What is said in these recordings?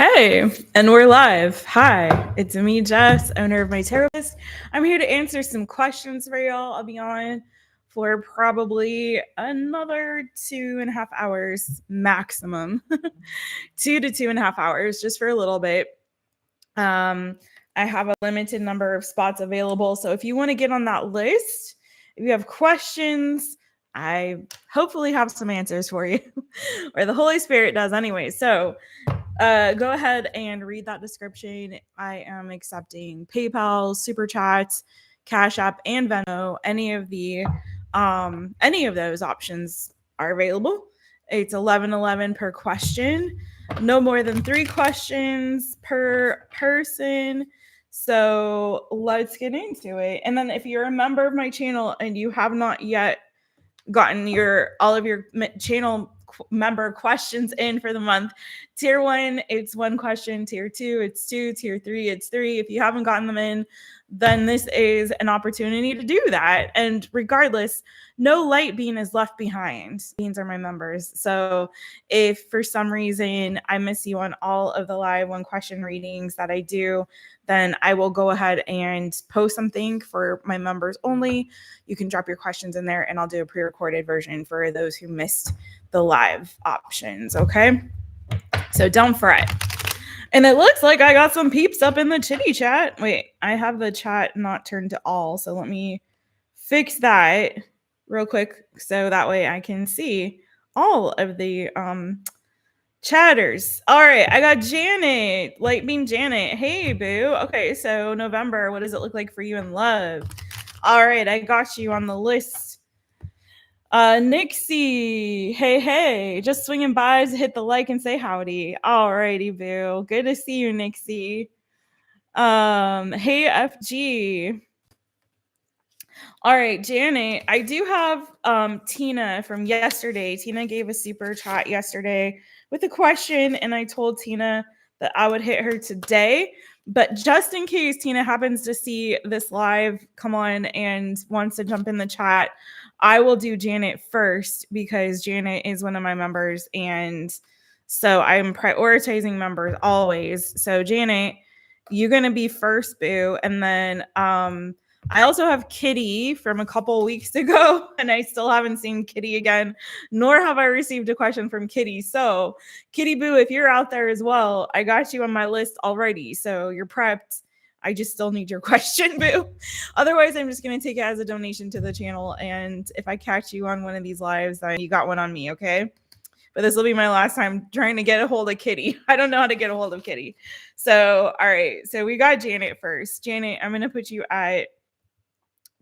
Hey, and we're live. Hi, it's me, Jess, owner of MyTaropist. I'm here to answer some questions for y'all. I'll be on for probably another 2.5 hours maximum. 2 to 2.5 hours, just for a little bit. I have a limited number of spots available. So if you want to get on that list, if you have questions, I hopefully have some answers for you, or the Holy Spirit does anyway. So go ahead and read that description. I am accepting PayPal, Super Chats, Cash App, and Venmo. Any of those options are available. It's $11.11 per question. No more than 3 questions per person. So let's get into it. And then if you're a member of my channel and you have not yet gotten all of your channel member questions in for the month, tier 1, it's 1 question. Tier 2, it's 2. Tier 3, it's 3. If you haven't gotten them in, then this is an opportunity to do that. And regardless, no light bean is left behind. Beans are my members. So if for some reason I miss you on all of the live 1 question readings that I do, then I will go ahead and post something for my members only. You can drop your questions in there and I'll do a pre-recorded version for those who missed the live options. Okay. So don't fret. And it looks like I got some peeps up in the chitty chat. Wait, I have the chat not turned to all. So let me fix that real quick so that way I can see all of the chatters. All right, I got Janet, Light Beam Janet. Hey, boo. Okay, so November, what does it look like for you in love? All right, I got you on the list. Nixie, hey, just swinging by to hit the like and say howdy. All righty, boo. Good to see you, Nixie. Hey, FG. All right, Janet, I do have Tina from yesterday. Tina gave a super chat yesterday with a question, and I told Tina that I would hit her today. But just in case Tina happens to see this live, come on, and wants to jump in the chat, I will do Janet first because Janet is one of my members, and so I'm prioritizing members always. So Janet, you're gonna be first, boo, and then I also have Kitty from a couple weeks ago, and I still haven't seen Kitty again, nor have I received a question from Kitty. So, Kitty Boo, if you're out there as well, I got you on my list already. So, you're prepped. I just still need your question, Boo. Otherwise, I'm just going to take it as a donation to the channel. And if I catch you on one of these lives, then you got one on me, okay? But this will be my last time trying to get a hold of Kitty. I don't know how to get a hold of Kitty. So, all right. So, we got Janet first. Janet, I'm going to put you at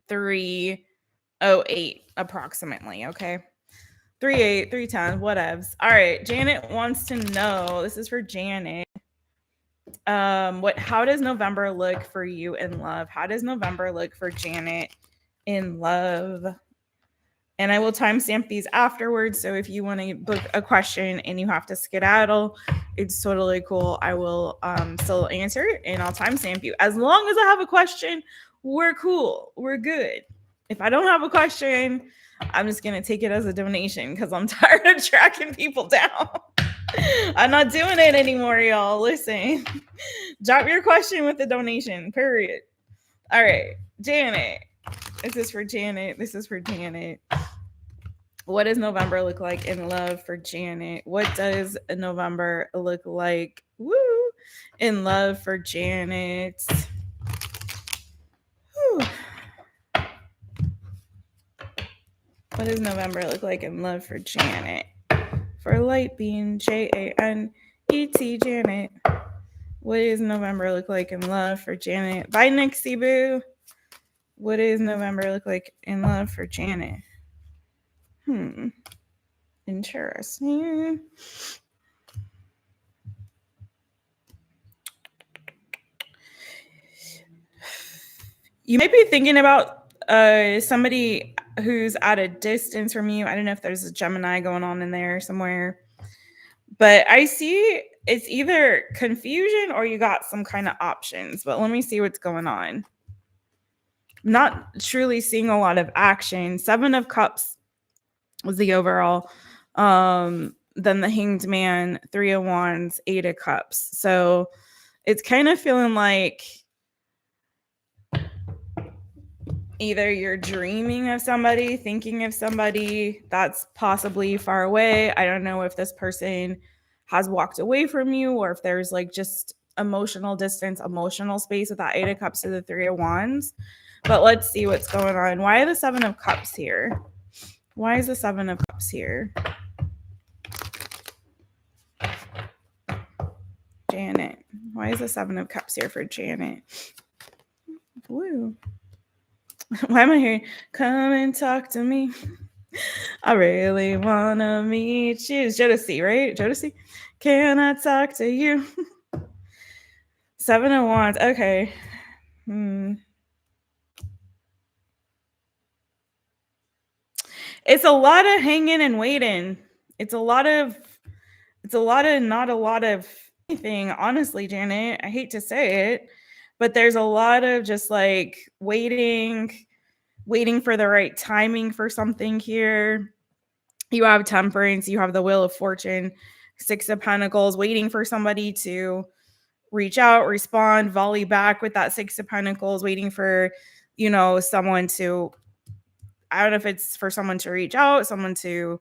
308 approximately. Okay. 38, 310, whatevs. All right. Janet wants to know, this is for Janet. How does November look for you in love? How does November look for Janet in love? And I will timestamp these afterwards. So if you want to book a question and you have to skedaddle, it's totally cool. I will still answer it and I'll timestamp you. As long as I have a question, we're cool. We're good. If I don't have a question, I'm just going to take it as a donation because I'm tired of tracking people down. I'm not doing it anymore, y'all. Listen, drop your question with the donation, period. All right, Janet. This is for Janet. This is for Janet. What does November look like in love for Janet? What does November look like in love for Janet? Whew. What does November look like in love for Janet? For Light Bean, Janet, Janet. What does November look like in love for Janet? Bye, Nixie Boo. What does November look like in love for Janet? Interesting. You might be thinking about somebody who's at a distance from you. I don't know if there's a Gemini going on in there somewhere. But I see it's either confusion or you got some kind of options. But let me see what's going on. I'm not truly seeing a lot of action. 7 of Cups was the overall. then the Hanged Man, Three of Wands, Eight of Cups. So it's kind of feeling like either you're dreaming of somebody, thinking of somebody that's possibly far away. I don't know if this person has walked away from you or if there's like just emotional distance, emotional space with that Eight of Cups to the Three of Wands. But let's see what's going on. Why are the Seven of Cups here? Why is the Seven of Cups here? Janet. Why is the Seven of Cups here for Janet? Woo. Why am I hearing, come and talk to me? I really want to meet you. It's Jodeci, right? Jodeci? Can I talk to you? Seven of Wands. Okay. It's a lot of hanging and waiting. It's a lot of not a lot of anything, honestly, Janet. I hate to say it, but there's a lot of just like waiting for the right timing for something here. You have Temperance, you have the Wheel of Fortune, Six of Pentacles, waiting for somebody to reach out, respond, volley back with that Six of Pentacles, waiting for, someone to, I don't know if it's for someone to reach out, someone to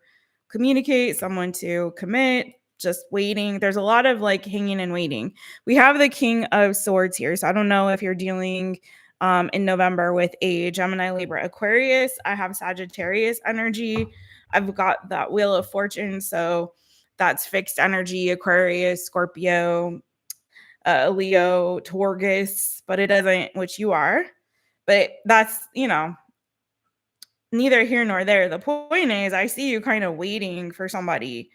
communicate, someone to commit, just waiting. There's a lot of like hanging and waiting. We have the King of Swords here. So I don't know if you're dealing in November with a Gemini, Libra, Aquarius. I have Sagittarius energy. I've got that Wheel of Fortune. So that's fixed energy, Aquarius, Scorpio, Leo, Taurus, but it doesn't, which you are. But that's, neither here nor there. The point is, I see you kind of waiting for somebody.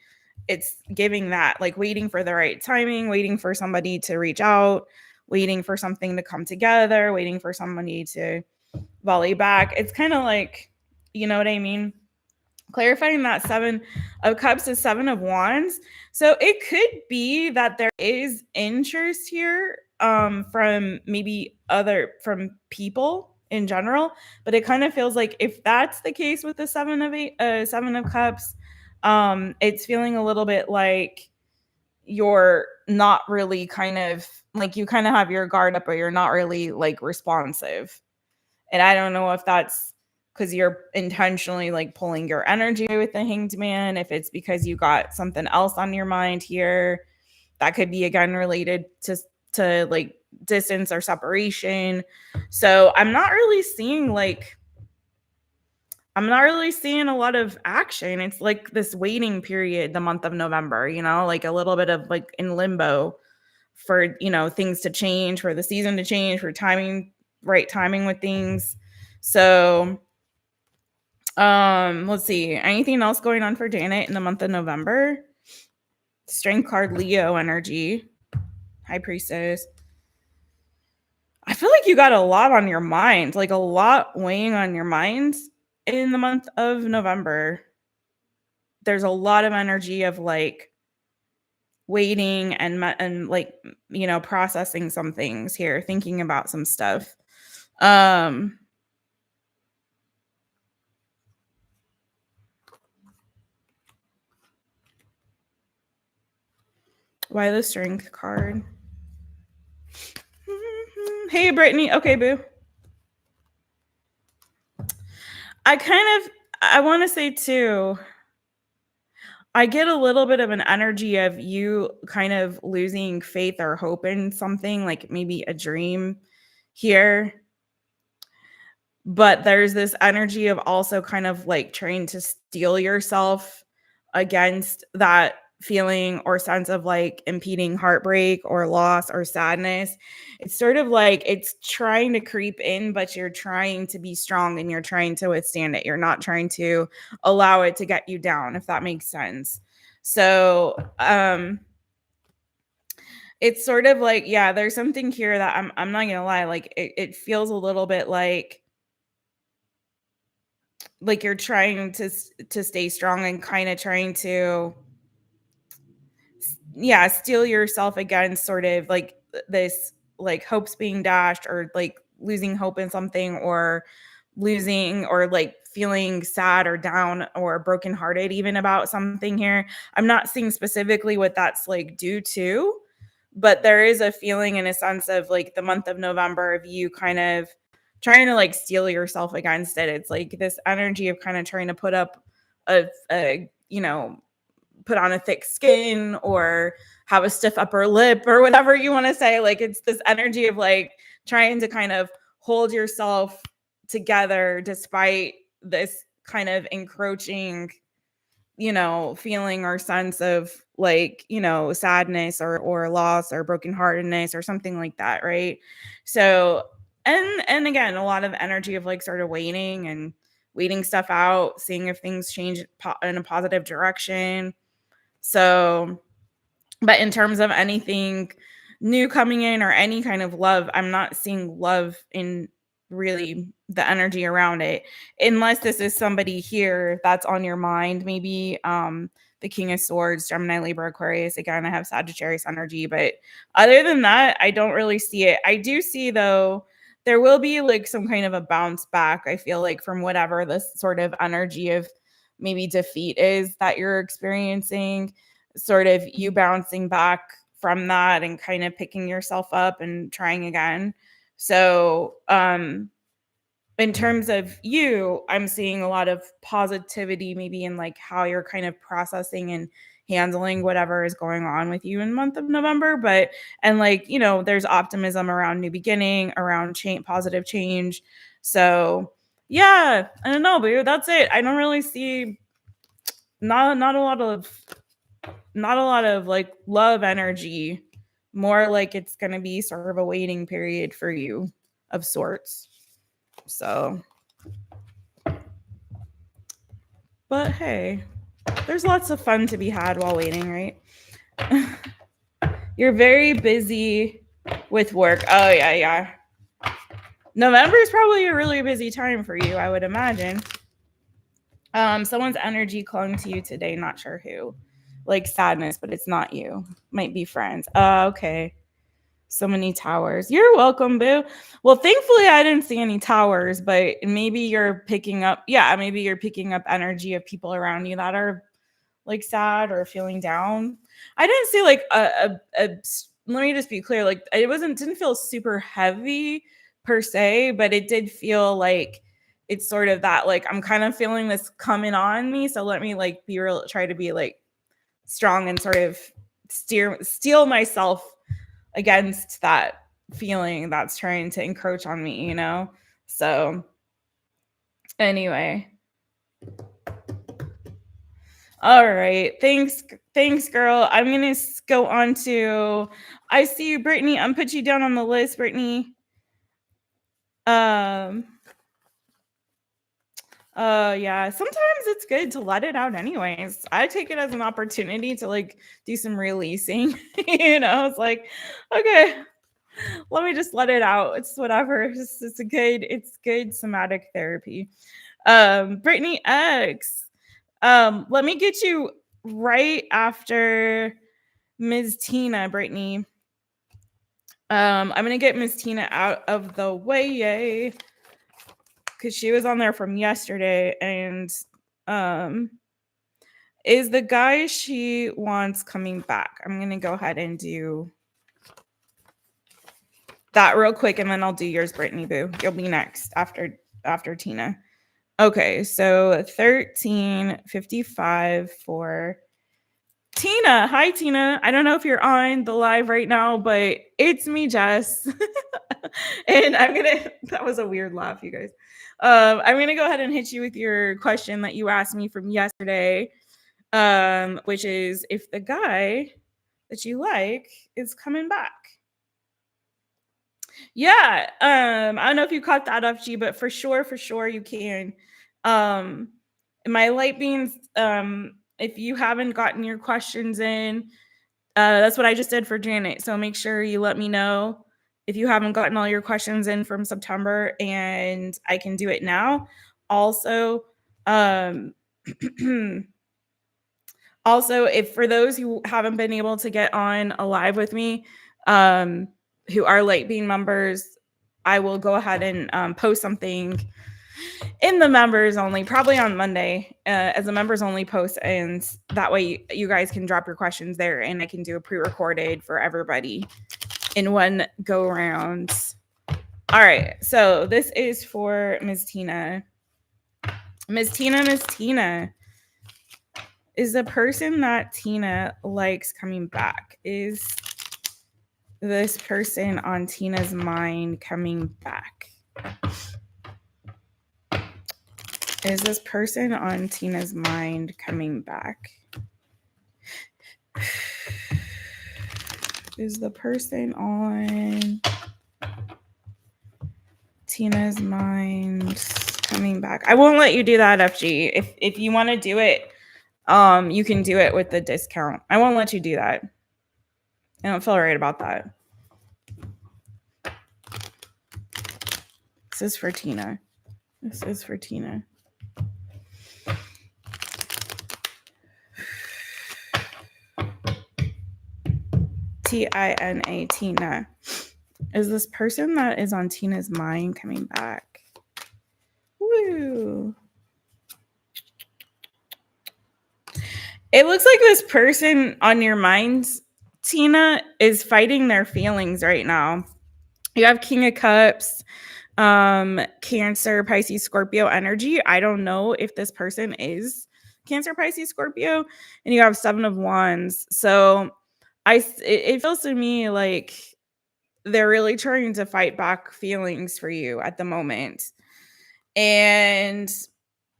It's giving that, like waiting for the right timing, waiting for somebody to reach out, waiting for something to come together, waiting for somebody to volley back. It's kind of like, you know what I mean? Clarifying that Seven of Cups is Seven of Wands. So it could be that there is interest here from maybe from people in general, but it kind of feels like if that's the case with the Seven of Cups, it's feeling a little bit like you're not really kind of like you kind of have your guard up, but you're not really like responsive. And I don't know if that's because you're intentionally like pulling your energy with the Hanged Man, if it's because you got something else on your mind here. That could be again related to like distance or separation. So I'm not really seeing a lot of action. It's like this waiting period, the month of November, like a little bit of like in limbo for, things to change, for the season to change, for right timing with things. So let's see. Anything else going on for Janet in the month of November? Strength card, Leo energy, High Priestess. I feel like you got a lot on your mind, like a lot weighing on your mind in the month of November. There's a lot of energy of like waiting and like, processing some things here, thinking about some stuff. Why the Strength card? Hey, Brittany. Okay, boo. I want to say too, I get a little bit of an energy of you kind of losing faith or hope in something, like maybe a dream here. But there's this energy of also kind of like trying to steel yourself against that feeling or sense of like impeding heartbreak or loss or sadness. It's sort of like it's trying to creep in, but you're trying to be strong and you're trying to withstand it. You're not trying to allow it to get you down, if that makes sense. So it's sort of like, yeah, there's something here that I'm not gonna lie, like it feels a little bit like you're trying to stay strong and kind of trying to steel yourself against sort of like this like hopes being dashed or like losing hope in something or losing or like feeling sad or down or brokenhearted even about something here. I'm not seeing specifically what that's like due to, but there is a feeling and a sense of like the month of November of you kind of trying to like steel yourself against it. It's like this energy of kind of trying to put up a put on a thick skin or have a stiff upper lip or whatever you want to say. Like it's this energy of like trying to kind of hold yourself together despite this kind of encroaching, feeling or sense of like, sadness or loss or brokenheartedness or something like that, right? So, and again, a lot of energy of like sort of waiting stuff out, seeing if things change in a positive direction. So, but in terms of anything new coming in or any kind of love, I'm not seeing love in really the energy around it, unless this is somebody here that's on your mind. Maybe the King of Swords, Gemini, Libra, Aquarius. Again, I have Sagittarius energy, but other than that, I don't really see it. I do see, though, there will be like some kind of a bounce back, I feel like, from whatever this sort of energy of maybe defeat is that you're experiencing, sort of you bouncing back from that and kind of picking yourself up and trying again. So, in terms of you, I'm seeing a lot of positivity, maybe in like how you're kind of processing and handling whatever is going on with you in the month of November. But, and like, there's optimism around new beginning, around change, positive change. So, yeah, I don't know, but that's it. I don't really see not a lot of like love energy, more like it's going to be sort of a waiting period for you of sorts. So, but hey, there's lots of fun to be had while waiting, right? You're very busy with work. Oh, yeah. November is probably a really busy time for you, I would imagine. Someone's energy clung to you today, not sure who. Like sadness, but it's not you. Might be friends. Okay. So many towers. You're welcome, boo. Well, thankfully I didn't see any towers, but maybe you're picking up energy of people around you that are like sad or feeling down. I didn't see like let me just be clear, like it didn't feel super heavy per se, but it did feel like it's sort of that like I'm kind of feeling this coming on me, so let me like try to be like strong and sort of steel myself against that feeling that's trying to encroach on me, So anyway. All right. Thanks, girl. I'm going to go on to, I see you, Brittany. I'm put you down on the list, Brittany. Yeah, sometimes it's good to let it out anyways. I take it as an opportunity to like do some releasing. It's like, okay, let me just let it out. It's whatever. It's good somatic therapy. Brittany X. Let me get you right after Ms. Tina, Brittany. I'm gonna get Ms. Tina out of the way, yay, because she was on there from yesterday, and is the guy she wants coming back? I'm gonna go ahead and do that real quick, and then I'll do yours, Brittany Boo. You'll be next after Tina. Okay, so 1355 for Tina. Hi, Tina. I don't know if you're on the live right now, but it's me, Jess. And that was a weird laugh, you guys. I'm going to go ahead and hit you with your question that you asked me from yesterday, which is if the guy that you like is coming back. Yeah. I don't know if you caught that up, G, but for sure you can. My light beams, if you haven't gotten your questions in, that's what I just did for Janet. So make sure you let me know if you haven't gotten all your questions in from September, and I can do it now. Also, if for those who haven't been able to get on a live with me, who are light beam members, I will go ahead and post something in the members only, probably on Monday, as a members only post, and that way you guys can drop your questions there, and I can do a pre-recorded for everybody in one go round. All right, so this is for Ms. Tina. Ms. Tina. Is the person that Tina likes coming back? Is this person on Tina's mind coming back? Is this person on Tina's mind coming back? Is the person on Tina's mind coming back? I won't let you do that, FG. If you want to do it, you can do it with the discount. I won't let you do that. I don't feel right about that. This is for Tina. This is for Tina. Tina, Tina. Is this person that is on Tina's mind coming back? Woo. It looks like this person on your mind, Tina, is fighting their feelings right now. You have King of Cups, Cancer, Pisces, Scorpio energy. I don't know if this person is Cancer, Pisces, Scorpio. And you have 7 of Wands. So it feels to me like they're really trying to fight back feelings for you at the moment. And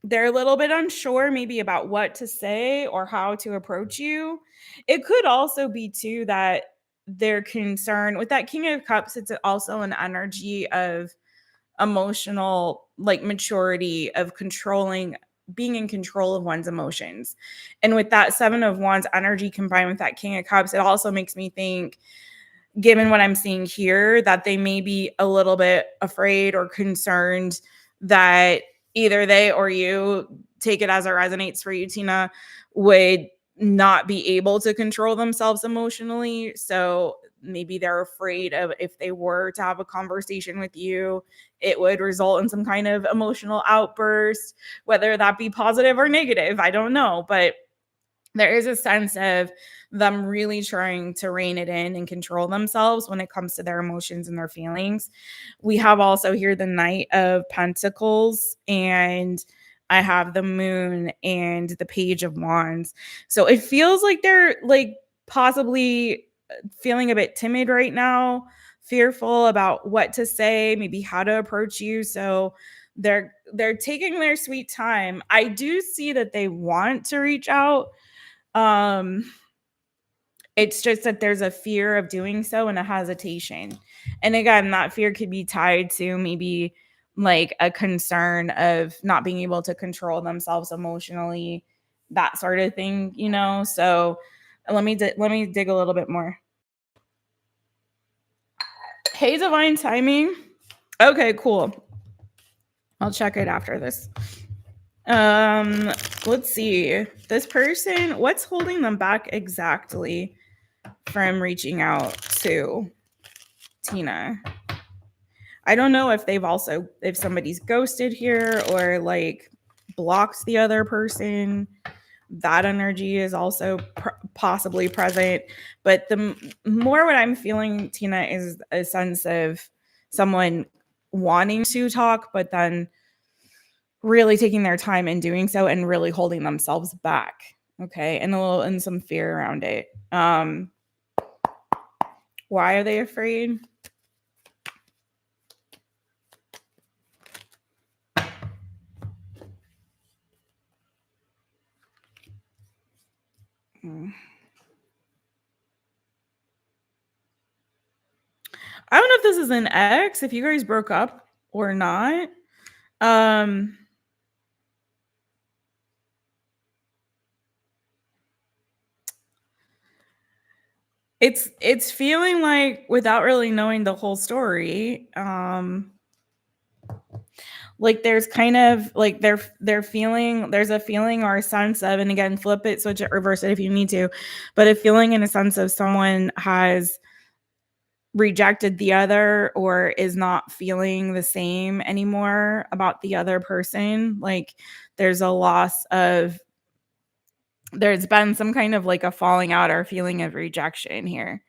they're a little bit unsure maybe about what to say or how to approach you. It could also be too that they're concerned with that King of Cups. It's also an energy of emotional like maturity, of controlling, being in control of one's emotions. And with that 7 of Wands energy combined with that King of Cups, it also makes me think, given what I'm seeing here, that they may be a little bit afraid or concerned that either they or you, take it as it resonates for you, Tina, would not be able to control themselves emotionally. So maybe they're afraid of, if they were to have a conversation with you, it would result in some kind of emotional outburst, whether that be positive or negative. I don't know, but there is a sense of them really trying to rein it in and control themselves when it comes to their emotions and their feelings. We have also here the Knight of Pentacles, and I have the Moon and the Page of Wands. So it feels like they're like possibly feeling a bit timid right now, fearful about what to say, maybe how to approach you. So they're taking their sweet time. I do see that they want to reach out. It's just that there's a fear of doing so and a hesitation. And again, that fear could be tied to maybe like a concern of not being able to control themselves emotionally, that sort of thing, you know? So let me dig a little bit more. Hey, Divine Timing. Okay, cool. I'll check it after this. Let's see. This person, what's holding them back exactly from reaching out to Tina? I don't know if if somebody's ghosted here or like blocks the other person. That energy is also possibly present. But the more what I'm feeling, Tina, is a sense of someone wanting to talk, but then really taking their time in doing so and really holding themselves back. Okay. And some fear around it. Why are they afraid? I don't know if this is an ex, if you guys broke up or not. It's feeling like, without really knowing the whole story, like there's kind of like they're feeling, there's a feeling or a sense of, and again, flip it, switch it, reverse it if you need to, but a feeling and a sense of someone has rejected the other or is not feeling the same anymore about the other person. Like there's a loss of, there's been some kind of like a falling out or feeling of rejection here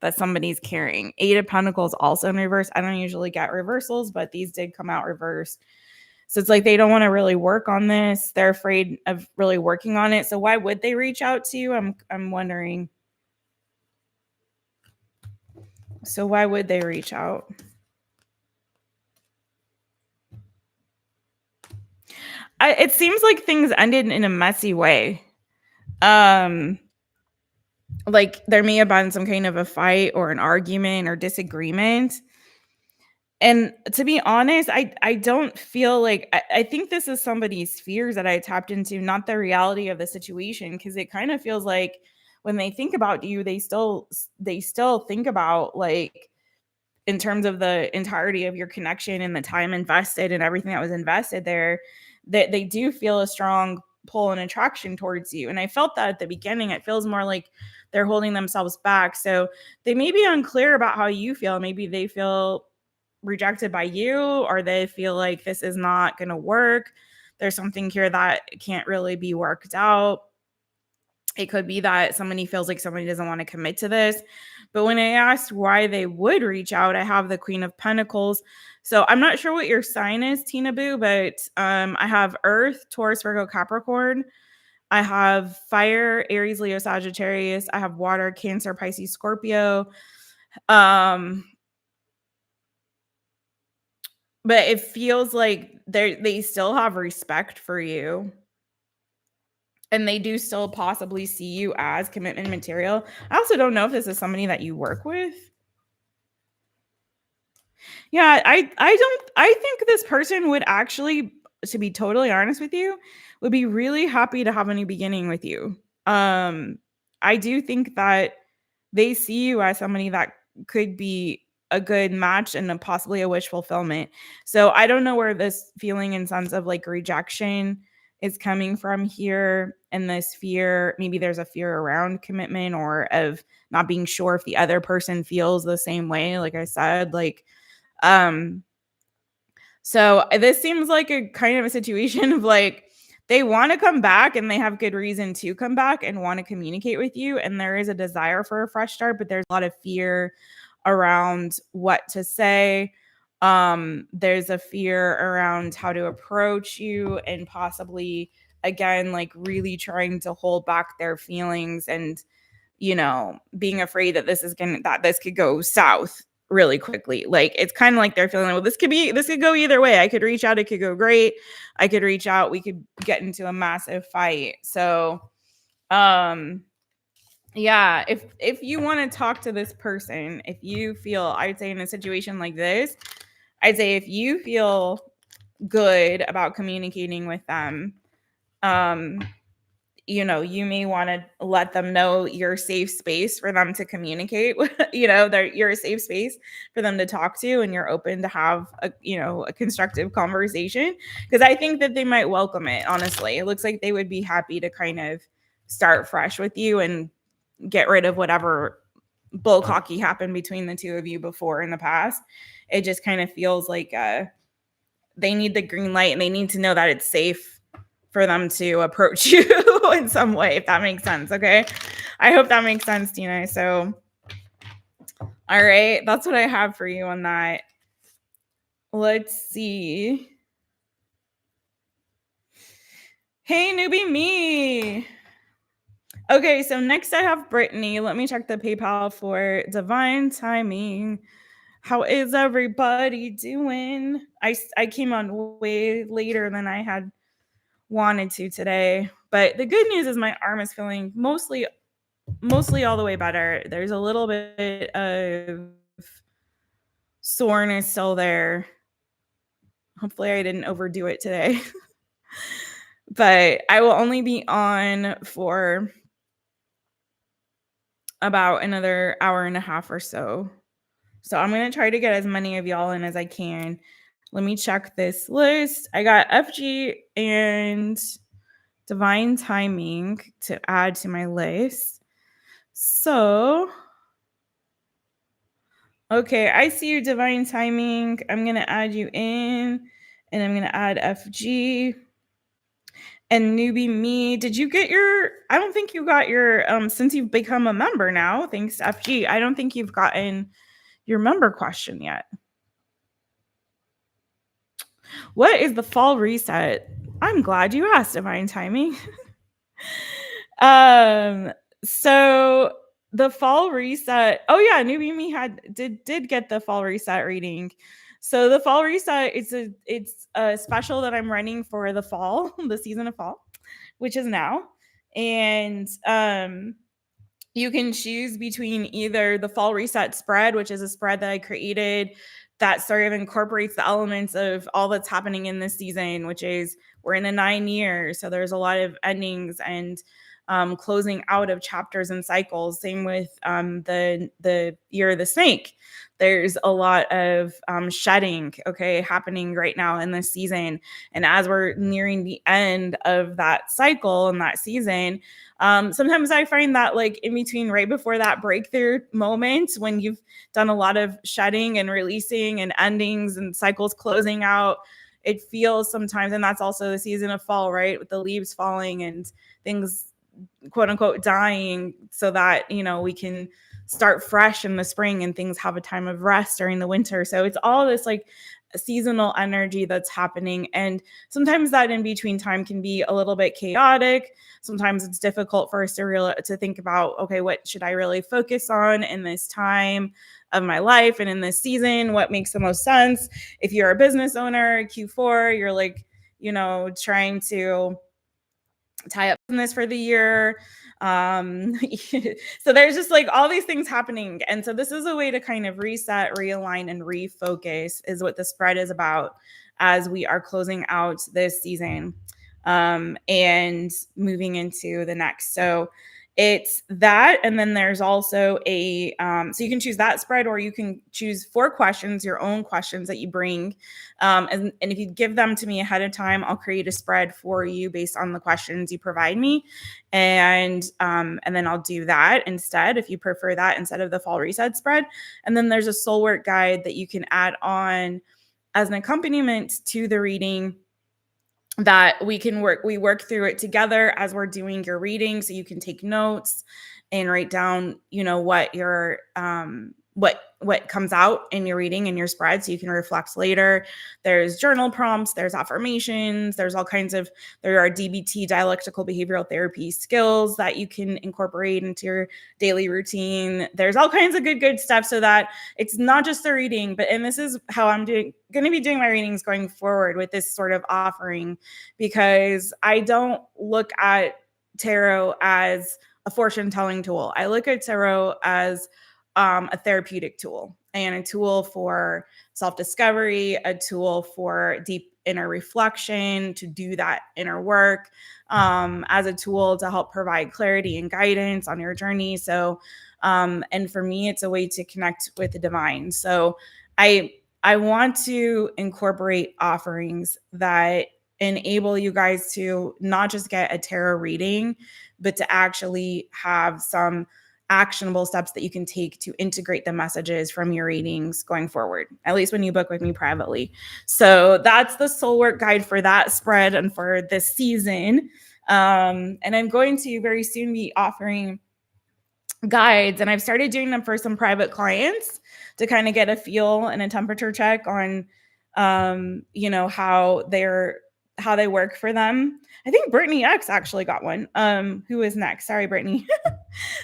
that somebody's carrying. 8 of Pentacles also in reverse. I don't usually get reversals, but these did come out reversed. So it's like they don't want to really work on this. They're afraid of really working on it. So why would they reach out to you? I'm wondering. So why would they reach out? It seems like things ended in a messy way. Like there may have been some kind of a fight or an argument or disagreement. And to be honest, I don't feel like I think this is somebody's fears that I tapped into, not the reality of the situation. Because it kind of feels like when they think about you, they still think about like in terms of the entirety of your connection and the time invested and everything that was invested there, that they do feel a strong pull and attraction towards you. And I felt that at the beginning. It feels more like they're holding themselves back. So they may be unclear about how you feel. Maybe they feel rejected by you, or they feel like this is not going to work. There's something here that can't really be worked out. It could be that somebody feels like somebody doesn't want to commit to this. But when I asked why they would reach out, I have the Queen of Pentacles. So I'm not sure what your sign is, Tina Boo, but I have Earth, Taurus, Virgo, Capricorn. I have Fire, Aries, Leo, Sagittarius. I have Water, Cancer, Pisces, Scorpio. But it feels like they still have respect for you. And they do still possibly see you as commitment material. I also don't know if this is somebody that you work with. Yeah, I think this person would actually, to be totally honest with you, would be really happy to have a new beginning with you. I do think that they see you as somebody that could be a good match and possibly a wish fulfillment. So I don't know where this feeling and sense of like rejection is coming from here, and this fear, maybe there's a fear around commitment or of not being sure if the other person feels the same way. Like I said, like um, so this seems like a kind of a situation of like they want to come back and they have good reason to come back and want to communicate with you. And there is a desire for a fresh start, but there's a lot of fear around what to say. There's a fear around how to approach you and possibly, again, like really trying to hold back their feelings and, you know, being afraid that this could go south really quickly. Like it's kind of like they're feeling, well, this could go either way. I could reach out, it could go great. I could reach out, we could get into a massive fight. So yeah, if you want to talk to this person, if you feel, I'd say in a situation like this, I'd say if you feel good about communicating with them, you know, you may want to let them know you're a safe space for them to communicate with, you know, you're a safe space for them to talk to, and you're open to have a, you know, a constructive conversation, because I think that they might welcome it. Honestly, it looks like they would be happy to kind of start fresh with you and get rid of whatever bull cocky happened between the two of you before in the past. It just kind of feels like they need the green light, and they need to know that it's safe for them to approach you in some way, if that makes sense. Okay. I hope that makes sense, Tina. So, all right. That's what I have for you on that. Let's see. Hey, newbie me. Okay. So next I have Brittany. Let me check the PayPal for divine timing. How is everybody doing? I came on way later than I had wanted to today, but the good news is my arm is feeling mostly all the way better. There's a little bit of soreness still there. Hopefully I didn't overdo it today. But I will only be on for about another hour and a half or so. So I'm going to try to get as many of y'all in as I can. Let me check this list. I got FG and divine timing to add to my list. So Okay, I see you, divine timing. I'm gonna add you in, and I'm gonna add FG and newbie me. Did you get your? I don't think you got your. Since you've become a member now, thanks to FG. I don't think you've gotten your member question yet. What is the fall reset? I'm glad you asked, divine timing. um, so the fall reset. Oh yeah, newbie me did get the fall reset reading. So the fall reset, it's a special that I'm running for the fall, the season of fall, which is now. And you can choose between either the fall reset spread, which is a spread that I created that sort of incorporates the elements of all that's happening in this season, which is we're in a 9 years. So there's a lot of endings and closing out of chapters and cycles. Same with the year of the snake. There's a lot of shedding, okay, happening right now in this season. And as we're nearing the end of that cycle and that season, sometimes I find that like in between, right before that breakthrough moment, when you've done a lot of shedding and releasing and endings and cycles closing out, it feels sometimes, and that's also the season of fall, right? With the leaves falling and things quote unquote dying, so that, you know, we can start fresh in the spring and things have a time of rest during the winter. So it's all this like seasonal energy that's happening. And sometimes that in between time can be a little bit chaotic. Sometimes it's difficult for us to think about, okay, what should I really focus on in this time of my life and in this season? What makes the most sense? If you're a business owner, Q4, you're like, you know, trying to tie up business for the year. So there's just like all these things happening. And so this is a way to kind of reset, realign, and refocus is what the spread is about as we are closing out this season and moving into the next. So it's that. And then there's also a, so you can choose that spread, or you can choose 4 questions, your own questions that you bring. And if you give them to me ahead of time, I'll create a spread for you based on the questions you provide me. And then I'll do that instead, if you prefer that instead of the fall reset spread. And then there's a soul work guide that you can add on as an accompaniment to the reading, that we work through it together as we're doing your reading, so you can take notes and write down, you know, what your what comes out in your reading and your spread, so you can reflect later. There's journal prompts, there's affirmations, there are DBT, dialectical behavioral therapy skills that you can incorporate into your daily routine. There's all kinds of good stuff, so that it's not just the reading, and this is how I'm going to be doing my readings going forward with this sort of offering, because I don't look at tarot as a fortune telling tool. I look at tarot as a therapeutic tool, and a tool for self-discovery, a tool for deep inner reflection, to do that inner work, as a tool to help provide clarity and guidance on your journey. So, and for me, it's a way to connect with the divine. So I want to incorporate offerings that enable you guys to not just get a tarot reading, but to actually have some actionable steps that you can take to integrate the messages from your readings going forward, at least when you book with me privately. So that's the soul work guide for that spread and for this season. And I'm going to very soon be offering guides, and I've started doing them for some private clients to kind of get a feel and a temperature check on you know, how they work for them. I think Brittany X actually got one. Who is next? Sorry, Brittany.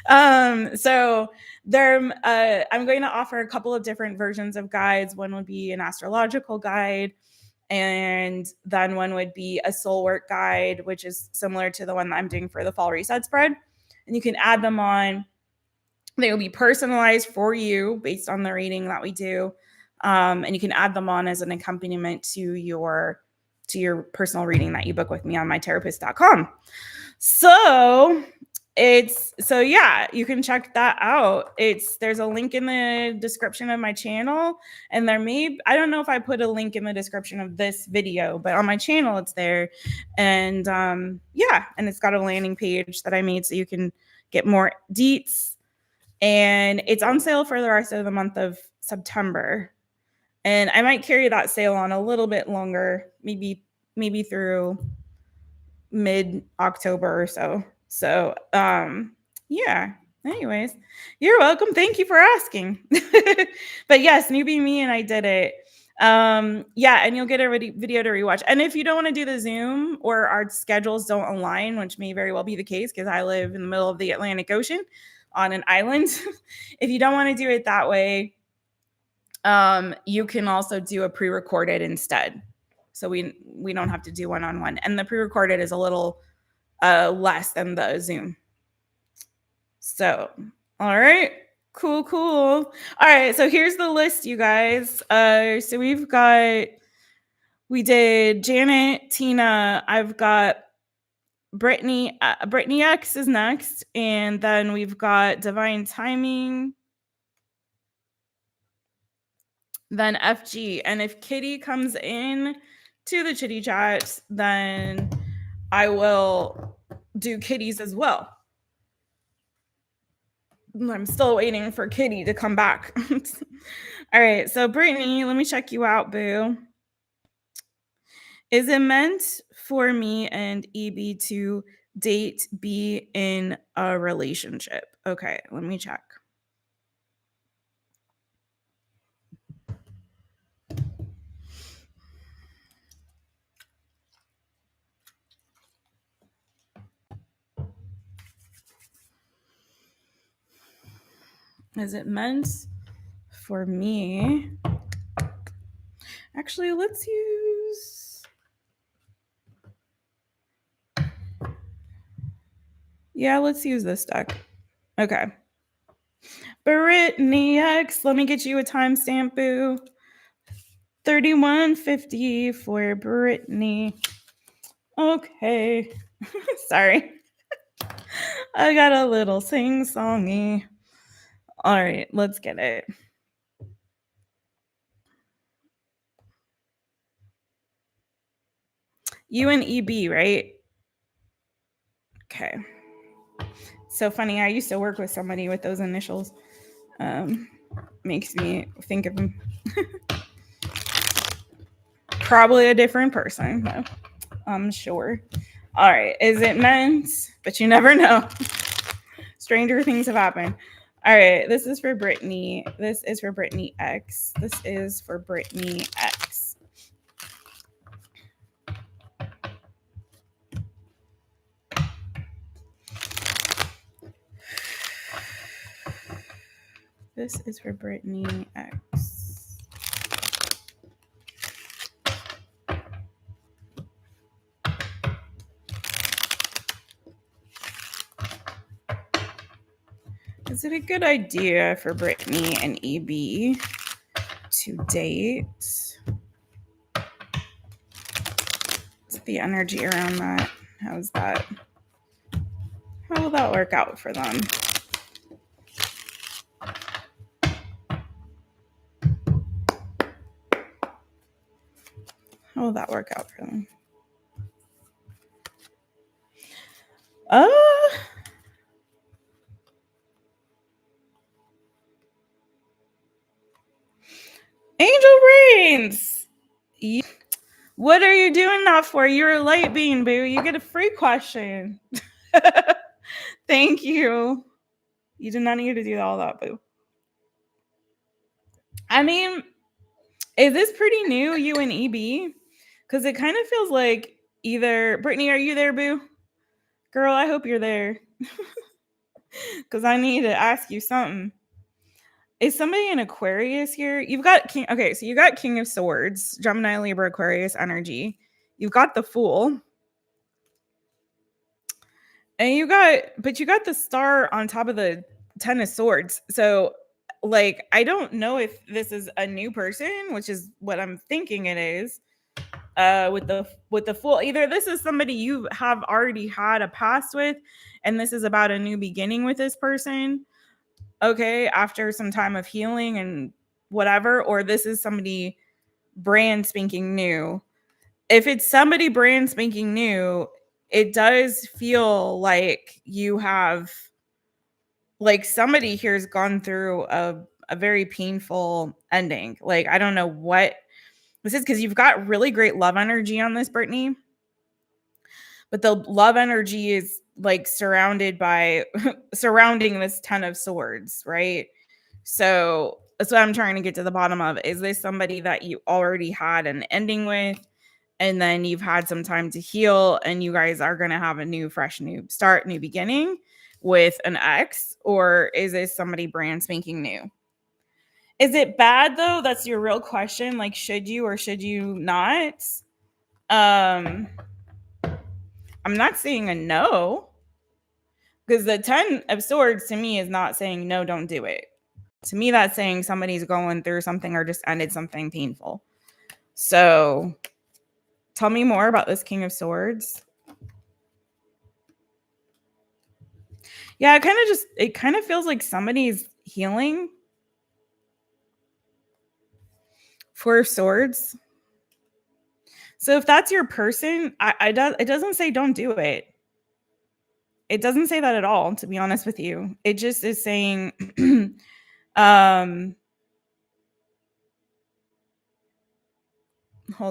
So I'm going to offer a couple of different versions of guides. One would be an astrological guide, and then one would be a soul work guide, which is similar to the one that I'm doing for the fall reset spread. And you can add them on. They will be personalized for you based on the reading that we do. And you can add them on as an accompaniment to your personal reading that you book with me on mytaropist.com. So yeah, you can check that out. There's a link in the description of my channel, and I don't know if I put a link in the description of this video, but on my channel it's there. And yeah, and it's got a landing page that I made so you can get more deets. And it's on sale for the rest of the month of September. And I might carry that sale on a little bit longer, maybe through mid-October or so. So, yeah. Anyways, you're welcome. Thank you for asking. But yes, newbie me and I did it. Yeah, and you'll get a video to rewatch. And if you don't want to do the Zoom or our schedules don't align, which may very well be the case because I live in the middle of the Atlantic Ocean on an island. If you don't want to do it that way, you can also do a pre-recorded instead. So we don't have to do one-on-one. And the pre-recorded is a little less than the Zoom. So, all right. Cool. All right. So here's the list, you guys. So we did Janet, Tina. I've got Brittany. Brittany X is next. And then we've got Divine Timing. Then FG. And if Kitty comes in to the chitty chats, then I will do Kitty's as well. I'm still waiting for Kitty to come back. All right, so Brittany, let me check you out, boo. Is it meant for me and EB to date, be in a relationship? Okay, let me check. Is it meant for me? Actually, let's use... Yeah, let's use this deck. Okay. Brittany X, let me get you a timestamp, boo. 3150 for Brittany. Okay. Sorry. I got a little sing-songy. All right, let's get it. You and EB, right? Okay. So funny. I used to work with somebody with those initials. Makes me think of him. Probably a different person, though. I'm sure. All right. Is it meant? But you never know. Stranger things have happened. All right. This is for Brittany. This is for Brittany X. This is for Brittany X. This is for Brittany X. Is it a good idea for Brittany and EB to date? What's the energy around that? How's that? How will that work out for them? How will that work out for them? Angel Brains! What are you doing that for? You're a light bean, boo. You get a free question. Thank you. You did not need to do all that, boo. I mean, is this pretty new, you and EB? Because it kind of feels like either... Brittany, are you there, boo? Girl, I hope you're there. Because I need to ask you something. Is somebody in Aquarius here? You've got King. Okay, so you got King of Swords, Gemini, Libra, Aquarius energy. You've got the Fool. And you got the Star on top of the Ten of Swords. So, like, I don't know if this is a new person, which is what I'm thinking it is. With the Fool, either this is somebody you have already had a past with, and this is about a new beginning with this person. Okay, after some time of healing and whatever, or this is somebody brand spanking new. If it's somebody brand spanking new, it does feel like you have, like, somebody here has gone through a very painful ending. Like, I don't know what this is, because you've got really great love energy on this, Brittany. But the love energy is like surrounding this 10 of swords, right? So that's what I'm trying to get to the bottom of. Is this somebody that you already had an ending with, and then you've had some time to heal, and you guys are going to have a new, fresh, new start, new beginning with an ex? Or is this somebody brand spanking new? Is it bad though? That's your real question. Like, should you or should you not? Um, I'm not saying a no, because the 10 of swords to me is not saying no, don't do it. To me, that's saying somebody's going through something or just ended something painful. So tell me more about this King of Swords. Yeah, it kind of feels like somebody's healing. Four of Swords. So if that's your person, it doesn't say don't do it. It doesn't say that at all, to be honest with you. It just is saying hold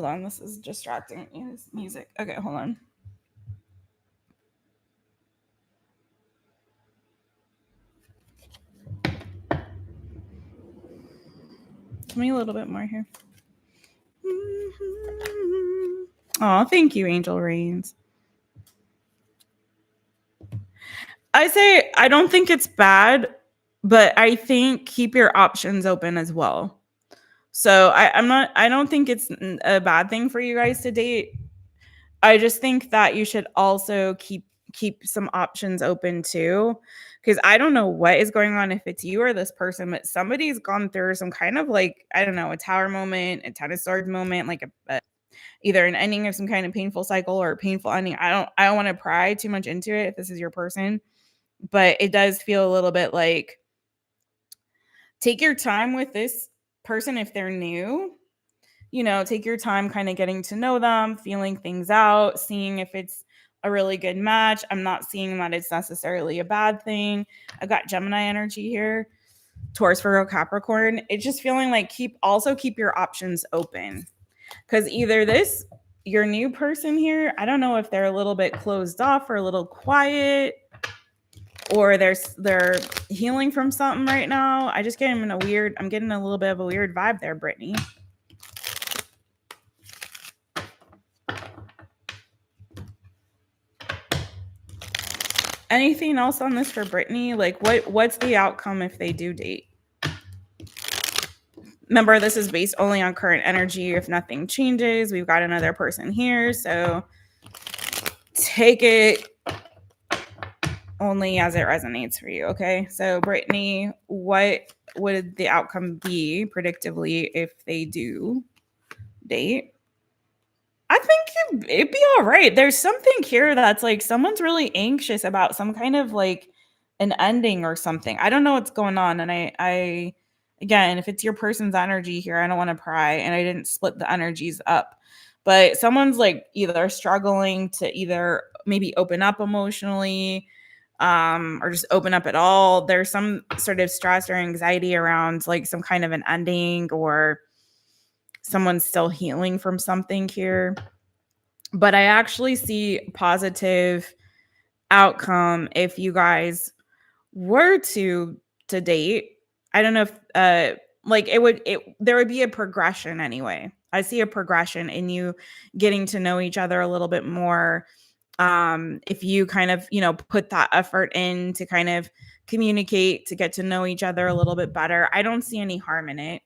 on, this is distracting me. This music. Okay, hold on. Give me a little bit more here. Oh, thank you, Angel Rains. I say I don't think it's bad, but I think keep your options open as well. So I don't think it's a bad thing for you guys to date. I just think that you should also keep some options open too. Because I don't know what is going on, if it's you or this person, but somebody's gone through some kind of, like, I don't know, a tower moment, a 10 of swords moment, like either an ending of some kind of painful cycle or a painful ending. I don't want to pry too much into it if this is your person, but it does feel a little bit like take your time with this person if they're new. Take your time kind of getting to know them, feeling things out, seeing if it's a really good match. I'm not seeing that it's necessarily a bad thing. I've got Gemini energy here, Taurus, Virgo, Capricorn. It's just feeling like keep your options open, because either your new person here, I don't know if they're a little bit closed off or a little quiet, or they're healing from something right now. I'm getting a little bit of a weird vibe there, Brittany. Anything else on this for Brittany? Like, what's the outcome if they do date? Remember, this is based only on current energy. If nothing changes, we've got another person here, so take it only as it resonates for you, okay? So, Brittany, what would the outcome be predictively if they do date? I think it'd be all right. There's something here that's like someone's really anxious about some kind of like an ending or something. I don't know what's going on. And I again, if it's your person's energy here, I don't want to pry, and I didn't split the energies up. But someone's like either struggling to either maybe open up emotionally, or just open up at all. There's some sort of stress or anxiety around like some kind of an ending, or someone's still healing from something here. But I actually see positive outcome if you guys were to date. I don't know if like there would be a progression anyway. I see a progression in you getting to know each other a little bit more. If you kind of, put that effort in to kind of communicate, to get to know each other a little bit better. I don't see any harm in it.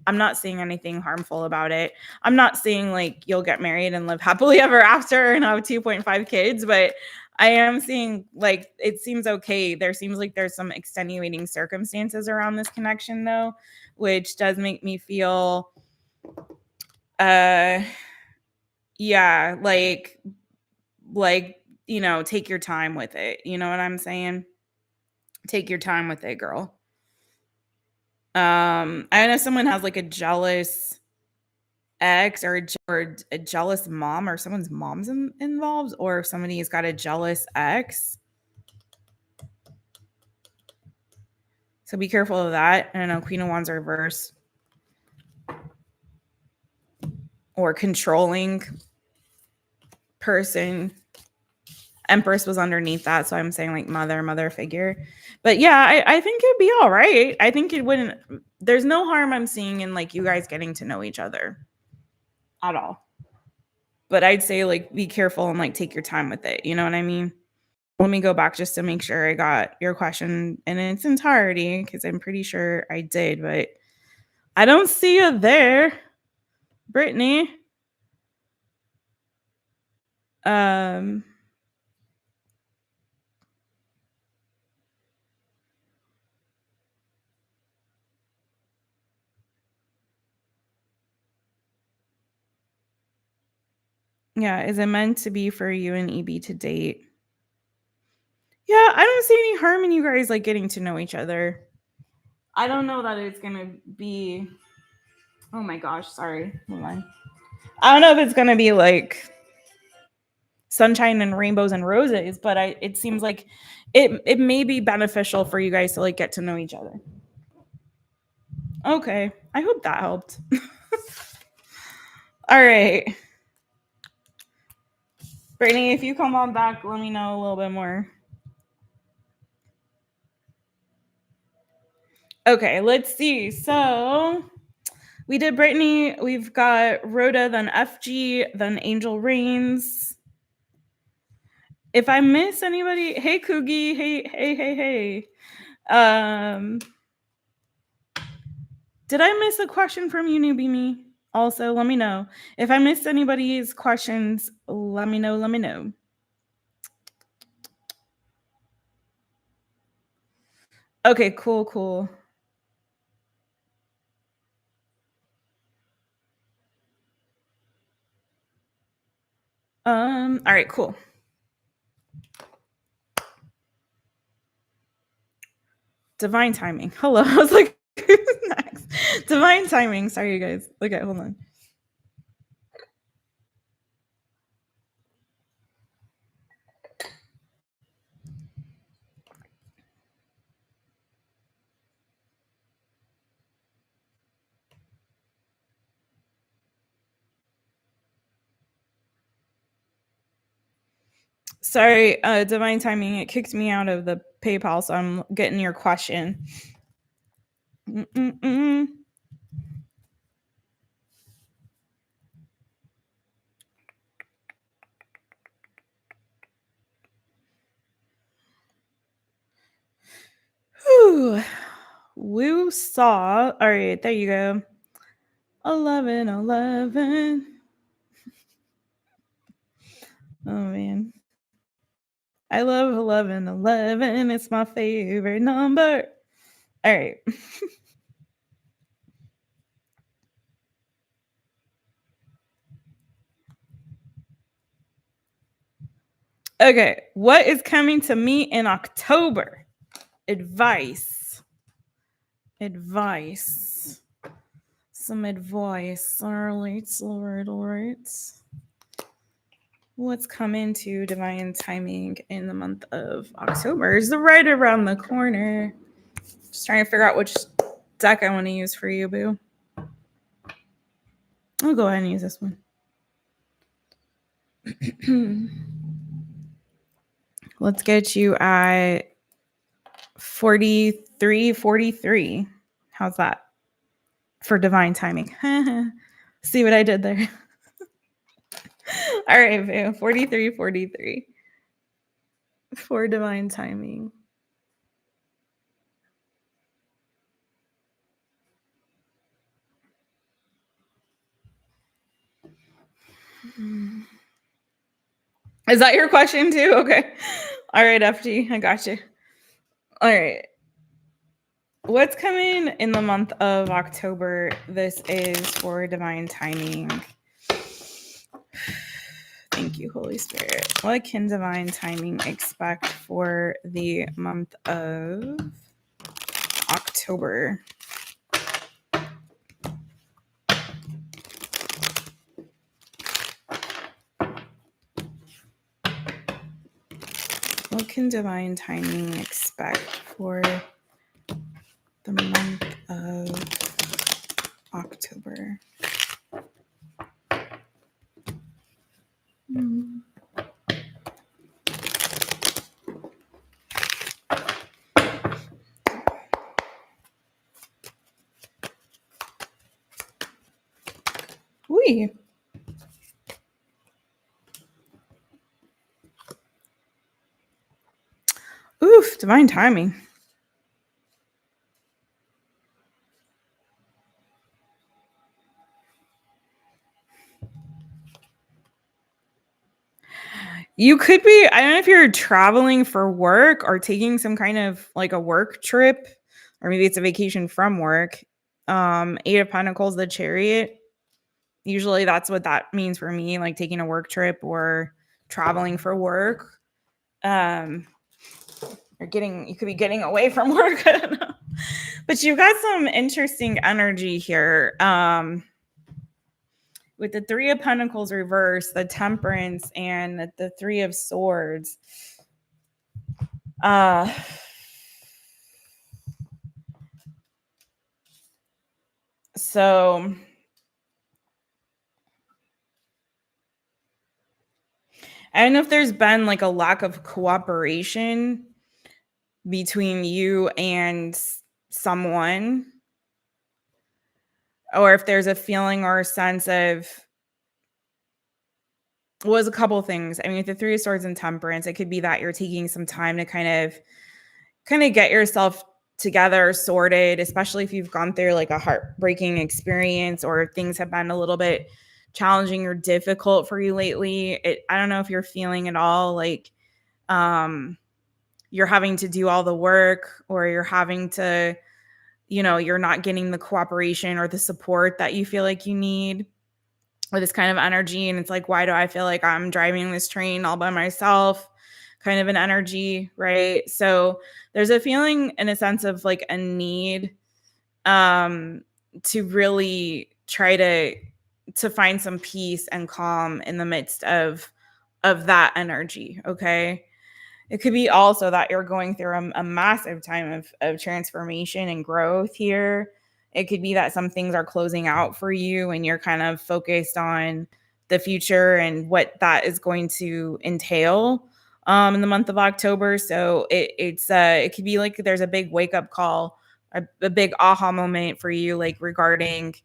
I'm not seeing anything harmful about it. I'm not saying like you'll get married and live happily ever after and have 2.5 kids, but I am seeing like it seems okay. There seems like there's some extenuating circumstances around this connection though, which does make me feel yeah, like take your time with it. You know what I'm saying? Take your time with it, girl. I know someone has like a jealous ex or a jealous mom, or someone's mom's involved, or if somebody's got a jealous ex. So be careful of that. And I know Queen of Wands reverse or controlling person. Empress was underneath that. So I'm saying like mother figure. But yeah, I think it'd be all right. I think it wouldn't, there's no harm I'm seeing in like you guys getting to know each other at all. But I'd say like be careful and like take your time with it. You know what I mean? Let me go back just to make sure I got your question in its entirety, because I'm pretty sure I did, but I don't see you there, Brittany. Yeah, is it meant to be for you and EB to date? Yeah, I don't see any harm in you guys like getting to know each other. I don't know that it's gonna be. Oh my gosh, sorry. Hold on. I don't know if it's gonna be like sunshine and rainbows and roses, but it seems like it may be beneficial for you guys to like get to know each other. Okay, I hope that helped. All right, Brittany, if you come on back, let me know a little bit more. Okay, let's see. So we did Brittany. We've got Rhoda, then FG, then Angel Reigns. If I miss anybody, hey COUGIE, hey. Did I miss a question from you, newbie me? Also, let me know. If I missed anybody's questions, let me know. Okay, cool. All right, cool. Divine timing. Hello. I was like, who's next? Divine timing. Sorry, you guys. Okay, hold on. Sorry, divine timing. It kicked me out of the PayPal, so I'm getting your question. Whew. Woo saw. All right, there you go. 11. Oh man, I love 11. It's my favorite number. All right. Okay, what is coming to me in October? Advice. Some advice. All right. What's coming to divine timing in the month of October? Is right around the corner. Just trying to figure out which deck I want to use for you, boo. I'll go ahead and use this one. Let's get you at 43. How's that for divine timing? See what I did there? All right, boo. 43 for divine timing. Is that your question too? Okay. All right, FG, I got you. All right. What's coming in the month of October? This is for divine timing. Thank you, Holy Spirit. What can divine timing expect for the month of October? What can divine timing expect for the month of October. Wee. Oof, divine timing. You could be, I don't know if you're traveling for work or taking some kind of like a work trip, or maybe it's a vacation from work. Eight of Pentacles, the Chariot. Usually that's what that means for me, like taking a work trip or traveling for work. You could be getting away from work. I don't know. But you've got some interesting energy here. With the Three of Pentacles reversed, the Temperance, and the Three of Swords. So I don't know if there's been like a lack of cooperation between you and someone, or if there's a feeling or a sense of, was a couple things. I mean, with the Three of Swords and Temperance, it could be that you're taking some time to kind of get yourself together, sorted, especially if you've gone through like a heartbreaking experience or things have been a little bit challenging or difficult for you lately. I don't know if you're feeling at all like you're having to do all the work, or you're having to, you're not getting the cooperation or the support that you feel like you need with this kind of energy. And it's like, why do I feel like I'm driving this train all by myself? Kind of an energy, right? So there's a feeling and a sense of like a need to really try to find some peace and calm in the midst of that energy. Okay. It could be also that you're going through a massive time of transformation and growth here. It could be that some things are closing out for you and you're kind of focused on the future and what that is going to entail in the month of October. So it could be like there's a big wake up call, a big aha moment for you, like regarding,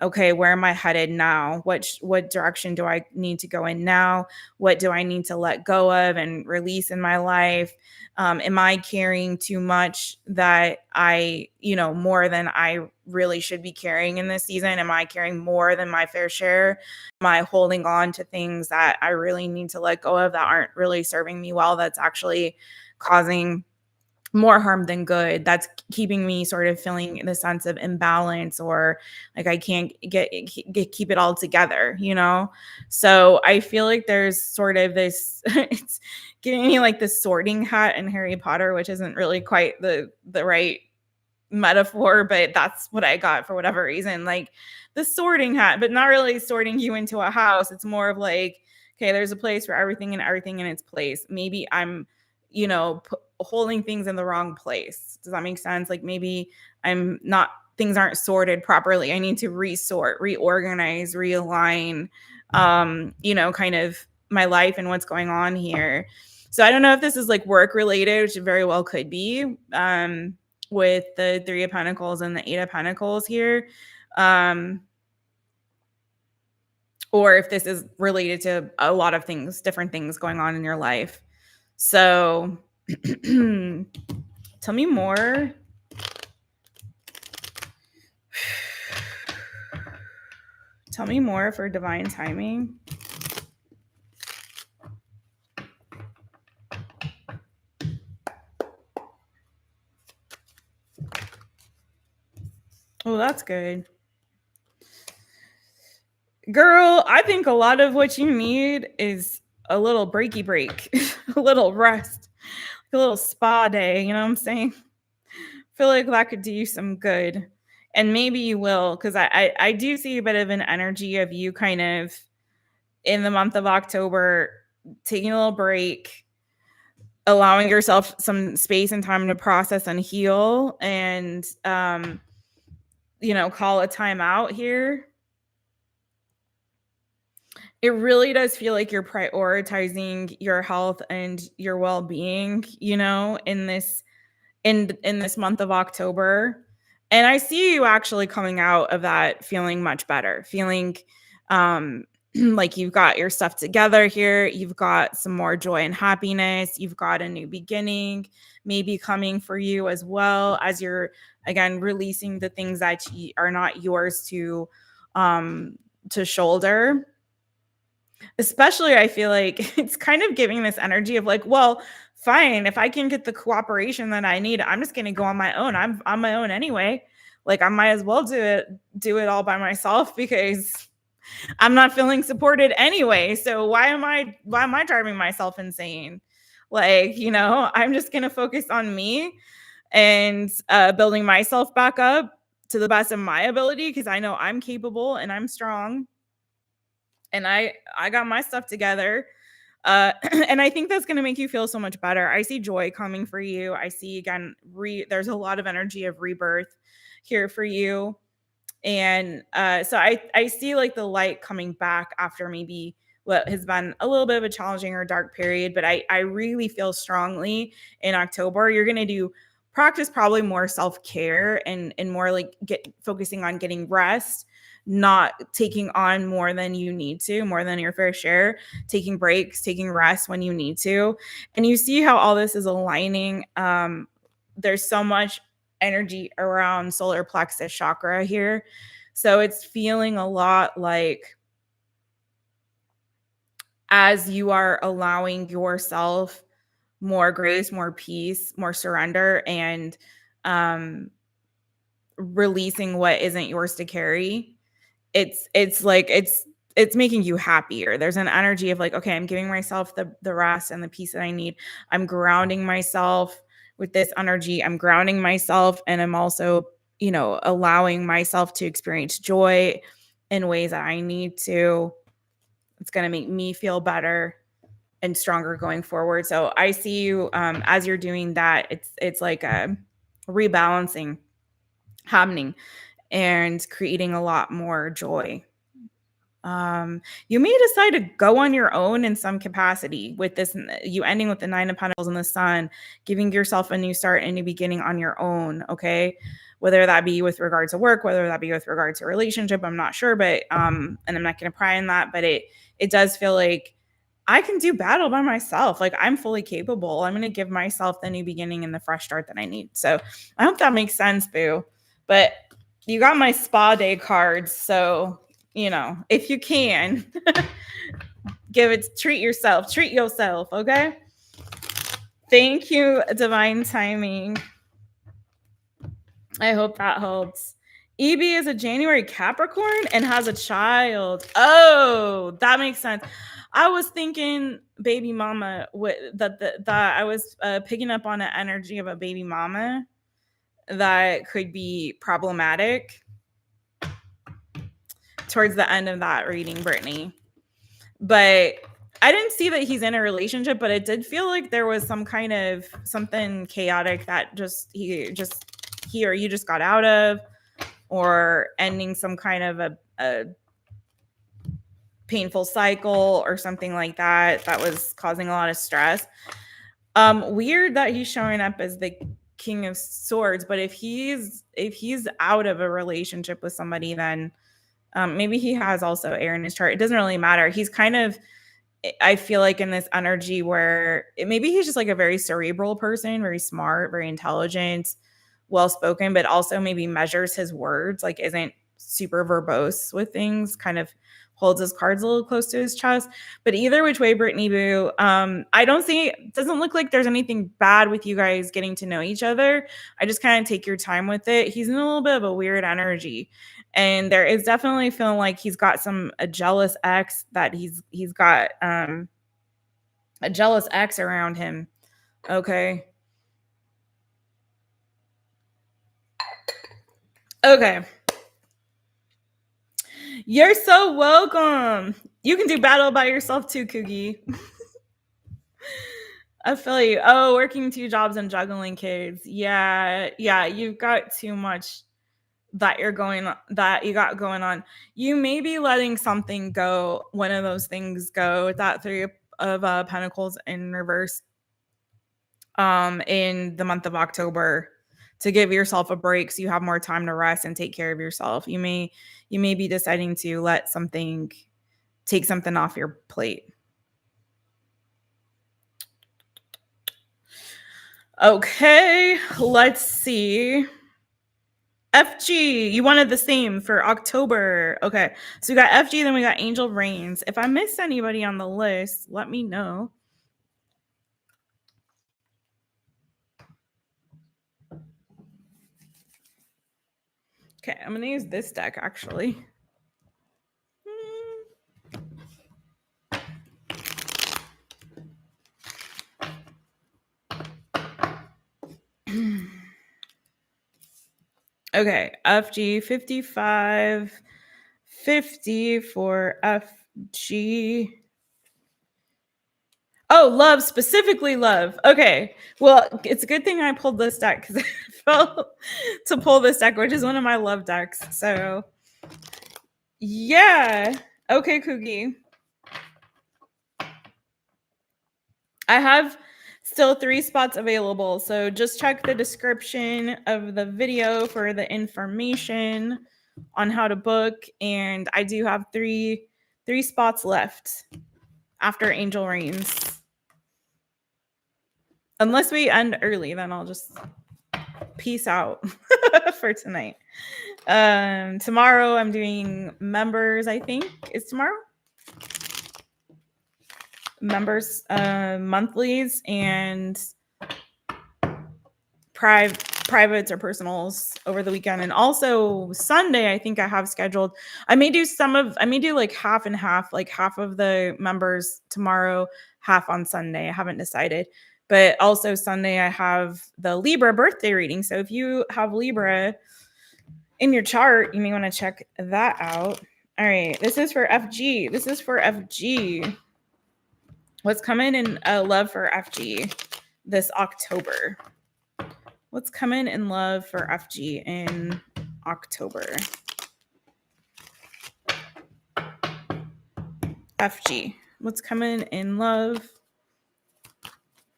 okay, where am I headed now? What direction do I need to go in now? What do I need to let go of and release in my life? Am I carrying too much that more than I really should be carrying in this season? Am I carrying more than my fair share? Am I holding on to things that I really need to let go of that aren't really serving me well? That's actually causing more harm than good. That's keeping me sort of feeling the sense of imbalance, or like I can't keep it all together, So I feel like there's sort of this it's giving me like the sorting hat in Harry Potter, which isn't really quite the right metaphor, but that's what I got for whatever reason. Like the sorting hat, but not really sorting you into a house. It's more of like, okay, there's a place for everything and everything in its place. Maybe I'm holding things in the wrong place. Does that make sense? Like maybe things aren't sorted properly. I need to resort, reorganize, realign, kind of my life and what's going on here. So I don't know if this is like work related, which it very well could be, with the Three of Pentacles and the Eight of Pentacles here. Or if this is related to a lot of things, different things going on in your life. So tell me more. Tell me more for divine timing. Oh, that's good. Girl, I think a lot of what you need is a little breaky break, a little rest, a little spa day. You know what I'm saying? I feel like that could do you some good. And maybe you will, because I do see a bit of an energy of you kind of in the month of October taking a little break, allowing yourself some space and time to process and heal and, call a timeout here. It really does feel like you're prioritizing your health and your well-being, in this month of October. And I see you actually coming out of that feeling much better, feeling like you've got your stuff together here. You've got some more joy and happiness. You've got a new beginning maybe coming for you as well as you're, again, releasing the things that are not yours to shoulder. Especially, I feel like it's kind of giving this energy of like, well, fine, if I can get the cooperation that I need, I'm just going to go on my own. I'm on my own anyway. Like I might as well do it all by myself because I'm not feeling supported anyway. So why am I driving myself insane? Like, I'm just going to focus on me and building myself back up to the best of my ability because I know I'm capable and I'm strong and I got my stuff together. And I think that's going to make you feel so much better. I see joy coming for you. I see, again, there's a lot of energy of rebirth here for you. And so I see like the light coming back after maybe what has been a little bit of a challenging or dark period. But I really feel strongly in October, you're going to practice probably more self-care and more like focusing on getting rest, not taking on more than you need to, more than your fair share, taking breaks, taking rest when you need to. And you see how all this is aligning. There's so much energy around solar plexus chakra here. So it's feeling a lot like as you are allowing yourself more grace, more peace, more surrender, and releasing what isn't yours to carry, it's making you happier. There's an energy of like, okay, I'm giving myself the rest and the peace that I need. I'm grounding myself with this energy. I'm grounding myself and I'm also, allowing myself to experience joy in ways that I need to. It's going to make me feel better and stronger going forward. So I see you as you're doing that. It's like a rebalancing happening and creating a lot more joy. You may decide to go on your own in some capacity with this, you ending with the 9 of Pentacles and the Sun, giving yourself a new start and a new beginning on your own. Okay. Whether that be with regards to work, whether that be with regards to relationship, I'm not sure, but, and I'm not going to pry on that, but it does feel like I can do battle by myself. Like I'm fully capable. I'm going to give myself the new beginning and the fresh start that I need. So I hope that makes sense, boo. But you got my spa day cards. So, if you can treat yourself, okay? Thank you, divine timing. I hope that helps. EB is a January Capricorn and has a child. Oh, that makes sense. I was thinking baby mama, that I was picking up on the energy of a baby mama that could be problematic towards the end of that reading, Brittany. But I didn't see that he's in a relationship, but it did feel like there was some kind of something chaotic that he or you just got out of, or ending some kind of a painful cycle or something like that was causing a lot of stress. Weird that he's showing up as the King of Swords, but if he's out of a relationship with somebody, then maybe he has also air in his chart. It doesn't really matter. He's kind of, I feel like, in this energy where maybe he's just like a very cerebral person, very smart, very intelligent, well-spoken, but also maybe measures his words, like isn't super verbose with things, kind of holds his cards a little close to his chest. But either which way, Brittany Boo, I don't see, it doesn't look like there's anything bad with you guys getting to know each other. I just kind of take your time with it. He's in a little bit of a weird energy. And there is definitely feeling like he's got a jealous ex, that he's got a jealous ex around him. Okay. Okay. You're so welcome. You can do battle by yourself too, COUGIE. I feel you. Oh, working 2 jobs and juggling kids. Yeah, you've got too much that you got going on. You may be letting something go, one of those things go with that 3 of Pentacles in reverse in the month of October, to give yourself a break so you have more time to rest and take care of yourself. You may be deciding to take something off your plate. Okay, let's see. FG, you wanted the same for October. Okay, so we got FG, then we got Angel Reigns. If I missed anybody on the list, let me know. Okay, I'm gonna use this deck actually. Okay, FG 55, 50 for FG. Oh, love, specifically love. Okay, well, it's a good thing I pulled this deck because I felt to pull this deck, which is one of my love decks. So, yeah. Okay, COUGIE. I have still 3 spots available, so just check the description of the video for the information on how to book, and I do have 3 spots left after Angel Reigns. Unless we end early, then I'll just peace out for tonight. Tomorrow I'm doing members, I think. Is tomorrow? Members monthlies and privates or personals over the weekend, and also Sunday I think I have scheduled. I may do like half and half, like half of the members tomorrow, half on Sunday. I haven't decided. But also Sunday I have the Libra birthday reading. So if you have Libra in your chart, you may want to check that out. All right, this is for FG. What's coming in love for FG this October? What's coming in love for FG in October? FG. What's coming in love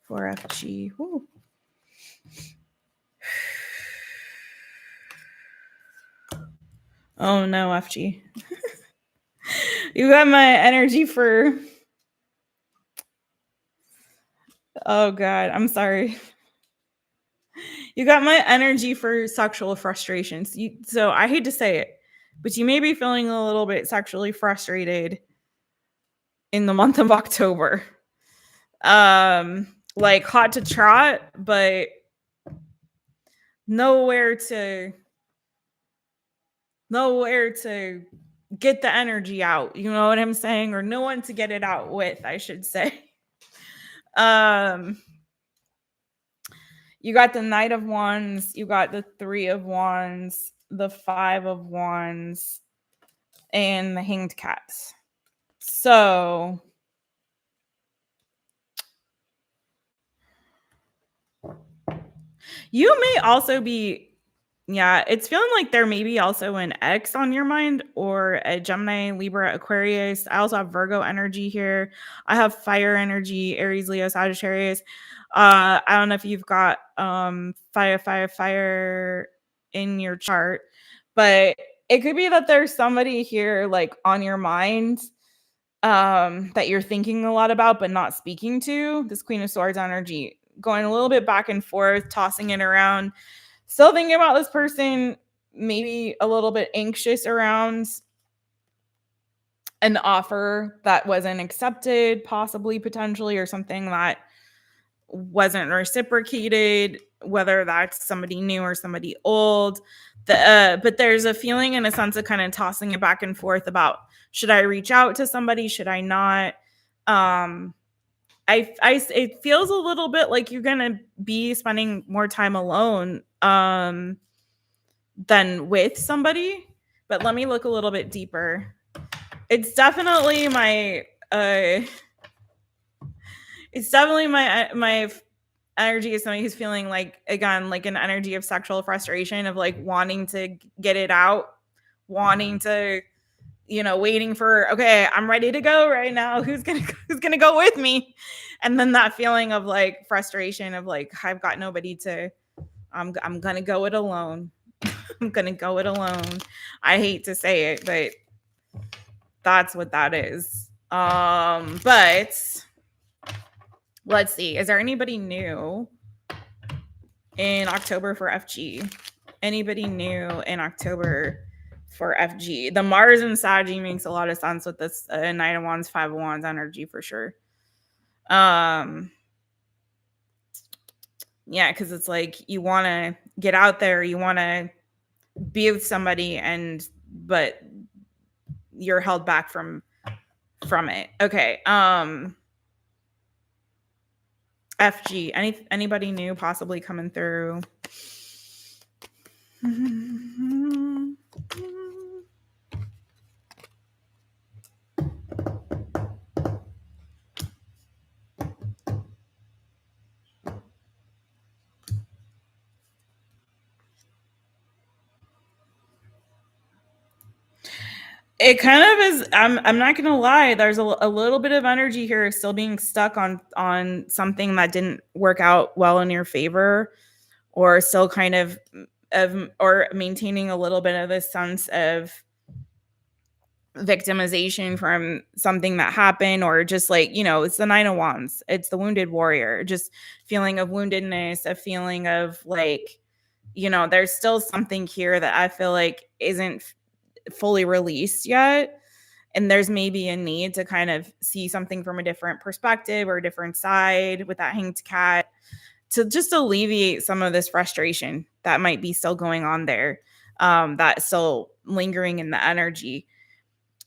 for FG? Ooh. Oh no, FG. You got my energy for... Oh God, I'm sorry. You got my energy for sexual frustrations. So I hate to say it, but you may be feeling a little bit sexually frustrated in the month of October. Like hot to trot, but nowhere to get the energy out. You know what I'm saying? Or no one to get it out with, I should say. You got the Knight of Wands, you got the 3 of Wands, the 5 of Wands, and the Hanged Cats. So you may also be, it's feeling like there may be also an X on your mind, or a Gemini, Libra, Aquarius. I also have Virgo energy here. I have fire energy, Aries, Leo, Sagittarius. I don't know if you've got fire in your chart, but it could be that there's somebody here like on your mind that you're thinking a lot about but not speaking to. This Queen of Swords energy, going a little bit back and forth, tossing it around, still thinking about this person, maybe a little bit anxious around an offer that wasn't accepted, possibly, potentially, or something that wasn't reciprocated, whether that's somebody new or somebody old. But there's a feeling and a sense of kind of tossing it back and forth about, should I reach out to somebody? Should I not? It feels a little bit like you're gonna be spending more time alone than with somebody. But let me look a little bit deeper. It's definitely my It's definitely my energy is somebody who's feeling like, again, like an energy of sexual frustration, of like wanting to get it out, wanting to, waiting for, okay, I'm ready to go right now. Who's gonna go with me? And then that feeling of like frustration of like, I've got nobody to, I'm gonna go it alone. I'm gonna go it alone. I hate to say it, but that's what that is. But let's see. Is there anybody new in October for FG? Anybody new in October for FG? The Mars and Saggy makes a lot of sense with this Knight of Wands, Five of Wands energy for sure. Yeah, because it's like you want to get out there, you want to be with somebody, but you're held back from it. Okay. FG. Anybody new possibly coming through? It kind of is. I'm not gonna lie. There's a little bit of energy here, still being stuck on something that didn't work out well in your favor, or still kind of or maintaining a little bit of this sense of victimization from something that happened, or just like, it's the Nine of Wands. It's the wounded warrior. Just feeling of woundedness, a feeling of like, there's still something here that I feel like isn't fully released yet, and there's maybe a need to kind of see something from a different perspective or a different side with that hanged cat, to just alleviate some of this frustration that might be still going on there, that's still lingering in the energy.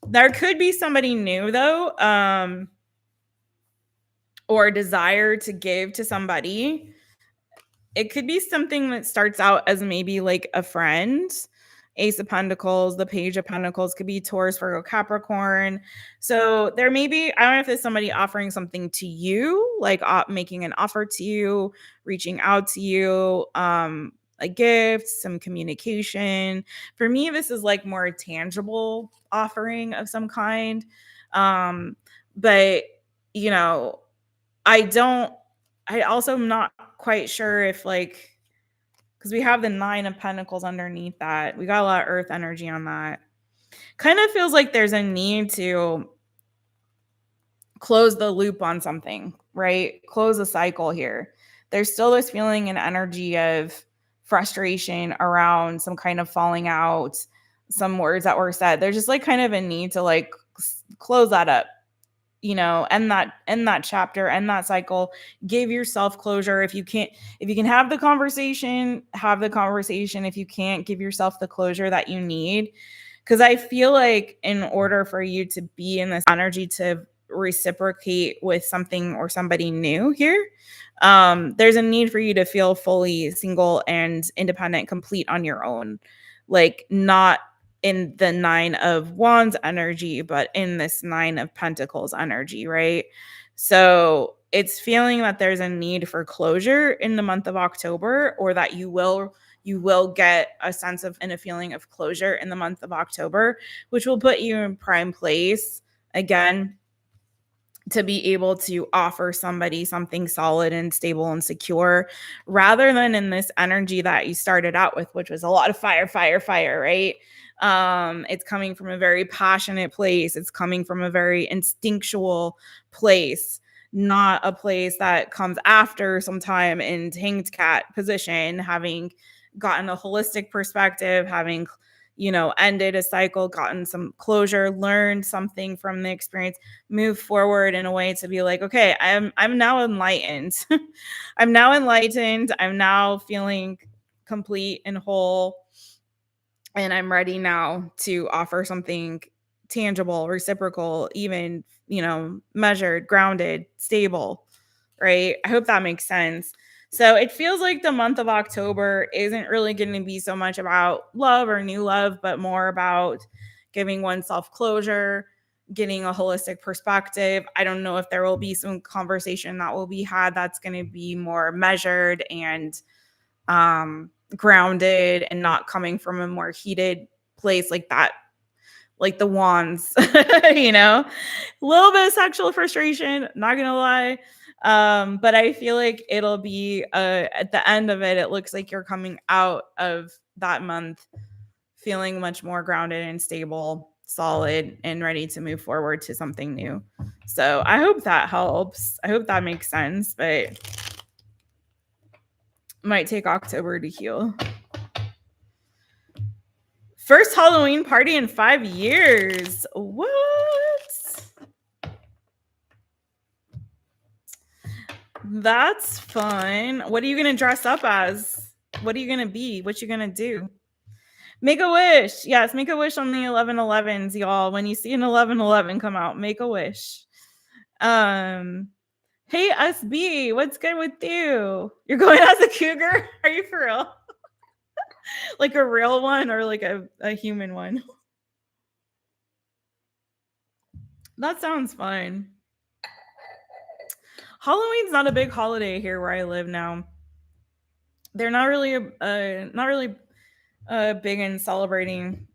There could be somebody new though, or a desire to give to somebody. It could be something that starts out as maybe like a friend. Ace of Pentacles, the Page of Pentacles could be Taurus, Virgo, Capricorn. So there may be, I don't know if it's somebody offering something to you, like making an offer to you, reaching out to you, a gift, some communication. For me, this is like more tangible offering of some kind. But I also am not quite sure if like, because we have the Nine of Pentacles underneath that. We got a lot of earth energy on that. Kind of feels like there's a need to close the loop on something, right? Close a cycle here. There's still this feeling and energy of frustration around some kind of falling out, some words that were said. There's just like kind of a need to like close that up, end that chapter, end that cycle. Give yourself closure. If you can have the conversation, have the conversation. If you can't, give yourself the closure that you need. Because I feel like in order for you to be in this energy to reciprocate with something or somebody new here, there's a need for you to feel fully single and independent, complete on your own, like not in the Nine of Wands energy, but in this Nine of Pentacles energy, right? So it's feeling that there's a need for closure in the month of October, or that you will get a sense of and a feeling of closure in the month of October, which will put you in prime place again to be able to offer somebody something solid and stable and secure, rather than in this energy that you started out with, which was a lot of fire, right? It's coming from a very passionate place. It's coming from a very instinctual place, not a place that comes after some time in hanged cat position, having gotten a holistic perspective, having ended a cycle, gotten some closure, learned something from the experience, move forward in a way to be like, okay, I'm now enlightened. I'm now feeling complete and whole, and I'm ready now to offer something tangible, reciprocal, even, measured, grounded, stable, right? I hope that makes sense. So it feels like the month of October isn't really going to be so much about love or new love, but more about giving oneself closure, getting a holistic perspective. I don't know if there will be some conversation that will be had that's going to be more measured and grounded and not coming from a more heated place like that, like the wands, you know, a little bit of sexual frustration, not gonna lie. But I feel like it'll be at the end of it, it looks like you're coming out of that month feeling much more grounded and stable, solid, and ready to move forward to something new. So I hope that helps. I hope that makes sense, but might take October to heal. First Halloween party in 5 years. What? That's fun. What are you going to dress up as? What are you going to be? What you going to do? Make a wish. Yes, make a wish on the 11/11s, y'all. When you see an 11/11 come out, make a wish. Hey SB, what's good with you? You're going as a cougar? Are you for real? Like a real one or like a human one? That sounds fun. Halloween's not a big holiday here where I live now. They're not really big in celebrating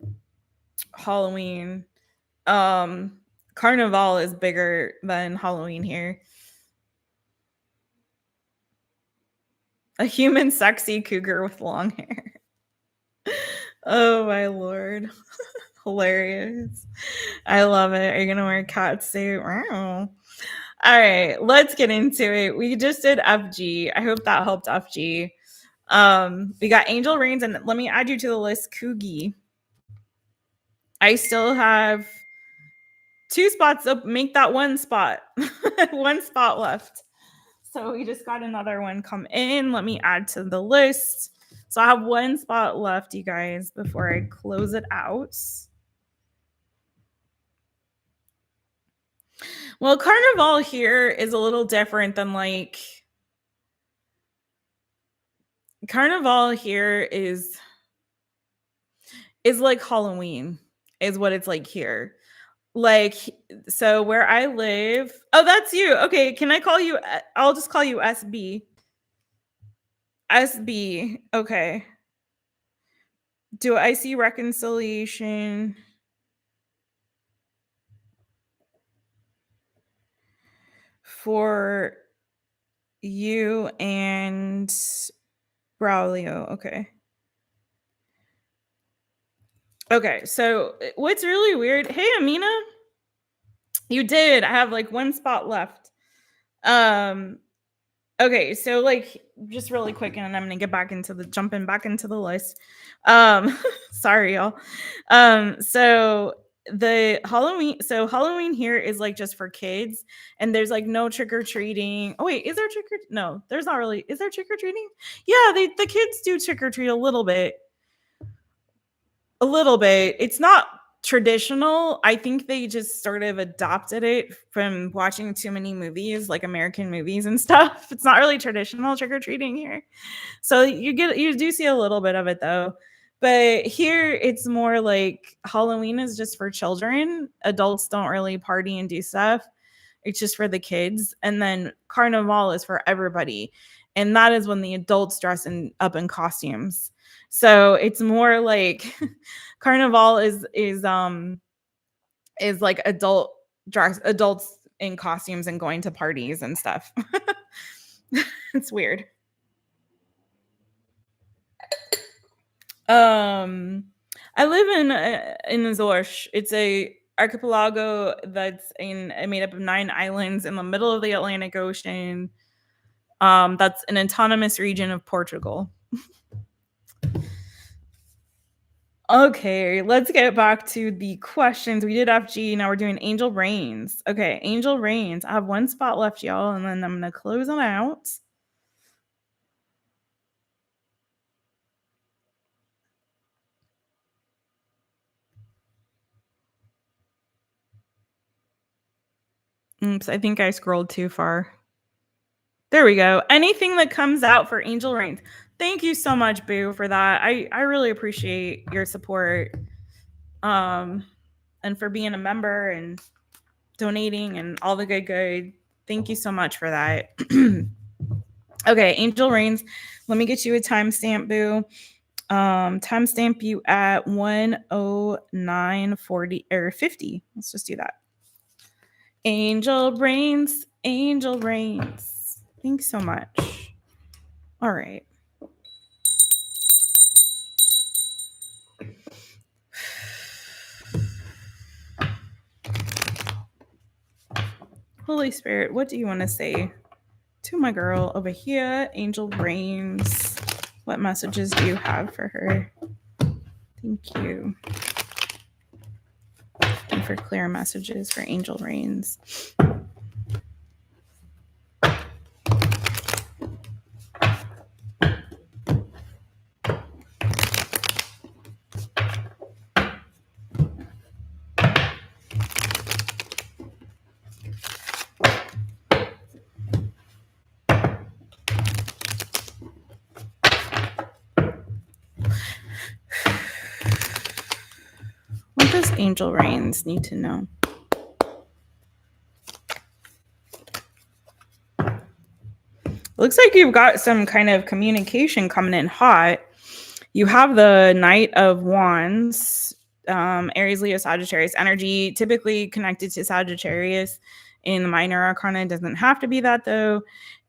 Halloween. Carnival is bigger than Halloween here. A human sexy cougar with long hair. Oh my lord. Hilarious. I love it. Are you gonna wear a cat suit? Wow. All right, let's get into it. We just did FG. I hope that helped FG. We got Angel Reigns, and let me add you to the list, COUGIE. I still have 2 spots up. Make that 1 spot. 1 spot left. So we just got another one come in. Let me add to the list. So I have 1 spot left, you guys, before I close it out. Well, Carnival here is a little different than like Carnival here is like Halloween is what it's like here. Like, so where I live, oh, that's you. Okay, can I call you? I'll just call you SB. SB. Okay. Do I see reconciliation? For you and Braulio. Okay. Okay, so what's really weird, hey Amina, you did. I have like 1 spot left. Okay, so like just really quick, and I'm gonna get back into the jumping back into the list. Sorry, y'all. So the Halloween here is like just for kids, and there's like no trick-or-treating. Oh wait, is there no, there's not really. Is there trick-or-treating? Yeah, the kids do trick-or-treat a little bit. A little bit. It's not traditional. I think they just sort of adopted it from watching too many movies, like American movies and stuff. It's not really traditional trick-or-treating here. So you do see a little bit of it though. But here it's more like Halloween is just for children. Adults don't really party and do stuff. It's just for the kids. And then Carnival is for everybody. And that is when the adults dress up in costumes. So it's more like Carnival is like adults in costumes and going to parties and stuff. It's weird. I live in Azores. It's a archipelago that's made up of 9 islands in the middle of the Atlantic Ocean. That's an autonomous region of Portugal. Okay, let's get back to the questions. We did FG, now we're doing Angel Reigns. Okay, Angel Reigns. I have 1 spot left, y'all, and then I'm gonna close it out. Oops, I think I scrolled too far. There we go. Anything that comes out for Angel Reigns. Thank you so much, Boo, for that. I really appreciate your support. And for being a member and donating and all the good. Thank you so much for that. Okay, Angel Reigns, let me get you a timestamp, boo. Timestamp you at 109:40 or 50. Let's just do that. Angel Reigns, Angel Reigns. Thanks so much. All right. Holy Spirit, what do you want to say to my girl over here, Angel Reigns? What messages do you have for her? Thank you. And for clear messages for Angel Reigns. What does Angel Reigns need to know? Looks like you've got some kind of communication coming in hot. You have the Knight of Wands, Aries, Leo, Sagittarius energy, typically connected to Sagittarius in the minor arcana. It doesn't have to be that, though.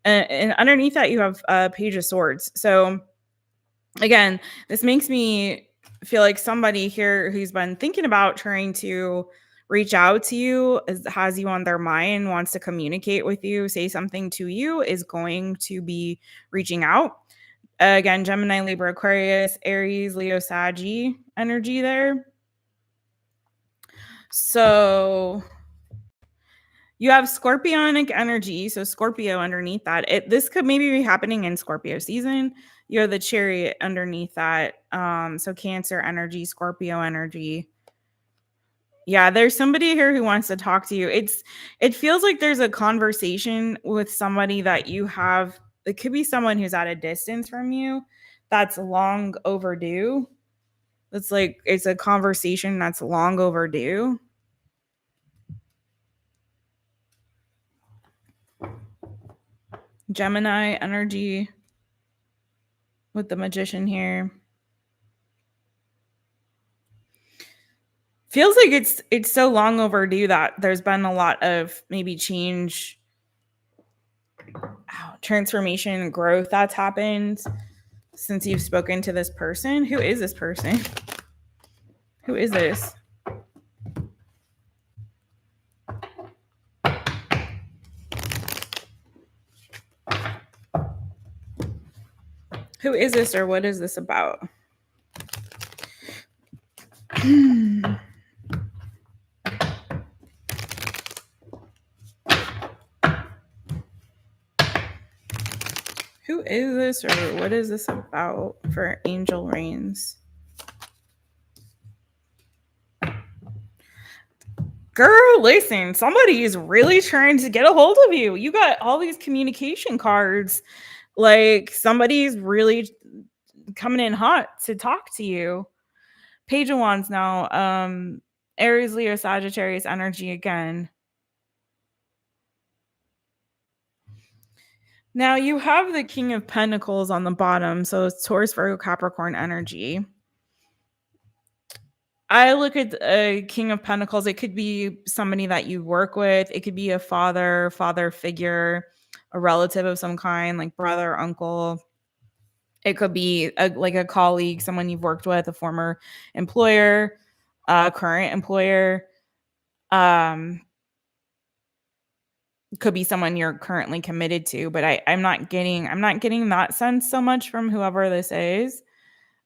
And underneath that, you have Page of Swords. So again, this makes me feel like somebody here who's been thinking about trying to reach out to you, has you on their mind, wants to communicate with you, say something to you, is going to be reaching out. Again, Gemini, Libra, Aquarius, Aries, Leo, Saggy energy there. So you have Scorpionic energy, so Scorpio underneath that. This could maybe be happening in Scorpio season. You have the Chariot underneath that. So Cancer energy, Scorpio energy. Yeah, there's somebody here who wants to talk to you. It feels like there's a conversation with somebody that you have. It could be someone who's at a distance from you that's long overdue. It's a conversation that's long overdue. Gemini energy with the Magician here. Feels like it's so long overdue that there's been a lot of maybe change, transformation, growth that's happened since you've spoken to this person. Who is this person? Who is this? Who is this, or what is this about? Who is this, or what is this about for Angel Reigns? Girl, listen, somebody is really trying to get a hold of you. You got all these communication cards. Like, somebody's really coming in hot to talk to you. Page of Wands now. Aries, Leo, Sagittarius energy again. Now you have the King of Pentacles on the bottom. So it's Taurus, Virgo, Capricorn energy. I look at a King of Pentacles. It could be somebody that you work with. It could be a father figure, a relative of some kind, like brother, uncle. It could be like a colleague, someone you've worked with, a former employer, current employer. Could be someone you're currently committed to, but I'm not getting that sense so much from whoever this is.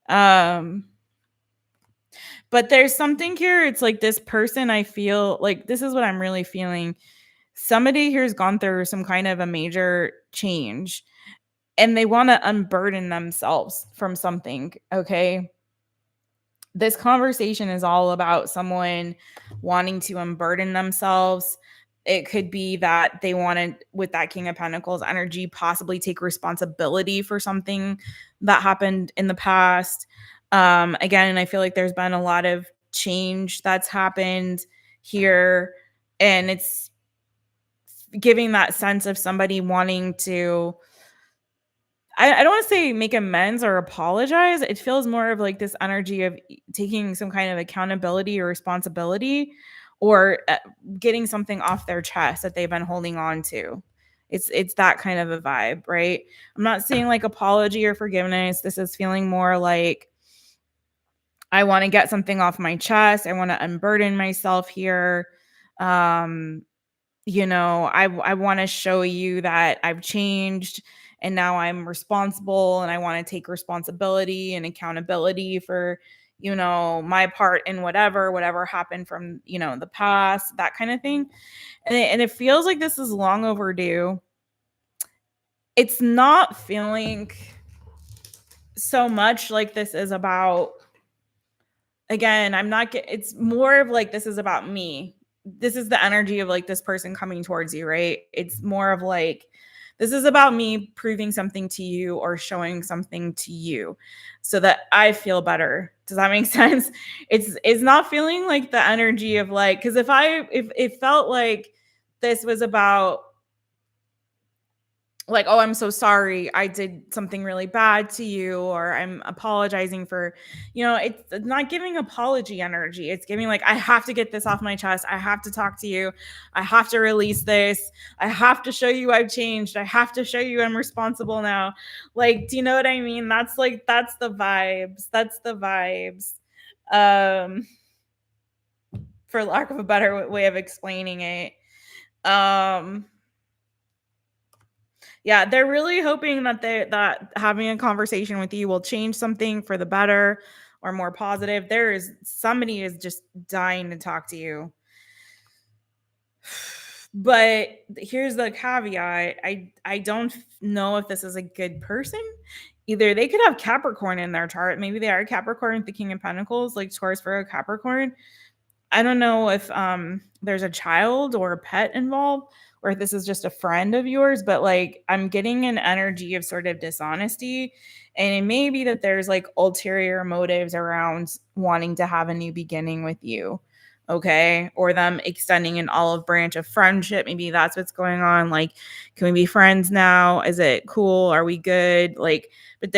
But there's something here. It's like this person, I feel like this is what I'm really feeling. Somebody here has gone through some kind of a major change and they want to unburden themselves from something. Okay. This conversation is all about someone wanting to unburden themselves. It could be that they wanted, with that King of Pentacles energy, possibly take responsibility for something that happened in the past. Again, I feel like there's been a lot of change that's happened here. And it's giving that sense of somebody wanting to, I don't want to say make amends or apologize. It feels more of like this energy of taking some kind of accountability or responsibility, or getting something off their chest that they've been holding on to. It's that kind of a vibe, right? I'm not saying like apology or forgiveness. This is feeling more like I want to get something off my chest. I want to unburden myself here. Um, I want to show you that I've changed and now I'm responsible, and I want to take responsibility and accountability for, my part in whatever happened from, the past, that kind of thing. And it feels like this is long overdue. It's not feeling so much like this is about, again, it's more of like, this is about me. This is the energy of like this person coming towards you, right? It's more of like, this is about me proving something to you or showing something to you so that I feel better. Does that make sense? It's not feeling like the energy of like, because if it felt like this was about like, oh, I'm so sorry, I did something really bad to you, or I'm apologizing for, it's not giving apology energy. It's giving like, I have to get this off my chest. I have to talk to you. I have to release this. I have to show you I've changed. I have to show you I'm responsible now. Like, do you know what I mean? That's the vibes. That's the vibes. For lack of a better way of explaining it. Yeah, they're really hoping that having a conversation with you will change something for the better or more positive. Somebody is just dying to talk to you. But here's the caveat. I don't know if this is a good person. Either they could have Capricorn in their chart. Maybe they are Capricorn, the King of Pentacles, like Taurus, Virgo, Capricorn. I don't know if there's a child or a pet involved, or if this is just a friend of yours, but like I'm getting an energy of sort of dishonesty. And it may be that there's like ulterior motives around wanting to have a new beginning with you. Okay. Or them extending an olive branch of friendship. Maybe that's what's going on. Like, can we be friends now? Is it cool? Are we good? Like, but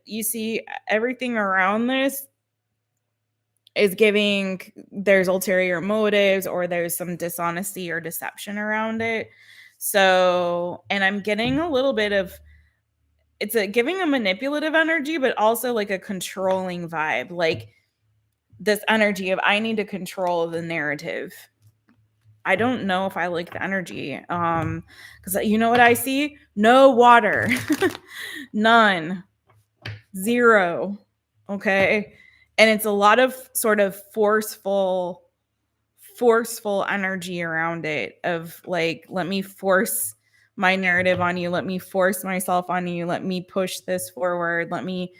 you see everything around this is giving there's ulterior motives, or there's some dishonesty or deception around it. So, and I'm getting a little bit of, giving a manipulative energy, but also like a controlling vibe, like this energy of I need to control the narrative. I don't know if I like the energy. Because you know what I see? No water. None. Zero. Okay. And it's a lot of sort of forceful energy around it of like, let me force my narrative on you. Let me force myself on you. Let me push this forward. Let me,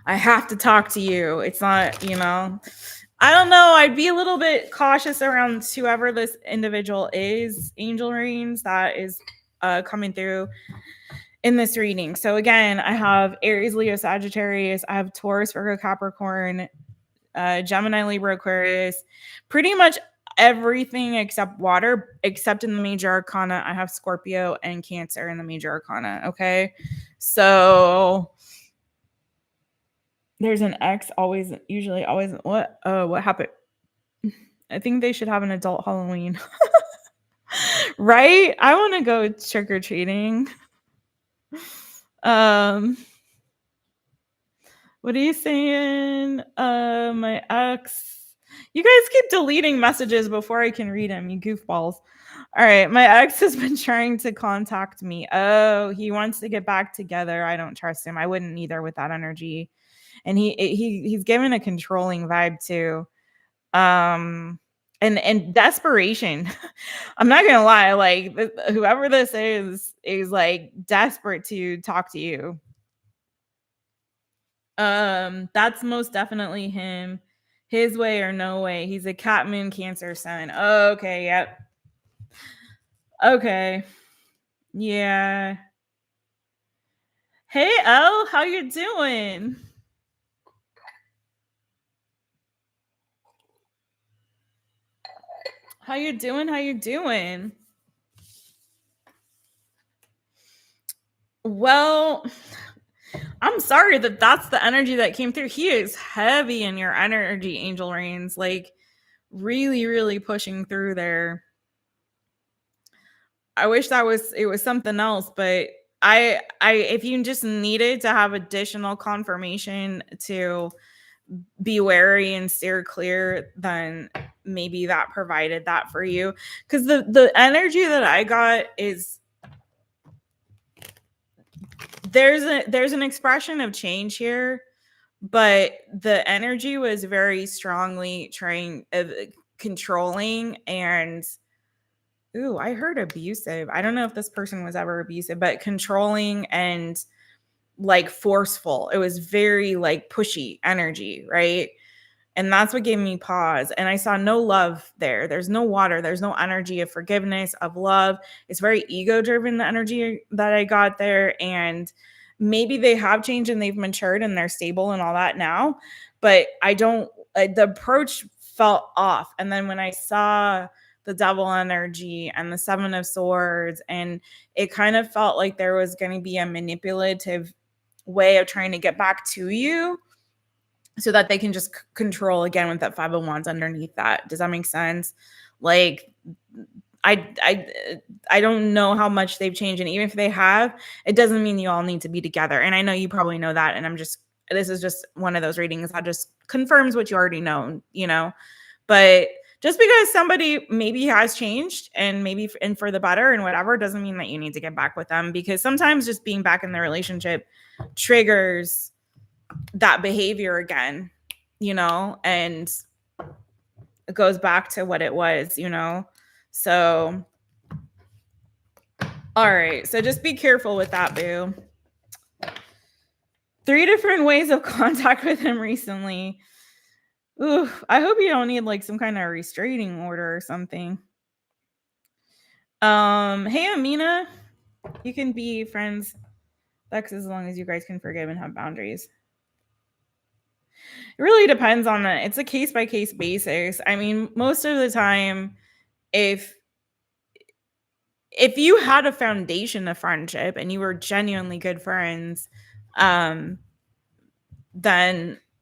I have to talk to you. It's not, I don't know. I'd be a little bit cautious around whoever this individual is, angel readings that is coming through in this reading. So again, I have Aries, Leo, Sagittarius. I have Taurus, Virgo, Capricorn, Gemini, Libra, Aquarius. Pretty much everything except water, except in the major arcana. I have Scorpio and Cancer in the major arcana. Okay. So there's an X usually always. What? Oh, what happened? I think they should have an adult Halloween. Right? I want to go trick or treating. What are you saying? My ex. You guys keep deleting messages before I can read them, you goofballs. All right, my ex has been trying to contact me. Oh, he wants to get back together. I don't trust him. I wouldn't either with that energy. And he's given a controlling vibe too. And desperation. I'm not gonna lie, like whoever this is like desperate to talk to you. That's most definitely him. His way or no way. He's a cat moon Cancer sun. Okay, yep. Okay. Yeah. Hey Elle, how you doing? How you doing? How you doing? Well, I'm sorry that that's the energy that came through. He is heavy in your energy, Angel Rains. Like really, really pushing through there. I wish that was it was something else, but I if you just needed to have additional confirmation to be wary and steer clear, then maybe that provided that for you. Because the energy that I got is there's an expression of change here, but the energy was very strongly trying controlling and ooh, I heard abusive. I don't know if this person was ever abusive, but controlling and like forceful. It was very like pushy energy, right? And that's what gave me pause. And I saw no love there. There's no water. There's no energy of forgiveness, of love. It's very ego driven, the energy that I got there. And maybe they have changed and they've matured and they're stable and all that now. But I don't, the approach felt off. And then when I saw the devil energy and the seven of swords, and it kind of felt like there was going to be a manipulative way of trying to get back to you so that they can just control again with that 5 of Wands underneath that. Does that make sense? Like I don't know how much they've changed, and even if they have, it doesn't mean you all need to be together. And I know you probably know that, and this is just one of those readings that just confirms what you already know, you know. But just because somebody maybe has changed and maybe and for the better and whatever doesn't mean that you need to get back with them, because sometimes just being back in the relationship triggers that behavior again, you know, and it goes back to what it was, you know. So all right, so just be careful with that, boo. 3 different ways of contact with him recently. Ooh, I hope you don't need like some kind of restraining order or something. Hey Amina, you can be friends as long as you guys can forgive and have boundaries. It really depends on it's a case by case basis. I mean, most of the time, if you had a foundation of friendship and you were genuinely good friends, then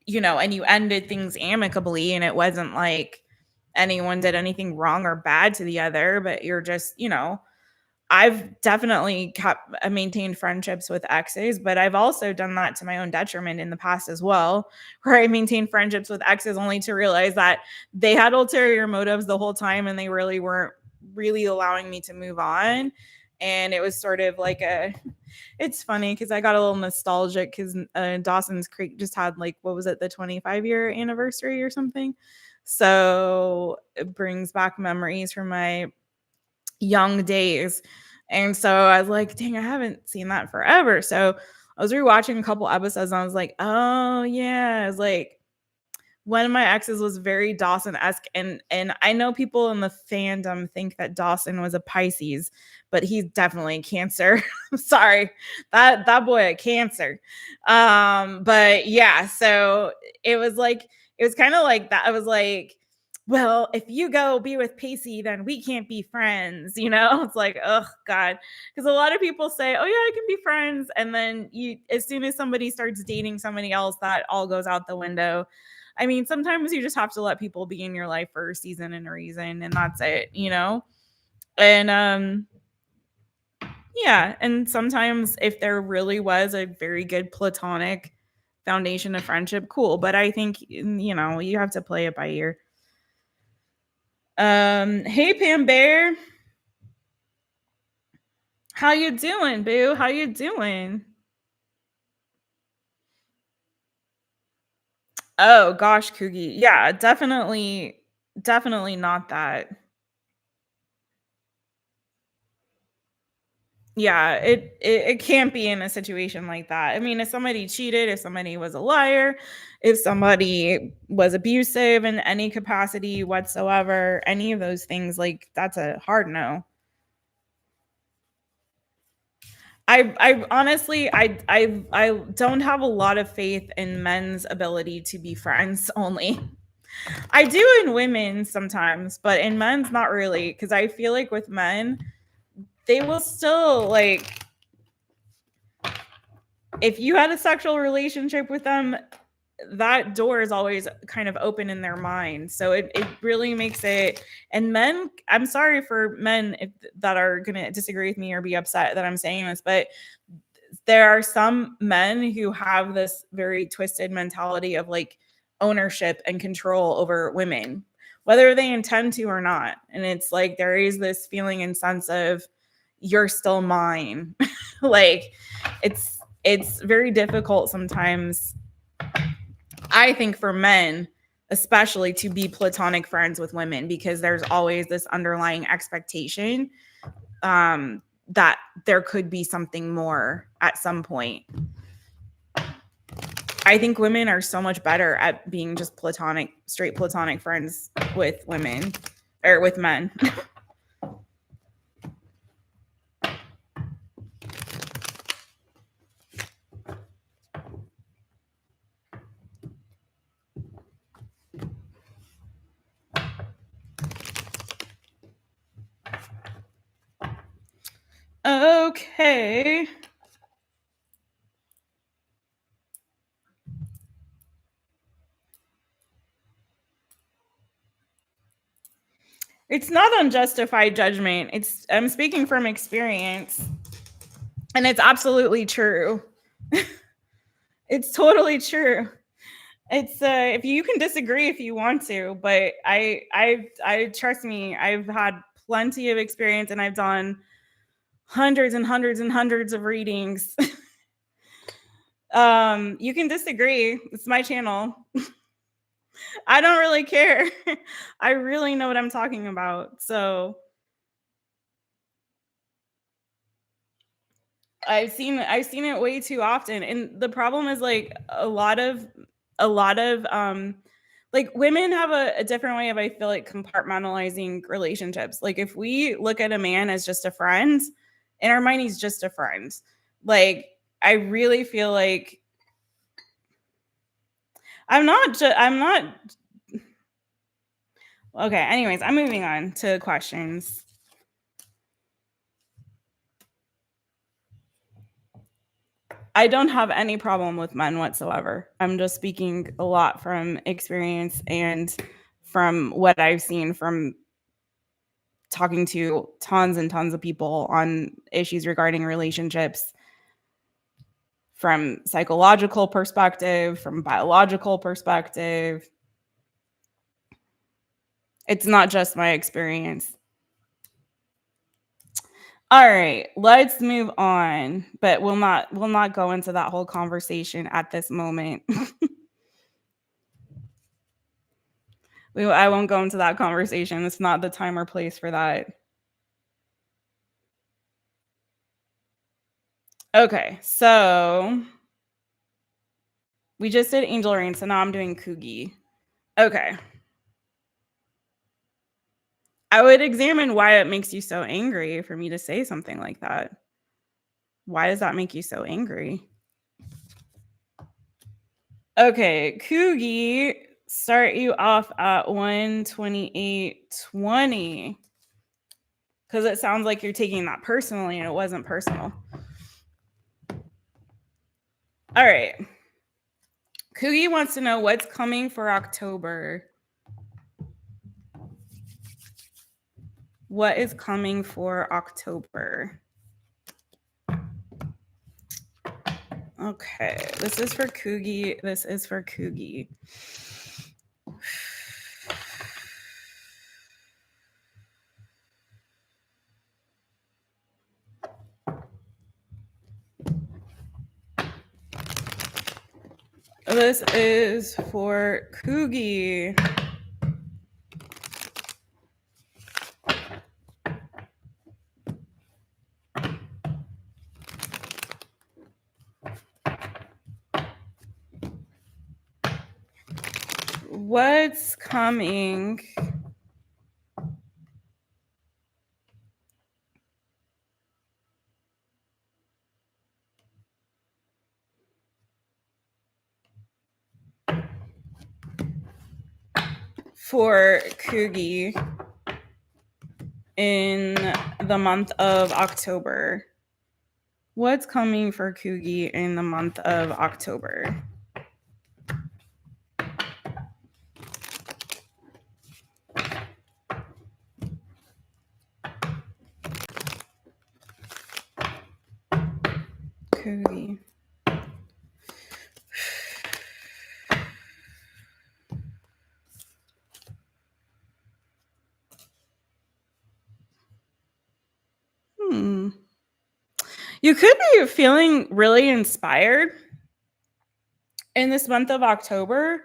you know, and you ended things amicably, and it wasn't like anyone did anything wrong or bad to the other, but you're just, you know, I've definitely maintained friendships with exes, but I've also done that to my own detriment in the past as well, where I maintained friendships with exes only to realize that they had ulterior motives the whole time and they really weren't really allowing me to move on. And it was sort of like it's funny because I got a little nostalgic because Dawson's Creek just had like, what was it, the 25-year anniversary or something. So it brings back memories from my young days. And so I was like, dang, I haven't seen that forever. So I was rewatching a couple episodes and I was like, oh yeah. I was like, one of my exes was very Dawson-esque. And I know people in the fandom think that Dawson was a Pisces, but he's definitely a Cancer. I'm sorry. That boy a Cancer. But yeah, so it was kind of like that. I was like, well, if you go be with Pacey, then we can't be friends, you know? It's like, oh God. Because a lot of people say, oh yeah, I can be friends. And then as soon as somebody starts dating somebody else, that all goes out the window. I mean, sometimes you just have to let people be in your life for a season and a reason, and that's it, you know? And yeah, and sometimes if there really was a very good platonic foundation of friendship, cool. But I think, you know, you have to play it by ear. Hey Pam Bear. How you doing, boo? How you doing? Oh gosh, COUGIE. Yeah, definitely not that. Yeah, it can't be in a situation like that. I mean, if somebody cheated, if somebody was a liar, if somebody was abusive in any capacity whatsoever, any of those things, like that's a hard no. I honestly I don't have a lot of faith in men's ability to be friends only. I do in women sometimes, but in men's not really, because I feel like with men, they will still like, if you had a sexual relationship with them, that door is always kind of open in their mind. So it really makes it, and men, I'm sorry for men that are going to disagree with me or be upset that I'm saying this, but there are some men who have this very twisted mentality of like ownership and control over women, whether they intend to or not. And it's like there is this feeling and sense of you're still mine. Like it's very difficult sometimes, I think, for men especially to be platonic friends with women, because there's always this underlying expectation that there could be something more at some point. I think women are so much better at being just platonic, straight platonic friends with women or with men. Okay. It's not unjustified judgment. I'm speaking from experience, and it's absolutely true. It's totally true. It's if you can disagree if you want to, but I trust me, I've had plenty of experience and I've done hundreds and hundreds and hundreds of readings. You can disagree. It's my channel. I don't really care. I really know what I'm talking about. So I've seen it way too often. And the problem is like a lot of like women have a different way of, I feel like, compartmentalizing relationships. Like if we look at a man as just a friend, in our mind he's just a friend. Like I really feel like I'm not okay, anyways, I'm moving on to questions. I don't have any problem with men whatsoever. I'm just speaking a lot from experience and from what I've seen from talking to tons and tons of people on issues regarding relationships, from psychological perspective, from biological perspective. It's not just my experience. All right, let's move on, but we'll not go into that whole conversation at this moment. I won't go into that conversation. It's not the time or place for that. Okay, so we just did Angel Rain, so now I'm doing COUGIE. Okay. I would examine why it makes you so angry for me to say something like that. Why does that make you so angry? Okay, COUGIE start you off at 128.20 because it sounds like you're taking that personally and it wasn't personal. All right. COUGIE wants to know what's coming for October. What is coming for October? Okay, this is for COUGIE. This is for COUGIE. This is for COUGIE. What's coming? for COUGIE in the month of October? What's coming for COUGIE in the month of October? COUGIE. You could be feeling really inspired in this month of October.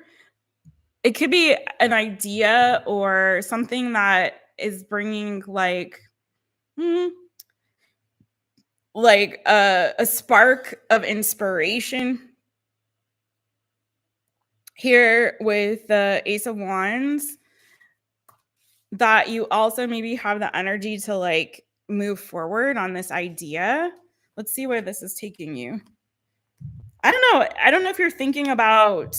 It could be an idea or something that is bringing like a spark of inspiration here with the Ace of Wands, that you also maybe have the energy to like move forward on this idea. Let's see where this is taking you. I don't know if you're thinking about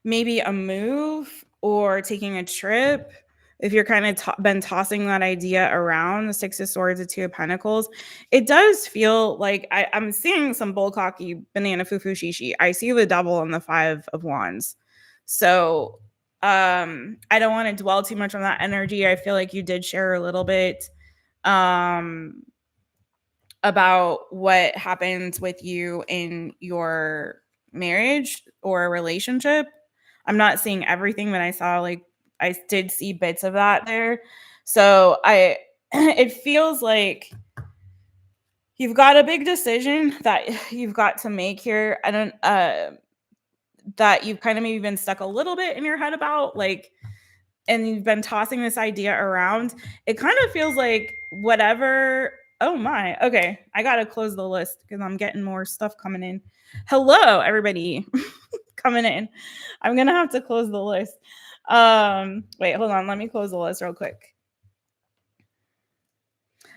maybe a move or taking a trip. If you're kind of been tossing that idea around, the Six of Swords, the Two of Pentacles, it does feel like I'm seeing some bullcocky banana fufu shishi. I see the Devil and the Five of Wands. So I don't want to dwell too much on that energy. I feel like you did share a little bit about what happens with you in your marriage or relationship. I'm not seeing everything, but I did see bits of that there. So it feels like you've got a big decision that you've got to make here. That you've kind of maybe been stuck a little bit in your head about, like, and you've been tossing this idea around. It kind of feels like whatever. Oh my. Okay. I got to close the list because I'm getting more stuff coming in. Hello, everybody coming in. I'm going to have to close the list. Wait, hold on. Let me close the list real quick.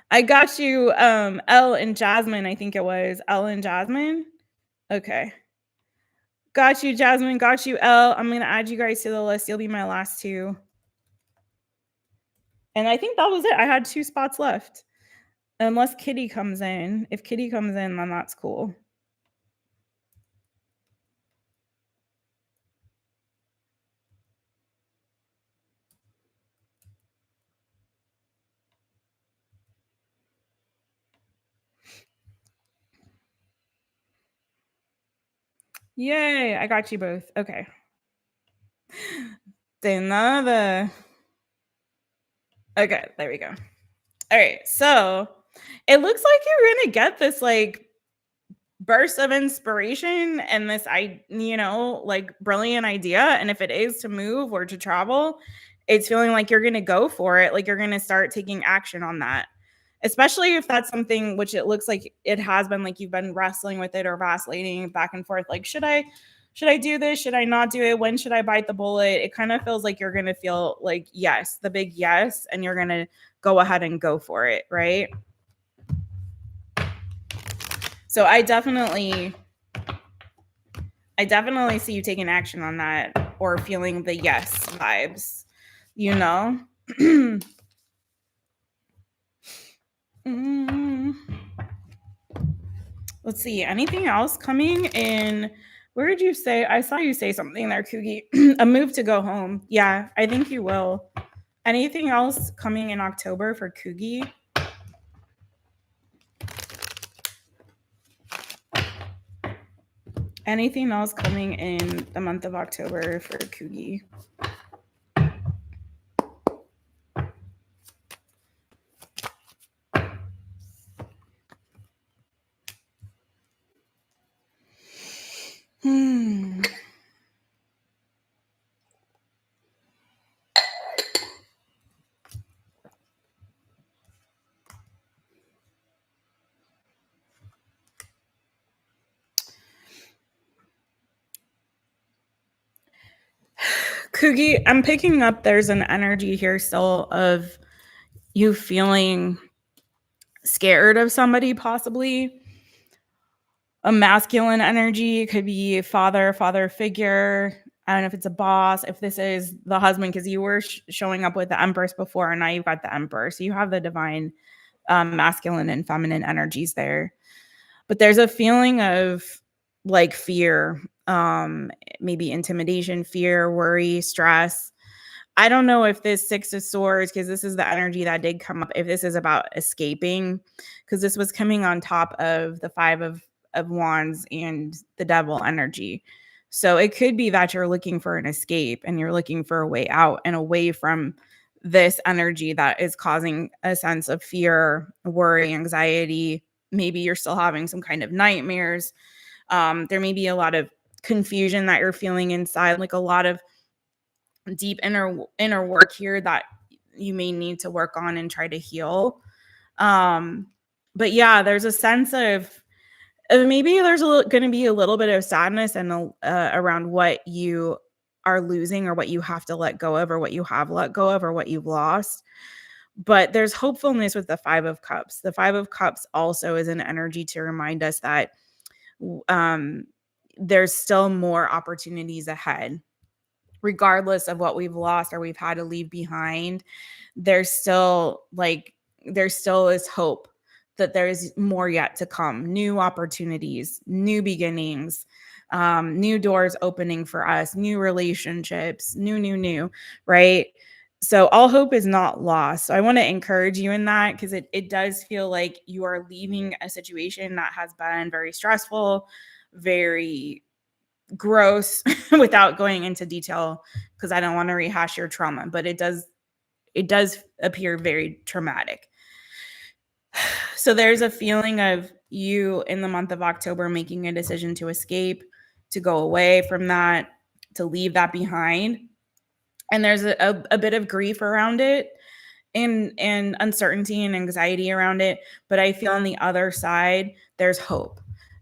I got you, Elle and Jasmine. I think it was Elle and Jasmine. Okay. Got you, Jasmine. Got you, Elle. I'm going to add you guys to the list. You'll be my last two. And I think that was it. I had 2 spots left. Unless Kitty comes in. If Kitty comes in, then that's cool. Yay, I got you both. Okay. De nada. Okay, there we go. All right, so it looks like you're gonna get this like burst of inspiration and this like brilliant idea. And if it is to move or to travel, it's feeling like you're gonna go for it. Like you're gonna start taking action on that. Especially if that's something which it looks like it has been, like you've been wrestling with it or vacillating back and forth. Like, should I do this? Should I not do it? When should I bite the bullet? It kind of feels like you're going to feel like yes, the big yes, and you're going to go ahead and go for it, right? So I definitely see you taking action on that or feeling the yes vibes, you know? Let's see. Anything else coming in? Where did you say? I saw you say something there, COUGIE. A move to go home. Yeah, I think you will. Anything else coming in October for COUGIE? Anything else coming in the month of October for COUGIE? COUGIE, I'm picking up there's an energy here still of you feeling scared of somebody, possibly. A masculine energy, could be father figure. I don't know if it's a boss, if this is the husband, because you were showing up with the Empress before, and now you've got the Emperor. So you have the divine masculine and feminine energies there. But there's a feeling of like fear, maybe intimidation, fear, worry, stress. I don't know if this Six of Swords, because this is the energy that did come up, if this is about escaping, because this was coming on top of the Five of Wands and the Devil energy. So it could be that you're looking for an escape and you're looking for a way out and away from this energy that is causing a sense of fear, worry, anxiety. Maybe you're still having some kind of nightmares. There may be a lot of confusion that you're feeling inside, like a lot of deep inner work here that you may need to work on and try to heal. But yeah, there's a sense of maybe there's going to be a little bit of sadness and around what you are losing or what you have to let go of or what you have let go of or what you've lost. But there's hopefulness with the Five of Cups. The Five of Cups also is an energy to remind us that there's still more opportunities ahead. Regardless of what we've lost or we've had to leave behind, there's still is hope that there's more yet to come, new opportunities, new beginnings, new doors opening for us, new relationships, new, right? So all hope is not lost. So I want to encourage you in that, because it does feel like you are leaving a situation that has been very stressful, very gross, without going into detail, because I don't want to rehash your trauma, but it does appear very traumatic. So there's a feeling of you in the month of October making a decision to escape, to go away from that, to leave that behind. And there's a bit of grief around it and uncertainty and anxiety around it. But I feel on the other side, there's hope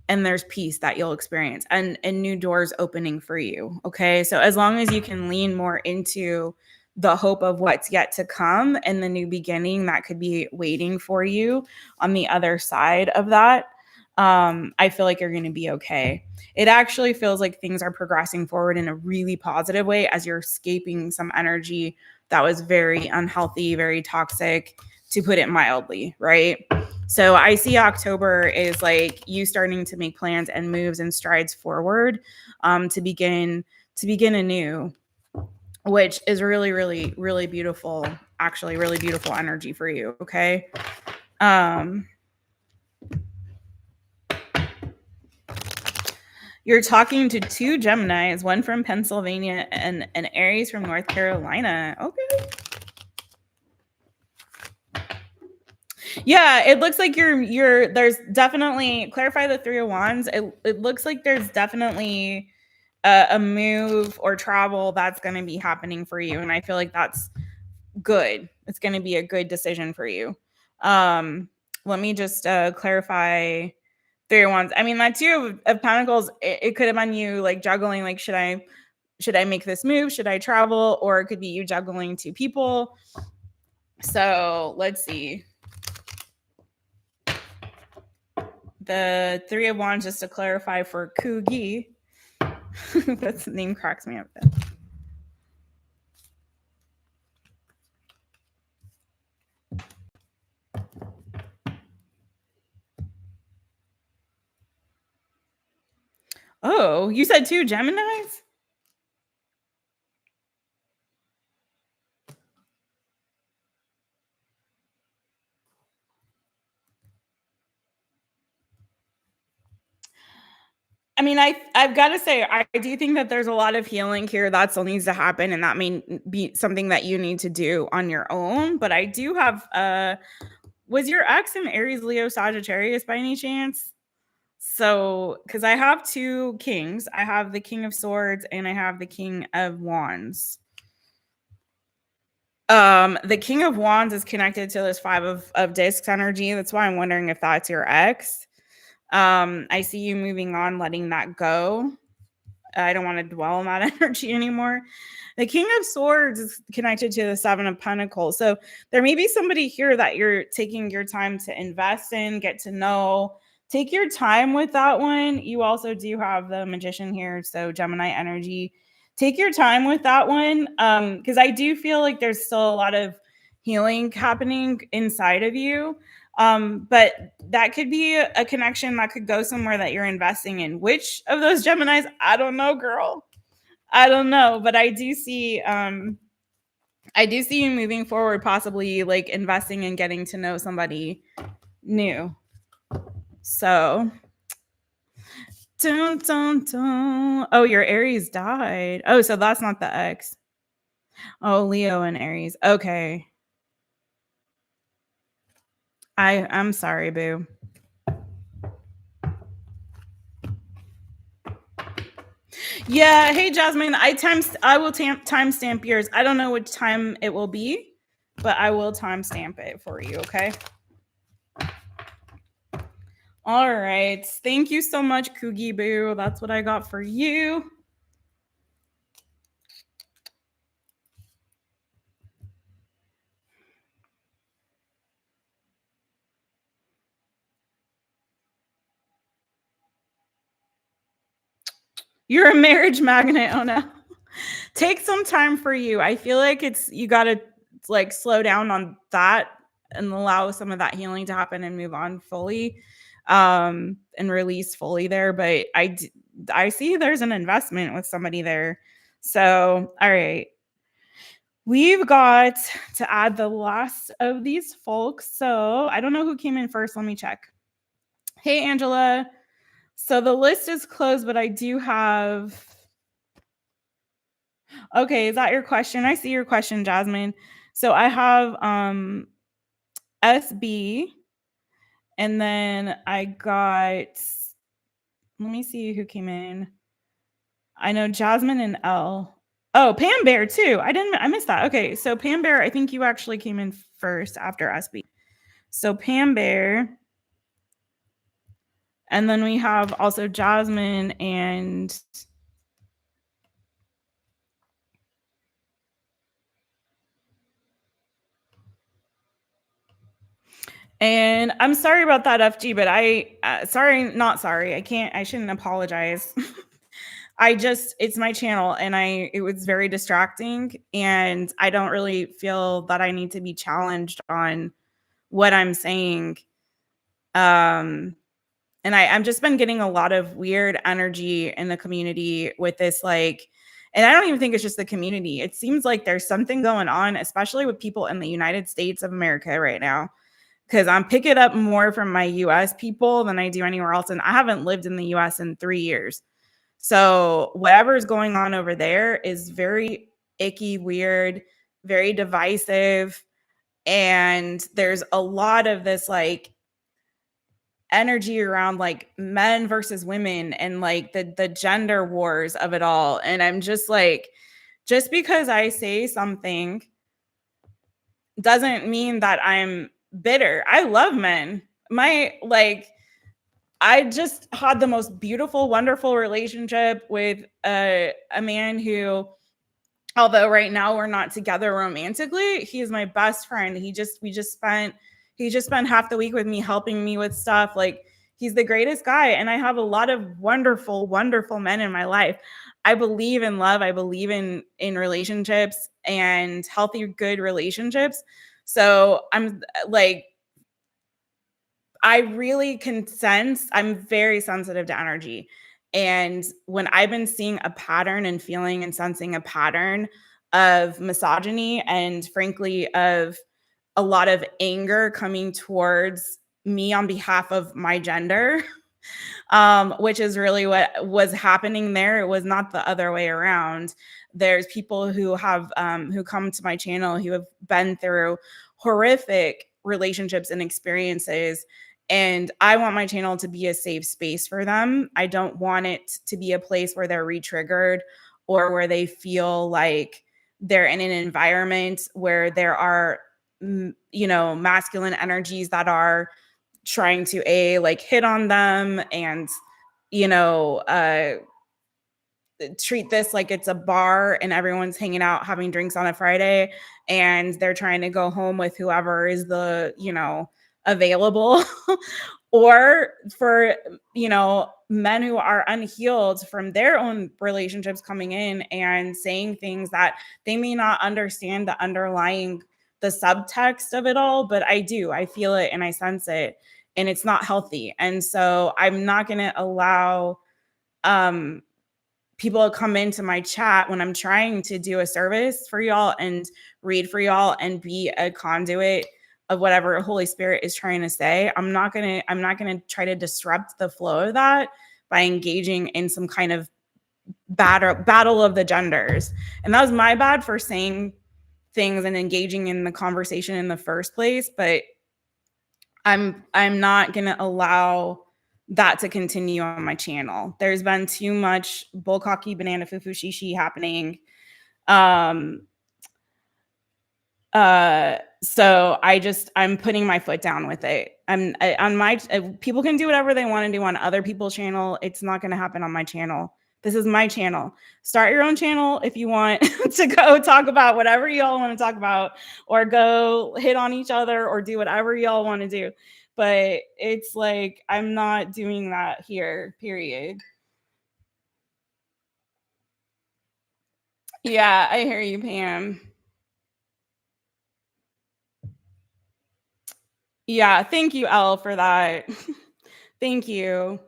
and there's peace that you'll experience and new doors opening for you. Okay. So as long as you can lean more into the hope of what's yet to come and the new beginning that could be waiting for you on the other side of that, I feel like you're going to be okay. It actually feels like things are progressing forward in a really positive way as you're escaping some energy that was very unhealthy, very toxic, to put it mildly, right? So I see October is like you starting to make plans and moves and strides forward, to begin anew, which is really, really, really beautiful. Actually, really beautiful energy for you. Okay. You're talking to two Geminis, one from Pennsylvania and an Aries from North Carolina. Okay. Yeah, it looks like there's definitely, clarify the Three of Wands. It looks like there's definitely a move or travel that's going to be happening for you. And I feel like that's good. It's going to be a good decision for you. Let me just clarify Three of Wands. I mean, that Two of Pentacles, it could have been you like juggling, like, should I make this move? Should I travel? Or it could be you juggling two people. So let's see. The Three of Wands, just to clarify for COUGIE. That name cracks me up. Oh, you said two Geminis? I mean, I've got to say, I do think that there's a lot of healing here that still needs to happen, and that may be something that you need to do on your own. But I do have, was your ex an Aries, Leo, Sagittarius by any chance? So, because I have two kings, I have the King of Swords and I have the King of Wands. The King of Wands is connected to this Five of Discs energy. That's why I'm wondering if that's your ex. I see you moving on, letting that go. I don't want to dwell on that energy anymore. The King of Swords is connected to the Seven of Pentacles. So there may be somebody here that you're taking your time to invest in, get to know. Take your time with that one. You also do have the Magician here. So Gemini energy. take your time with that one. Because I do feel like there's still a lot of healing happening inside of you. But that could be a connection that could go somewhere that you're investing in. Which of those Geminis? I don't know, girl. I don't know, but I do see you moving forward, possibly like investing and getting to know somebody new. So, dun, dun, dun. Oh, your Aries died. Oh, so that's not the ex. Oh, Leo and Aries. Okay. I'm sorry, boo. Yeah, hey Jasmine, I will timestamp yours. I don't know which time it will be, but I will timestamp it for you, okay? All right. Thank you so much, COUGIE Boo. That's what I got for you. You're a marriage magnet. Oh no. Take some time for you. I feel like you got to like slow down on that and allow some of that healing to happen and move on fully and release fully there, but I see there's an investment with somebody there. So, all right. We've got to add the last of these folks. So, I don't know who came in first. Let me check. Hey Angela. So the list is closed, but I do have. Okay, is that your question? I see your question, Jasmine. So I have SB, and then I got. Let me see who came in. I know Jasmine and ELLE. Oh, Pam Bear too. I missed that. Okay, so Pam Bear, I think you actually came in first after SB. So Pam Bear, and then we have also Jasmine and. And I'm sorry about that, FG, but not sorry. I shouldn't apologize. It's my channel and it was very distracting and I don't really feel that I need to be challenged on what I'm saying. And I'm just been getting a lot of weird energy in the community with this, like, and I don't even think it's just the community. It seems like there's something going on, especially with people in the United States of America right now. Because I'm picking up more from my US people than I do anywhere else. And I haven't lived in the US in 3 years. So whatever is going on over there is very icky, weird, very divisive. And there's a lot of this like energy around like men versus women and like the gender wars of it all. And I'm just like, just because I say something doesn't mean that I'm bitter. I love men. I just had the most beautiful, wonderful relationship with a man who, although right now we're not together romantically, he is my best friend. He just spent half the week with me, helping me with stuff. Like, he's the greatest guy. And I have a lot of wonderful, wonderful men in my life. I believe in love. I believe in relationships and healthy, good relationships. So I'm like, I really can sense, I'm very sensitive to energy. And when I've been seeing a pattern and feeling and sensing a pattern of misogyny and frankly of a lot of anger coming towards me on behalf of my gender, which is really what was happening there. It was not the other way around. There's people who have who come to my channel who have been through horrific relationships and experiences. And I want my channel to be a safe space for them. I don't want it to be a place where they're re-triggered or where they feel like they're in an environment where there are, masculine energies that are trying to like hit on them and, treat this like it's a bar and everyone's hanging out having drinks on a Friday and they're trying to go home with whoever is the, available. or for, men who are unhealed from their own relationships coming in and saying things that they may not understand the subtext of it all, but I feel it and I sense it, and it's not healthy. And so I'm not going to allow um people come into my chat when I'm trying to do a service for y'all and read for y'all and be a conduit of whatever Holy Spirit is trying to say. I'm not gonna try to disrupt the flow of that by engaging in some kind of battle of the genders. And that was my bad for saying things and engaging in the conversation in the first place. But I'm not gonna allow that to continue on my channel. There's been too much bullcocky banana fufu shishi happening. Um so I'm putting my foot down with it. On my people can do whatever they want to do on other people's channel. It's not going to happen on my channel. This is my channel. Start your own channel if you want to go talk about whatever y'all want to talk about, or go hit on each other, or do whatever y'all want to do. But it's like, I'm not doing that here, period. Yeah, I hear you, Pam. Yeah, thank you, Elle, for that. Thank you.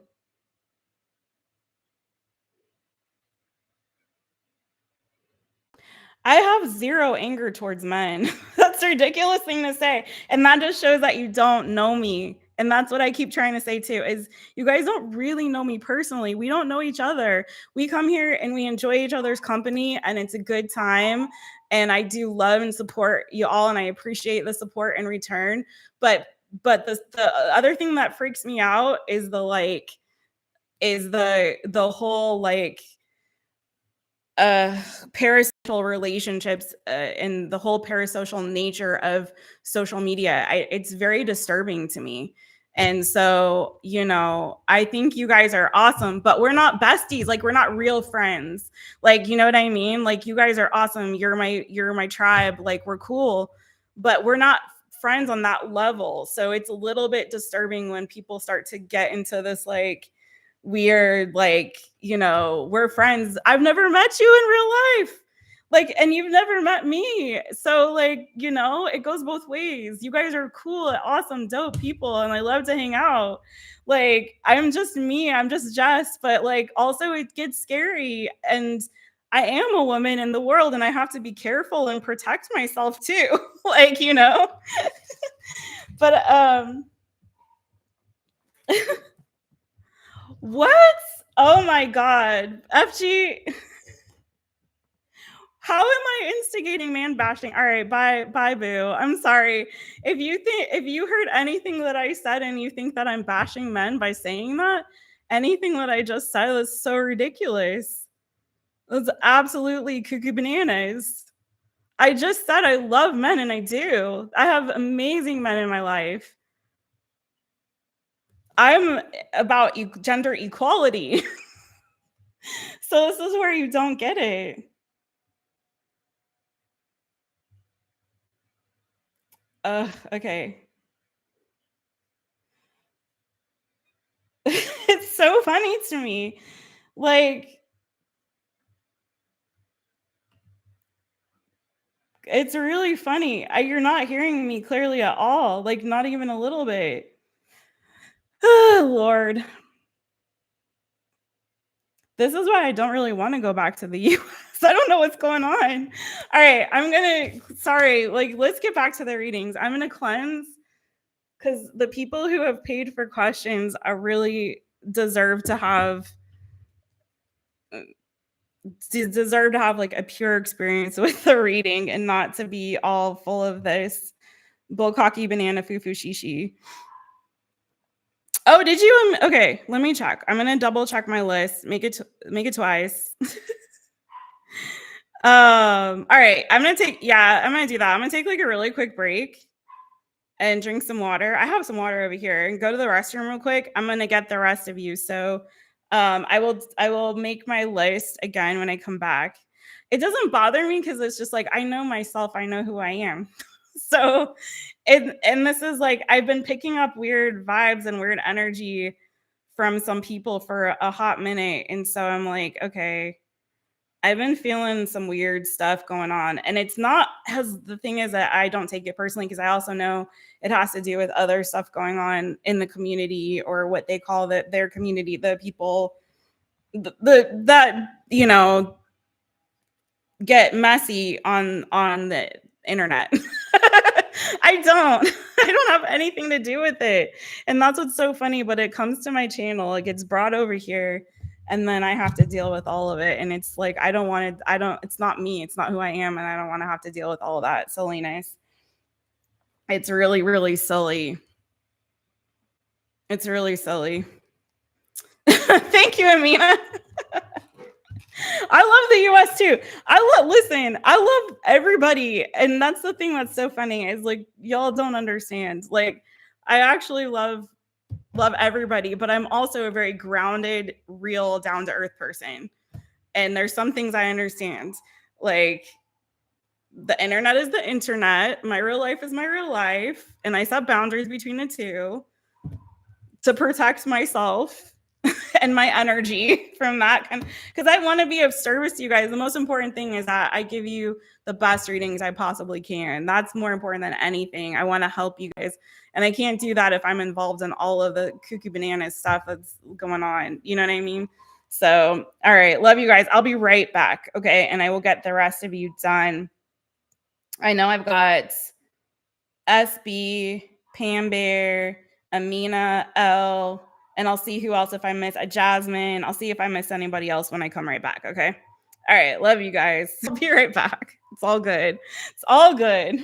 I have zero anger towards men. That's a ridiculous thing to say. And that just shows that you don't know me. And that's what I keep trying to say too, is you guys don't really know me personally. We don't know each other. We come here and we enjoy each other's company, and it's a good time. And I do love and support you all, and I appreciate the support in return. But the other thing that freaks me out is the whole parasocial relationships, and the whole parasocial nature of social media. It's very disturbing to me. And so, I think you guys are awesome, but we're not besties. Like, we're not real friends. Like, you know what I mean? Like, you guys are awesome. You're my tribe. Like, we're cool, but we're not friends on that level. So it's a little bit disturbing when people start to get into this weird, we're friends. I've never met you in real life, and you've never met me. So it goes both ways. You guys are cool, awesome, dope people, and I love to hang out. I'm just me, I'm just Jess, but also it gets scary, and I am a woman in the world, and I have to be careful and protect myself too. But what? Oh my God. FG, how am I instigating man bashing? All right, bye, boo. I'm sorry. If you heard anything that I said and you think that I'm bashing men by saying that, anything that I just said was so ridiculous. It's absolutely cuckoo bananas. I just said I love men, and I do. I have amazing men in my life. I'm about gender equality. So this is where you don't get it. Okay. It's so funny to me. Like, it's really funny. You're not hearing me clearly at all. Not even a little bit. Oh, Lord. This is why I don't really want to go back to the US. I don't know what's going on. All right, sorry, let's get back to the readings. I'm going to cleanse, because the people who have paid for questions are really deserve to have a pure experience with the reading, and not to be all full of this bullcocky banana fufu shishi. Oh, did you? Okay, let me check. I'm gonna double check my list. Make it twice. All right. I'm gonna do that. I'm gonna take a really quick break and drink some water. I have some water over here, and go to the restroom real quick. I'm gonna get the rest of you. So I will make my list again when I come back. It doesn't bother me, because it's just I know myself, I know who I am. So, and this is like I've been picking up weird vibes and weird energy from some people for a hot minute, and so I'm like, okay, I've been feeling some weird stuff going on. And it's not, as the thing is that I don't take it personally because I also know it has to do with other stuff going on in the community, or what they call their community, the people that, get messy on the internet. I don't have anything to do with it. And that's what's so funny, but it comes to my channel, it gets brought over here, and then I have to deal with all of it. And it's like it's not me, it's not who I am, and I don't want to have to deal with all of that silliness. It's really, really silly. It's really silly. Thank you, Amina. I love the US too. I love everybody. And that's the thing that's so funny is like y'all don't understand. Like I actually love everybody, but I'm also a very grounded, real, down to earth person. And there's some things I understand. Like the internet is the internet, my real life is my real life, and I set boundaries between the two to protect myself and my energy from that kind, because I want to be of service to you guys. The most important thing is that I give you the best readings I possibly can. That's more important than anything. I want to help you guys, and I can't do that if I'm involved in all of the cuckoo bananas stuff that's going on. You know what I mean? So, all right, love you guys. I'll be right back. Okay, and I will get the rest of you done. I know I've got SB, Pam Bear, Amina, Elle, and I'll see who else if I miss. Jasmine. I'll see if I miss anybody else when I come right back. Okay. All right. Love you guys. I'll be right back. It's all good. It's all good.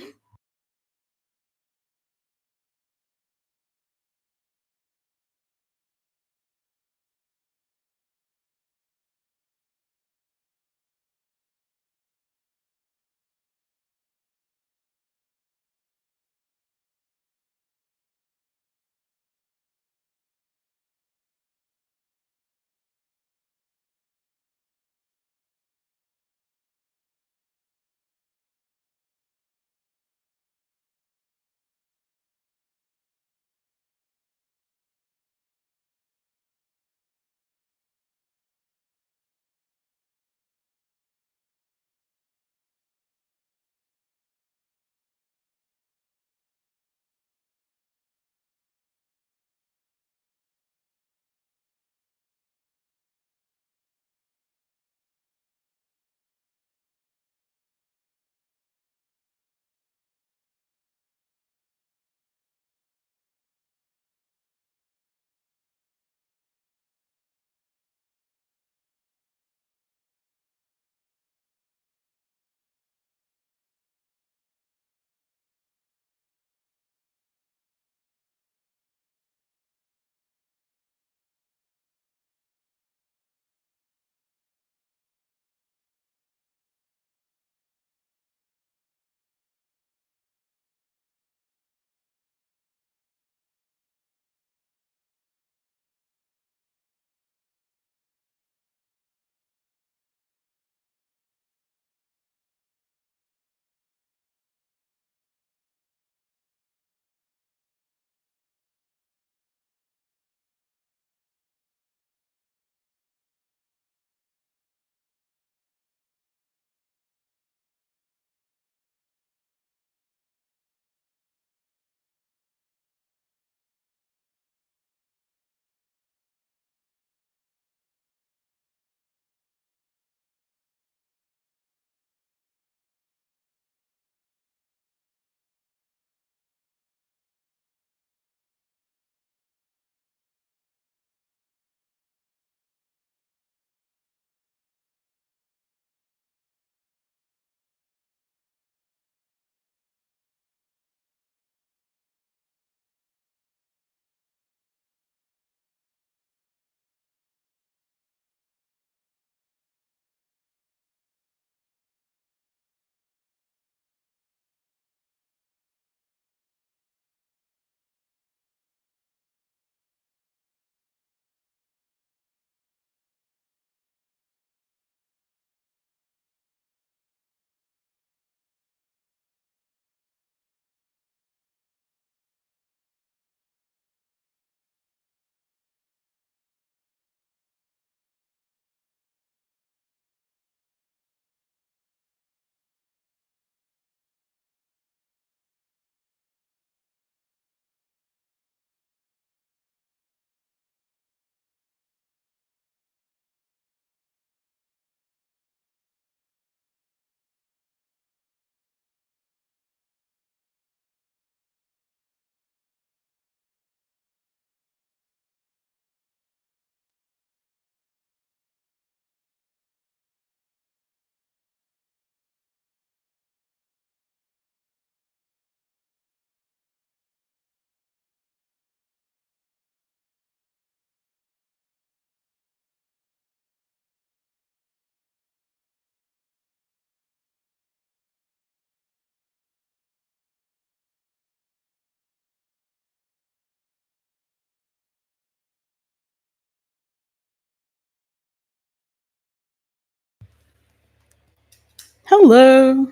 Hello.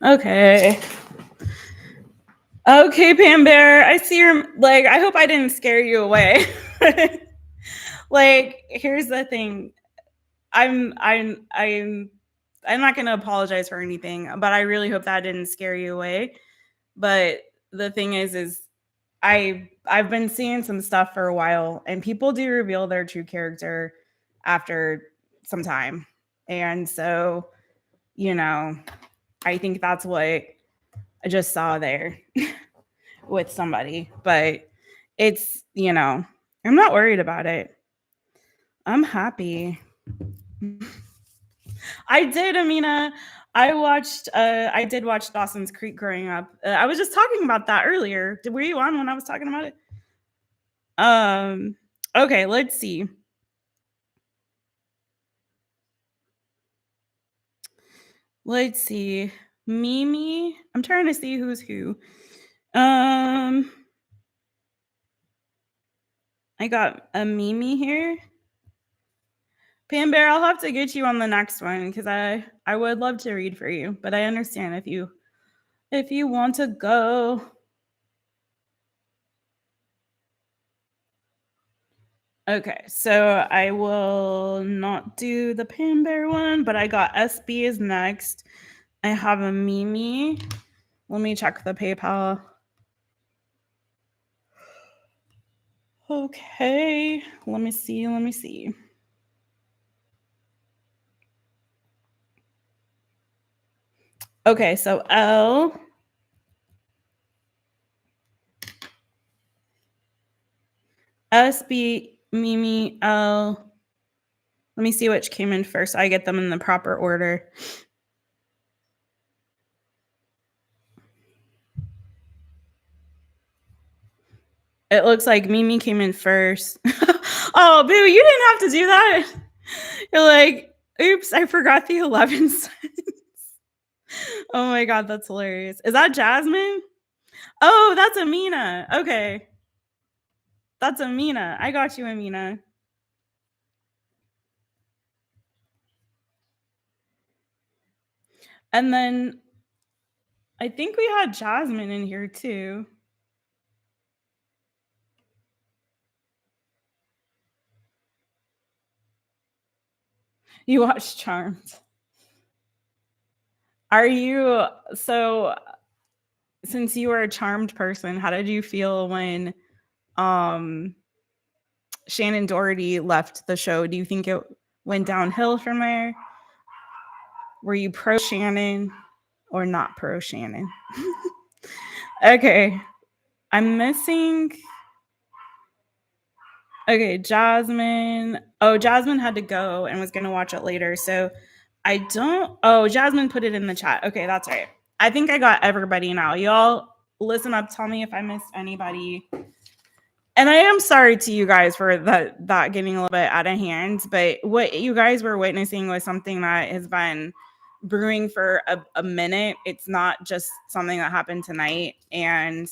Okay. Okay, Pam Bear. I see your like. I hope I didn't scare you away. Like, here's the thing. I'm not gonna apologize for anything, but I really hope that didn't scare you away. But the thing is I've been seeing some stuff for a while, and people do reveal their true character after some time, and so you know, I think that's what I just saw there with somebody, but it's, I'm not worried about it. I'm happy. I did, Amina. I did watch Dawson's Creek growing up. I was just talking about that earlier. Were you on when I was talking about it? Okay, let's see. Let's see. Mimi. I'm trying to see who's who. I got a Mimi here. Pam Bear, I'll have to get you on the next one because I would love to read for you, but I understand if you want to go. Okay, so I will not do the Pam Bear one, but I got SB is next. I have a Mimi. Let me check the PayPal. Okay, let me see. Okay, so L. SB, Mimi, L. Let me see which came in first. I get them in the proper order. It looks like Mimi came in first. Oh, boo, you didn't have to do that. You're like, oops, I forgot the 11 cents. Oh my God, that's hilarious. Is that Jasmine? Oh, that's Amina. Okay. That's Amina. I got you, Amina. And then I think we had Jasmine in here too. You watched Charmed. Are you so since you were a Charmed person, how did you feel when um Shannon Doherty left the show? Do you think it went downhill from there? Were you pro Shannon or not pro Shannon? Okay. I'm missing. Okay, Jasmine. Oh, Jasmine had to go and was going to watch it later. So I don't. Oh, Jasmine put it in the chat. Okay, that's right. I think I got everybody now. Y'all listen up. Tell me if I missed anybody. And I am sorry to you guys for that getting a little bit out of hand. But what you guys were witnessing was something that has been brewing for a minute. It's not just something that happened tonight. And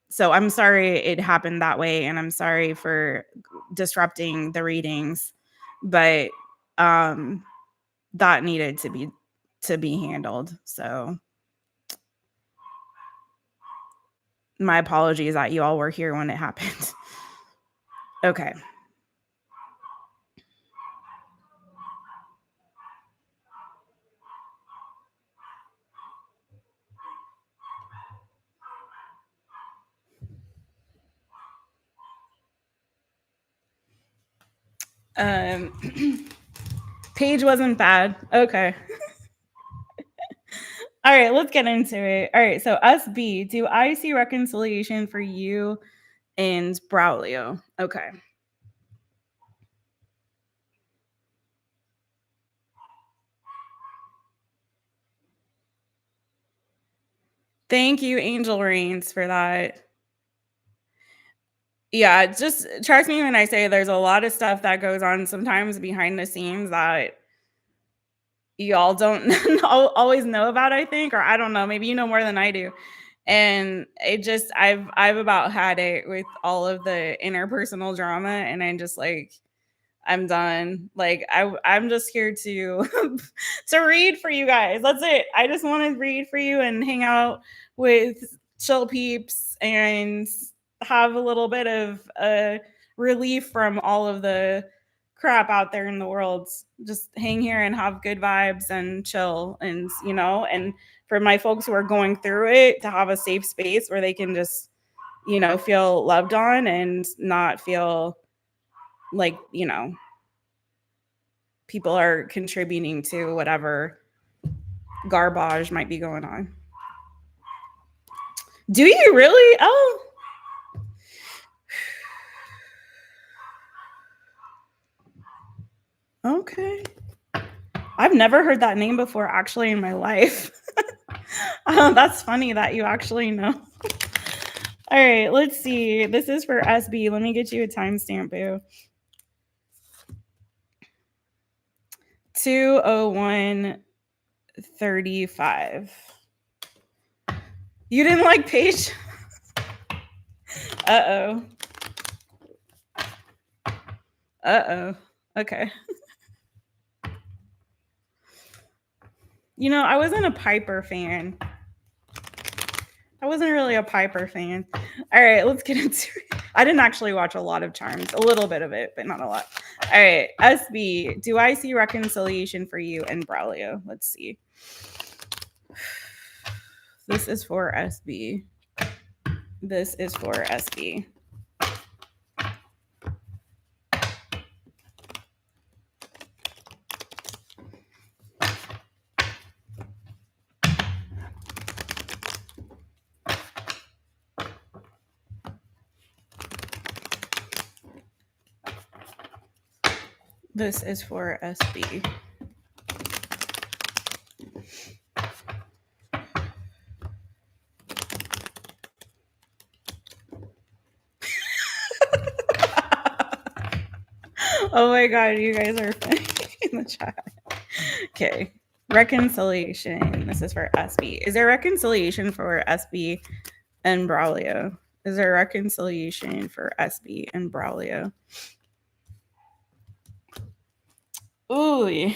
so I'm sorry it happened that way, and I'm sorry for disrupting the readings, but that needed to be handled. So my apologies that you all were here when it happened. Okay. Page wasn't bad. Okay. All right, let's get into it. All right, so SB, do I see reconciliation for you and Braulio? Okay. Thank you, Angel Reigns, for that. Yeah, just trust me when I say there's a lot of stuff that goes on sometimes behind the scenes that y'all don't always know about, I think, or I don't know, maybe you know more than I do. And it just I've about had it with all of the interpersonal drama, and I'm just like I'm done. Like I'm just here to to read for you guys. That's it. I just want to read for you and hang out with chill peeps and have a little bit of relief from all of the crap out there in the world. Just hang here and have good vibes and chill, and and for my folks who are going through it, to have a safe space where they can just feel loved on and not feel like people are contributing to whatever garbage might be going on. Do you really? Oh, okay. I've never heard that name before, actually, in my life. That's funny that you actually know. All right, let's see. This is for SB. Let me get you a timestamp, boo. 2:01:35. You didn't like Paige? Uh-oh. Uh-oh. Okay. I wasn't a Piper fan. I wasn't really a Piper fan. All right, let's get into it. I didn't actually watch a lot of Charms. A little bit of it, but not a lot. All right, SB, do I see reconciliation for you and Braulio? Let's see. This is for SB. This is for SB. This is for SB. Oh my God, you guys are funny in the chat. Okay. Reconciliation. This is for SB. Is there reconciliation for SB and Braulio? Is there reconciliation for SB and Braulio? Ooh.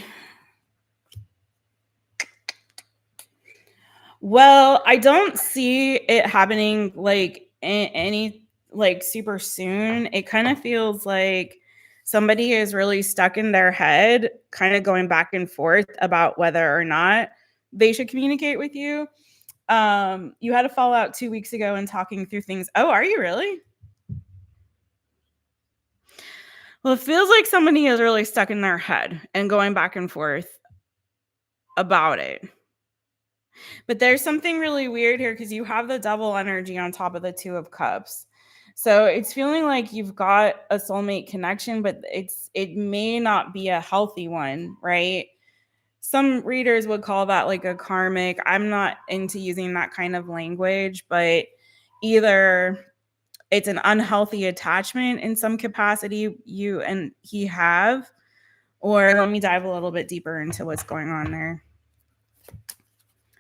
Well, I don't see it happening like any like super soon. It kind of feels like somebody is really stuck in their head, kind of going back and forth about whether or not they should communicate with you. You had a fallout 2 weeks ago and talking through things. Oh, are you really? Well, it feels like somebody is really stuck in their head and going back and forth about it. But there's something really weird here because you have the double energy on top of the Two of Cups. So it's feeling like you've got a soulmate connection, but it may not be a healthy one, right? Some readers would call that like a karmic. I'm not into using that kind of language, but either it's an unhealthy attachment in some capacity you and he have, or let me dive a little bit deeper into what's going on there.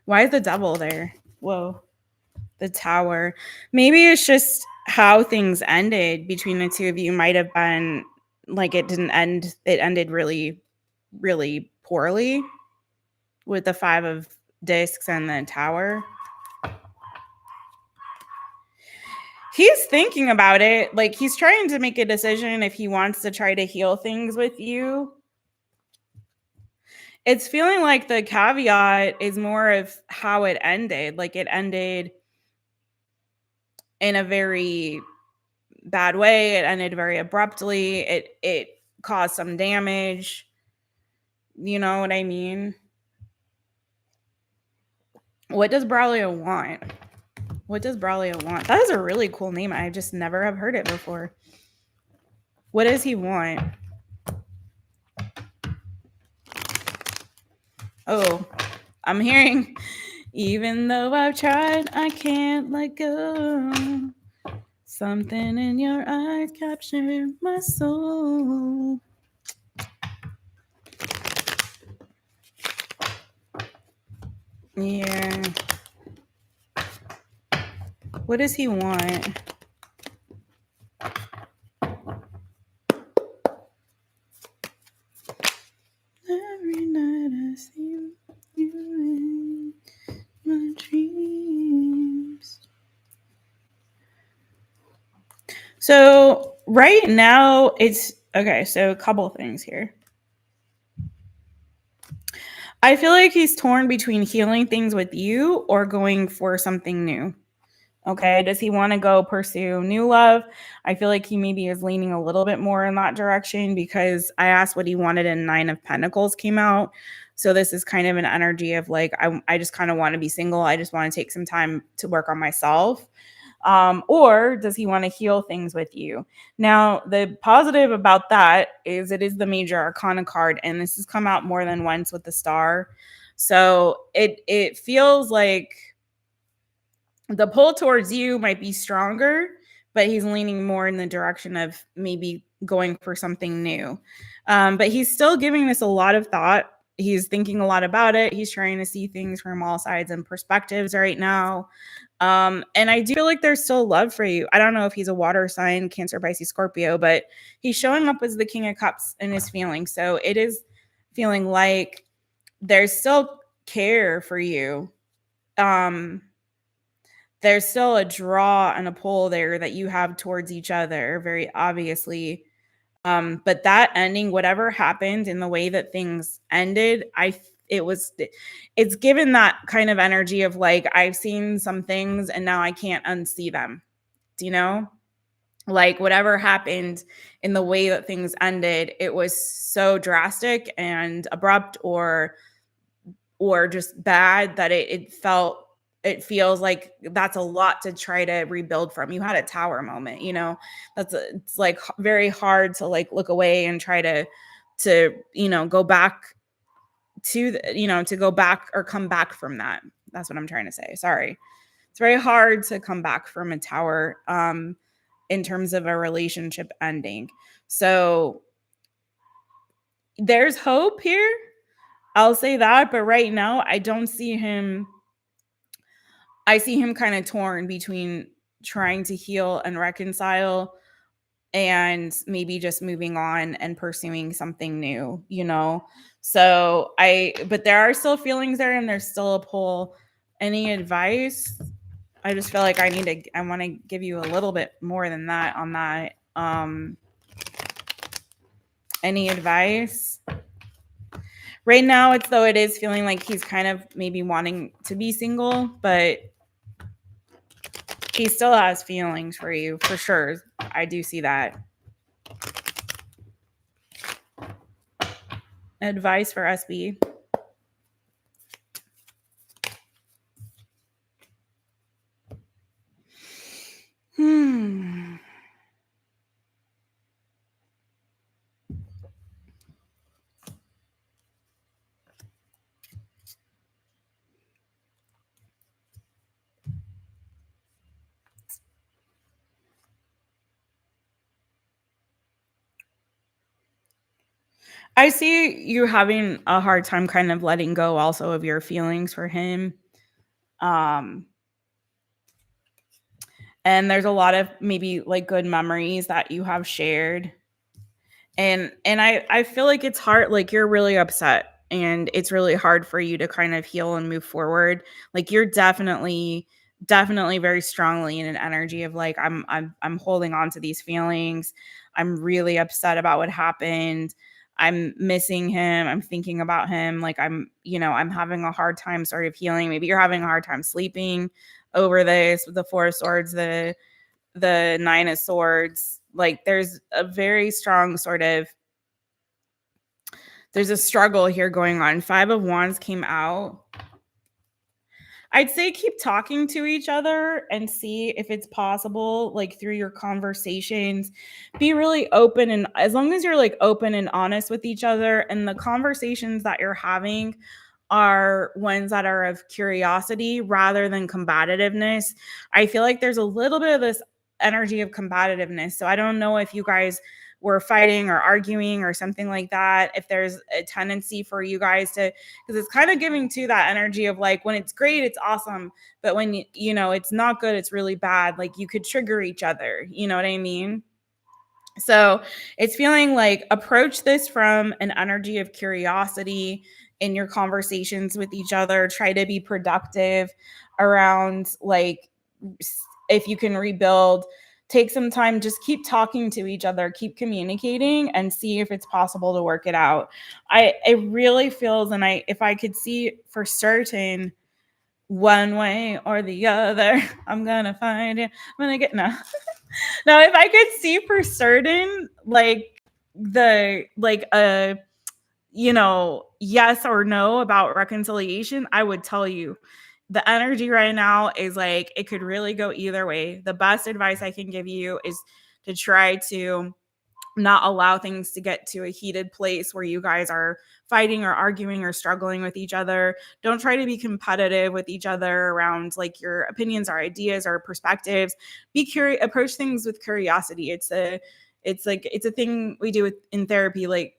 Why is the devil there? Whoa. The Tower. Maybe it's just how things ended between the two of you might have been like it didn't end. It ended really, really poorly with the 5 of discs and the Tower. He's thinking about it. Like he's trying to make a decision if he wants to try to heal things with you. It's feeling like the caveat is more of how it ended. Like it ended in a very bad way. It ended very abruptly. It caused some damage. You know what I mean? What does Braulio want? What does Braulio want? That is a really cool name. I just never have heard it before. What does he want? Oh, I'm hearing, even though I've tried, I can't let go. Something in your eyes captured my soul. Yeah. What does he want? So right now it's okay. So a couple of things here. I feel like he's torn between healing things with you or going for something new. Okay. Does he want to go pursue new love? I feel like he maybe is leaning a little bit more in that direction because I asked what he wanted and Nine of Pentacles came out. So this is kind of an energy of like, I just kind of want to be single. I just want to take some time to work on myself. Or does he want to heal things with you? Now, the positive about that is it is the major arcana card, and this has come out more than once with the star. So it feels like the pull towards you might be stronger, but he's leaning more in the direction of maybe going for something new. But he's still giving this a lot of thought. He's thinking a lot about it. He's trying to see things from all sides and perspectives right now. And I do feel like there's still love for you. I don't know if he's a water sign, Cancer, Pisces, Scorpio, but he's showing up as the King of Cups in his feelings. So it is feeling like there's still care for you. There's still a draw and a pull there that you have towards each other, very obviously. But that ending, whatever happened in the way that things ended, it's given that kind of energy of like, I've seen some things and now I can't unsee them. Do you know? Like whatever happened in the way that things ended, it was so drastic and abrupt or just bad that it feels like that's a lot to try to rebuild from. You had a tower moment, it's like very hard to like look away and try to go back to go back or come back from that. That's what I'm trying to say. Sorry. It's very hard to come back from a tower in terms of a relationship ending. So there's hope here. I'll say that, but right now I don't see him. I see him kind of torn between trying to heal and reconcile and maybe just moving on and pursuing something new. But there are still feelings there and there's still a pull. Any advice? I just feel like I want to give you a little bit more than that on that. Any advice? Right now, it is feeling like he's kind of maybe wanting to be single, but he still has feelings for you, for sure. I do see that. Advice for SB. I see you having a hard time kind of letting go also of your feelings for him. And there's a lot of maybe like good memories that you have shared. And I feel like it's hard, like you're really upset and it's really hard for you to kind of heal and move forward. Like you're definitely very strongly in an energy of like I'm holding on to these feelings. I'm really upset about what happened. I'm missing him. I'm thinking about him. Like I'm having a hard time sort of healing. Maybe you're having a hard time sleeping over this with the Four of Swords, the Nine of Swords. Like there's a very strong there's a struggle here going on. Five of Wands came out. I'd say keep talking to each other and see if it's possible, like through your conversations. Be really open, and as long as you're like open and honest with each other, and the conversations that you're having are ones that are of curiosity rather than combativeness. I feel like there's a little bit of this energy of combativeness. So I don't know if you guys were fighting or arguing or something like that. If there's a tendency for you guys to, because it's kind of giving to that energy of like when it's great, it's awesome. But when it's not good, it's really bad. Like you could trigger each other. You know what I mean? So it's feeling like approach this from an energy of curiosity in your conversations with each other. Try to be productive around like if you can rebuild, take some time, just keep talking to each other, keep communicating, and see if it's possible to work it out. It really feels, and if I could see for certain one way or the other, I'm gonna find it. I'm gonna get no. Now, if I could see for certain, like a yes or no about reconciliation, I would tell you. The energy right now is like it could really go either way. The best advice I can give you is to try to not allow things to get to a heated place where you guys are fighting or arguing or struggling with each other. Don't try to be competitive with each other around like your opinions or ideas or perspectives. Be curious, approach things with curiosity. It's a thing we do in therapy, like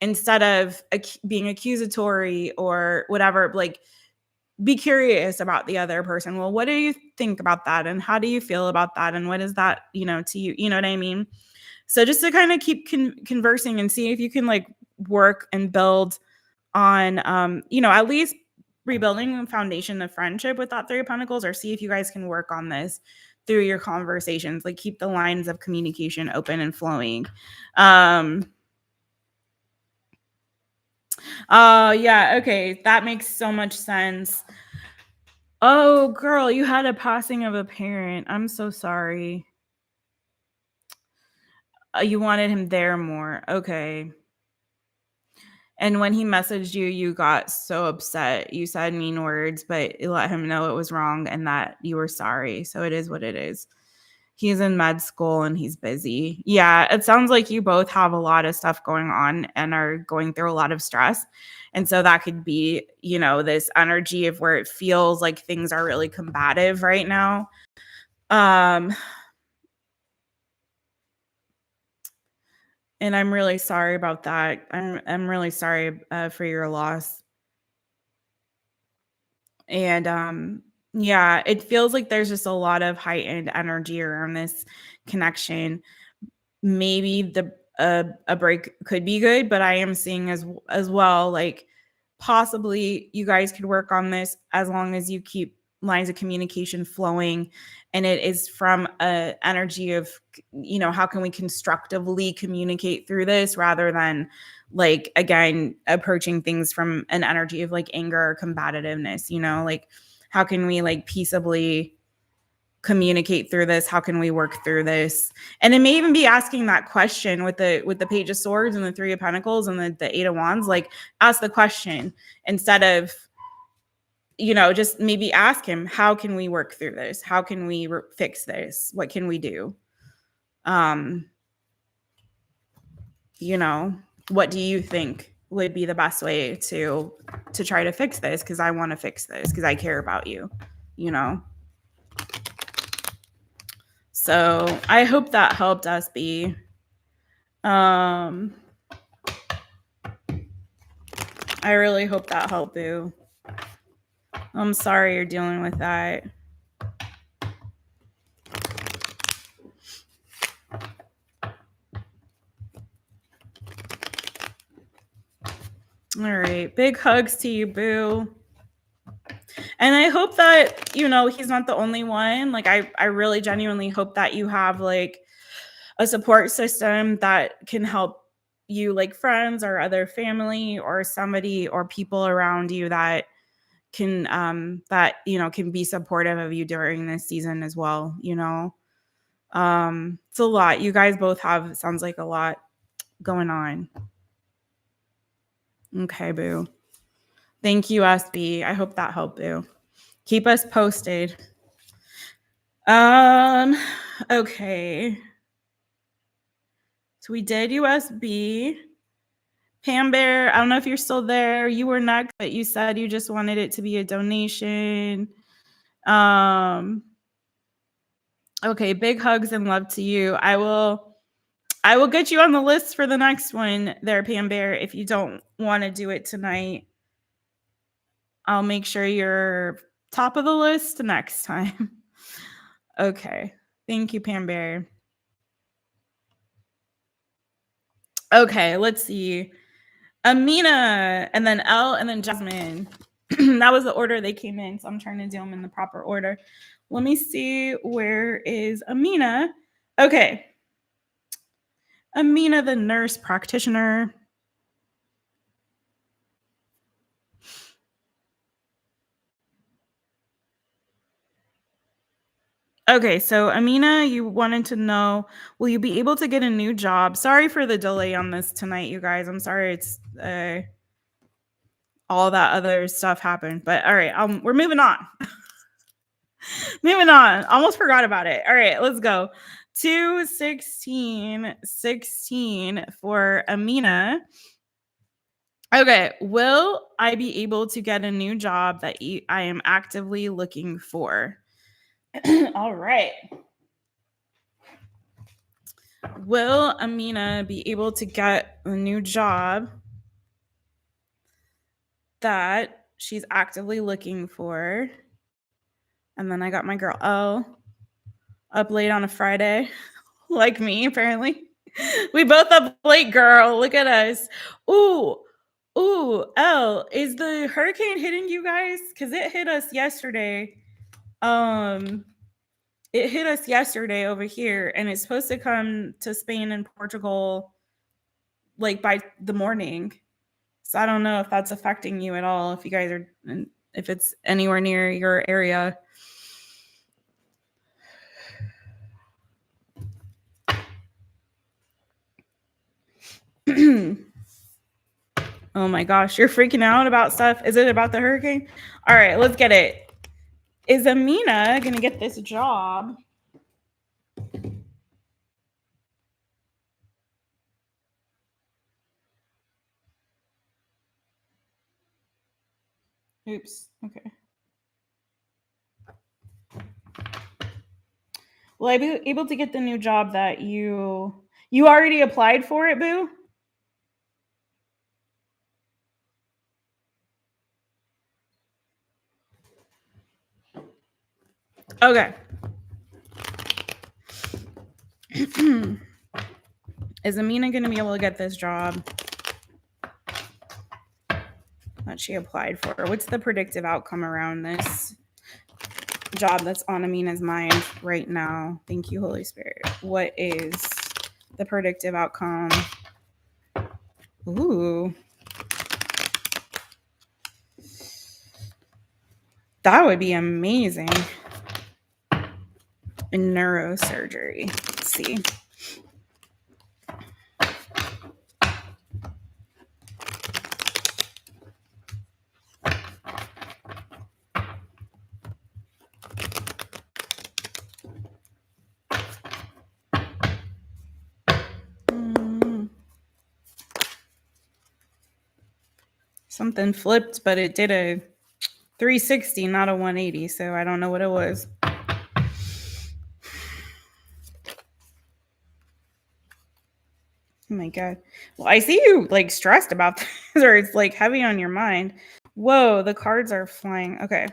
instead of being accusatory or whatever, like be curious about the other person. Well, what do you think about that? And how do you feel about that? And what is that, to you? You know what I mean? So just to kind of keep conversing and see if you can like work and build on, at least rebuilding the foundation of friendship with that Three of Pentacles, or see if you guys can work on this through your conversations. Like keep the lines of communication open and flowing. Yeah, okay, that makes so much sense. Oh, girl, you had a passing of a parent. I'm so sorry. You wanted him there more. Okay. And when he messaged you, you got so upset. You said mean words, but you let him know it was wrong and that you were sorry. So it is what it is. He's in med school and he's busy. Yeah, it sounds like you both have a lot of stuff going on and are going through a lot of stress. And so that could be, this energy of where it feels like things are really combative right now. And I'm really sorry about that. I'm really sorry for your loss. And yeah, it feels like there's just a lot of heightened energy around this connection. Maybe a break could be good, but I am seeing as well, like possibly you guys could work on this as long as you keep lines of communication flowing, and it is from a energy of how can we constructively communicate through this rather than like again approaching things from an energy of like anger or combativeness. Like how can we like peaceably communicate through this? How can we work through this? And it may even be asking that question with the Page of Swords and the Three of Pentacles and the Eight of Wands. Like ask the question instead of just maybe ask him, how can we work through this? How can we fix this? What can we do? What do you think would be the best way to try to fix this? Because I want to fix this because I care about you. So I hope that helped us be. I really hope that helped, Boo. I'm sorry you're dealing with that. All right. Big hugs to you, Boo. And I hope that, he's not the only one. Like, I really genuinely hope that you have, like, a support system that can help you, like friends or other family or somebody or people around you that can, can be supportive of you during this season as well. It's a lot. You guys both have, it sounds like, a lot going on. Okay, Boo. Thank you, SB. I hope that helped, Boo. Keep us posted. Okay. So we did USB. Pam Bear, I don't know if you're still there. You were next, but you said you just wanted it to be a donation. Okay, big hugs and love to you. I will get you on the list for the next one there, Pam Bear. If you don't want to do it tonight, I'll make sure you're top of the list next time. Okay. Thank you, Pam Bear. Okay, let's see. AMINA, and then ELLE, and then JASMINE. That was the order they came in, so I'm trying to do them in the proper order. Let me see. Where is Amina? Okay. Amina, the nurse practitioner. Okay, so Amina, you wanted to know, will you be able to get a new job? Sorry for the delay on this tonight, you guys. I'm sorry it's all that other stuff happened. But all right, we're moving on. Moving on. Almost forgot about it. All right, let's go. 21616 for Amina. Okay, will I be able to get a new job that I am actively looking for? All right. Will Amina be able to get a new job that she's actively looking for? And then I got my girl Elle up late on a Friday, like me, apparently. We both up late, girl. Look at us. Ooh, Elle, is the hurricane hitting you guys? Because it hit us yesterday. It hit us yesterday over here, and it's supposed to come to Spain and Portugal like by the morning. So I don't know if that's affecting you at all, if you guys are, if it's anywhere near your area. Oh my gosh, you're freaking out about stuff. Is it about the hurricane? All right, let's get it. Is Amina going to get this job? Oops. Okay. Will I be able to get the new job that you already applied for it, boo? Okay. Is Amina going to be able to get this job that she applied for? What's the predictive outcome around this job that's on Amina's mind right now? Thank you, Holy Spirit. What is the predictive outcome? Ooh. That would be amazing. In neurosurgery. Let's see. Something flipped, but it did a 360, not a 180, so I don't know what it was. Oh my God. Well, I see you like stressed about this, or it's like heavy on your mind. Whoa, the cards are flying. Okay.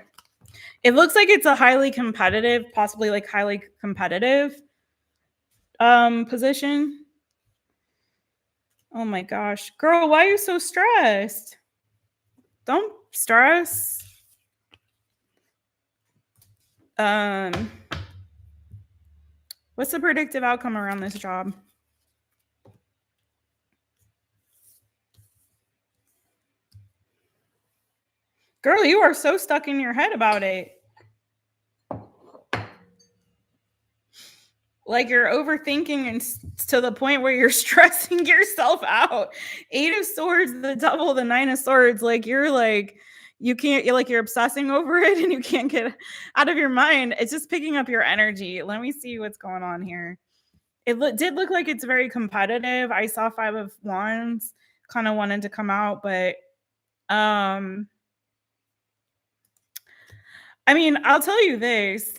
It looks like it's a highly competitive, possibly like highly competitive position. Oh my gosh. Girl, why are you so stressed? Don't stress. What's the predictive outcome around this job? Girl, you are so stuck in your head about it. Like you're overthinking and to the point where you're stressing yourself out. 8 of Swords, the double, the 9 of Swords. Like you're like, you can't, you're obsessing over it and you can't get out of your mind. It's just picking up your energy. Let me see what's going on here. It did look like it's very competitive. I saw 5 of Wands kind of wanted to come out, but I mean, I'll tell you this.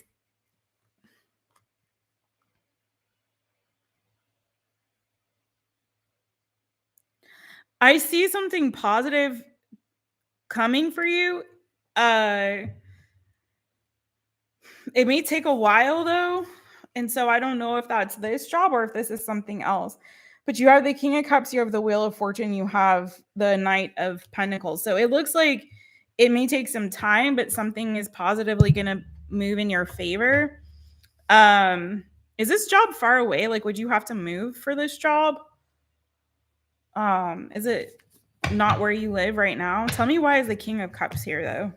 I see something positive coming for you. It may take a while though. And so I don't know if that's this job or if this is something else. But you have the King of Cups, you have the Wheel of Fortune, you have the Knight of Pentacles. So it looks like it may take some time, but something is positively going to move in your favor. Is this job far away? Like, would you have to move for this job? Is it not where you live right now? Tell me, why is the King of Cups here though?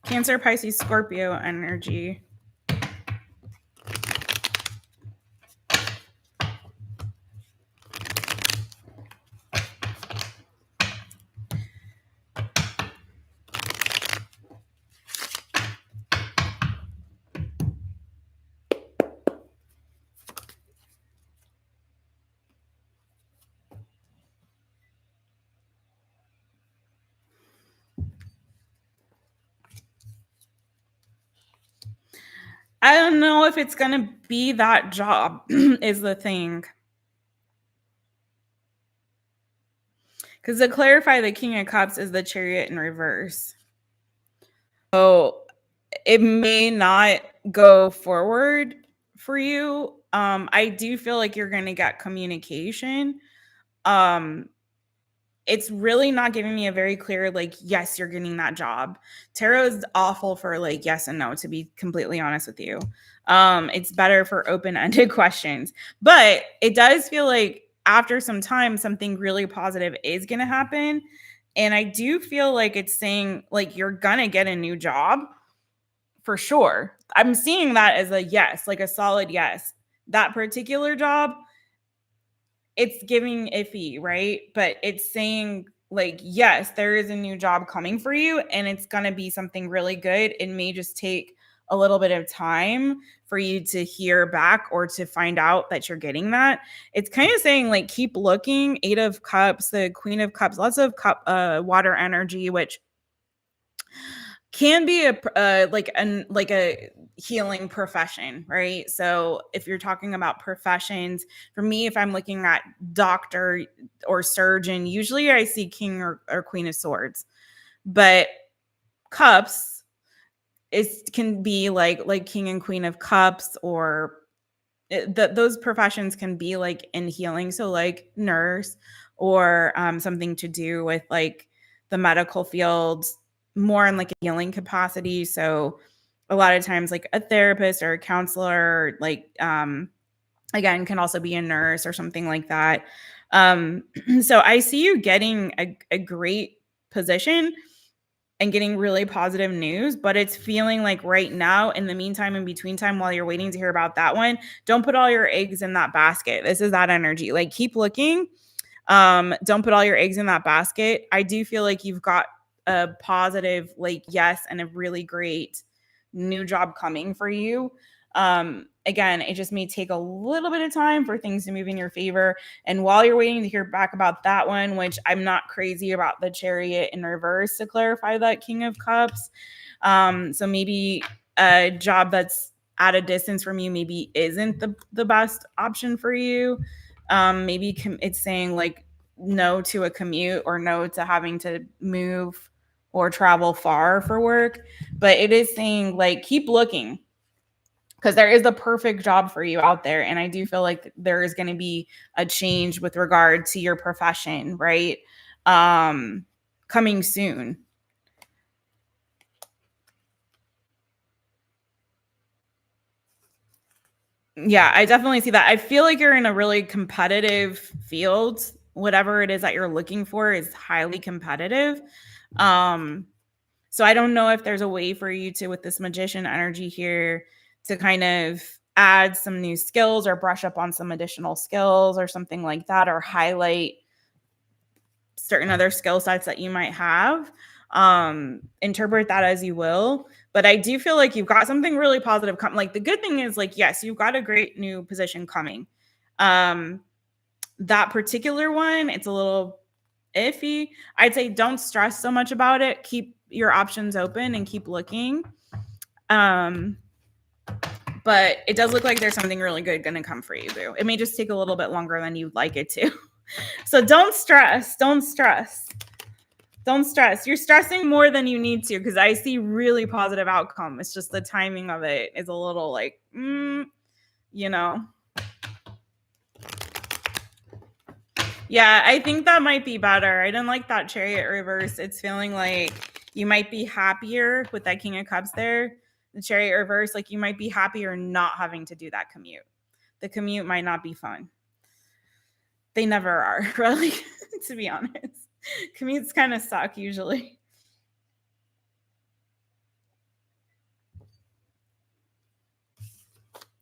Cancer, Pisces, Scorpio energy. I don't know if it's going to be that job is the thing. Because to clarify, the King of Cups is the Chariot in reverse. So it may not go forward for you. I do feel like you're going to get communication. It's really not giving me a very clear, like, yes, you're getting that job. Tarot is awful for like yes and no, to be completely honest with you. It's better for open-ended questions, but it does feel like after some time, something really positive is going to happen. And I do feel like it's saying like you're going to get a new job for sure. I'm seeing that as a yes, like a solid yes. That particular job, it's giving iffy, right? But it's saying like, yes, there is a new job coming for you and it's going to be something really good. It may just take a little bit of time for you to hear back or to find out that you're getting that. It's kind of saying like, keep looking. 8 of Cups, the Queen of Cups, lots of water energy, which can be like a healing profession, right? So if you're talking about professions, for me, if I'm looking at doctor or surgeon, usually I see King or Queen of Swords. But Cups can be like King and Queen of Cups, or those professions can be like in healing. So like nurse, or something to do with like the medical field, more in like a healing capacity. So a lot of times like a therapist or a counselor, like again, can also be a nurse or something like that. So I see you getting a great position and getting really positive news, but it's feeling like right now, in the meantime, in between time, while you're waiting to hear about that one, don't put all your eggs in that basket. This is that energy. Like, keep looking. Don't put all your eggs in that basket. I do feel like you've got a positive, like, yes, and a really great new job coming for you. Again, it just may take a little bit of time for things to move in your favor. And while you're waiting to hear back about that one, which I'm not crazy about the Chariot in reverse, to clarify that King of Cups. So maybe a job that's at a distance from you maybe isn't the best option for you. Maybe it's saying like no to a commute, or no to having to move or travel far for work. But it is saying like keep looking, because there is the perfect job for you out there. And I do feel like there is going to be a change with regard to your profession, right? Coming soon. Yeah, I definitely see that. I feel like you're in a really competitive field. Whatever it is that you're looking for is highly competitive. So I don't know if there's a way for you to, with this Magician energy here, to kind of add some new skills or brush up on some additional skills or something like that, or highlight certain other skill sets that you might have. Interpret that as you will. But I do feel like you've got something really positive coming. Like, the good thing is, like, yes, you've got a great new position coming. That particular one, it's a little iffy. I'd say don't stress so much about it. Keep your options open and keep looking. But it does look like there's something really good going to come for you, boo. It may just take a little bit longer than you'd like it to. So don't stress. Don't stress. Don't stress. You're stressing more than you need to, because I see really positive outcome. It's just the timing of it is a little like, you know. Yeah, I think that might be better. I didn't like that Chariot reverse. It's feeling like You might be happier with that King of Cups there, the Chariot reverse. Like you might be happier not having to do that commute. The commute might not be fun. They never are, really, to be honest. Commutes kind of suck usually.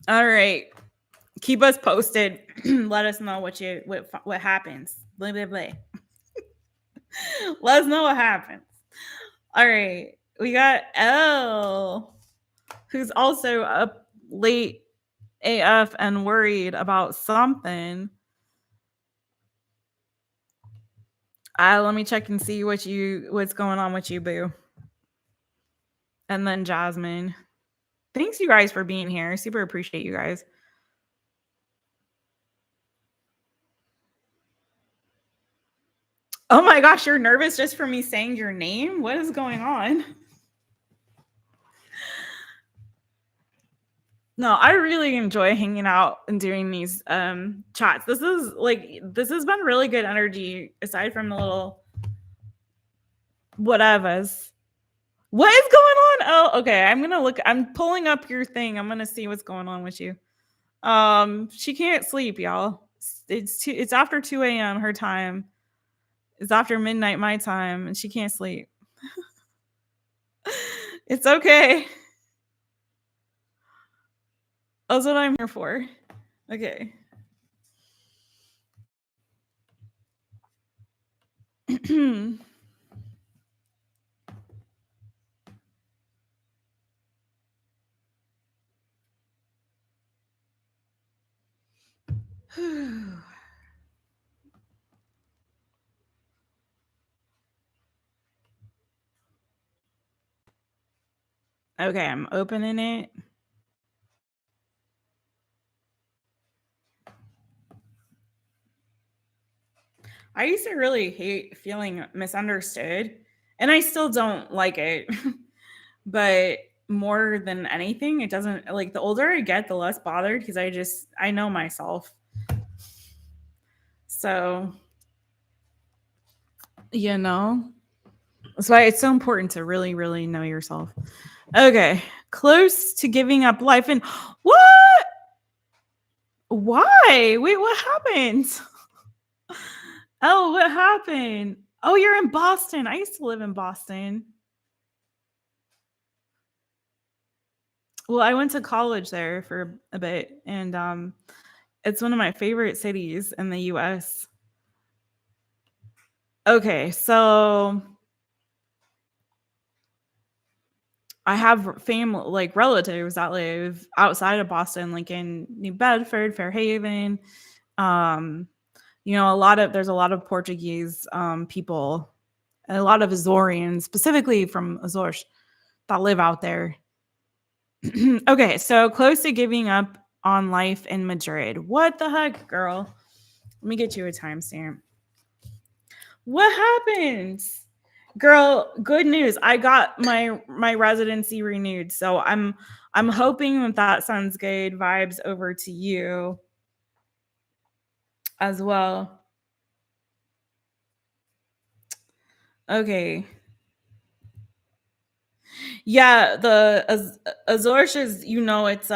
All right. Keep us posted. Let us know what happens. Blah, blah, blah. Let us know what happens. All right. We got Elle, who's also up late AF and worried about something. Let me check and see what's going on with you, boo. And then Jasmine. Thanks you guys for being here. Super appreciate you guys. Oh my gosh, you're nervous just for me saying your name? What is going on? No, I really enjoy hanging out and doing these chats. This has been really good energy aside from the little whatevers. What is going on? Oh, okay. I'm pulling up your thing. I'm gonna see what's going on with you. She can't sleep, y'all. It's after 2 a.m. her time. It's after midnight my time, and she can't sleep. It's okay. That's what I'm here for. Okay. Okay, I'm opening it. I used to really hate feeling misunderstood, and I still don't like it. But more than anything, it doesn't like the older I get, the less bothered because I know myself. So, that's why it's so important to really, really know yourself. Okay, close to giving up life and what? Why? Wait, what happened? Oh, what happened? Oh, you're in Boston. I used to live in Boston. Well, I went to college there for a bit, and it's one of my favorite cities in the US. Okay, so I have family, like relatives that live outside of Boston, like in New Bedford, Fairhaven. There's a lot of Portuguese people, and a lot of Azorians, specifically from Azores, that live out there. Okay, so close to giving up on life in Madrid. What the heck, girl? Let me get you a timestamp. What happened? Girl, good news. I got my residency renewed. So I'm hoping that sounds good vibes over to you as well. Okay. Yeah, the Azores is, it's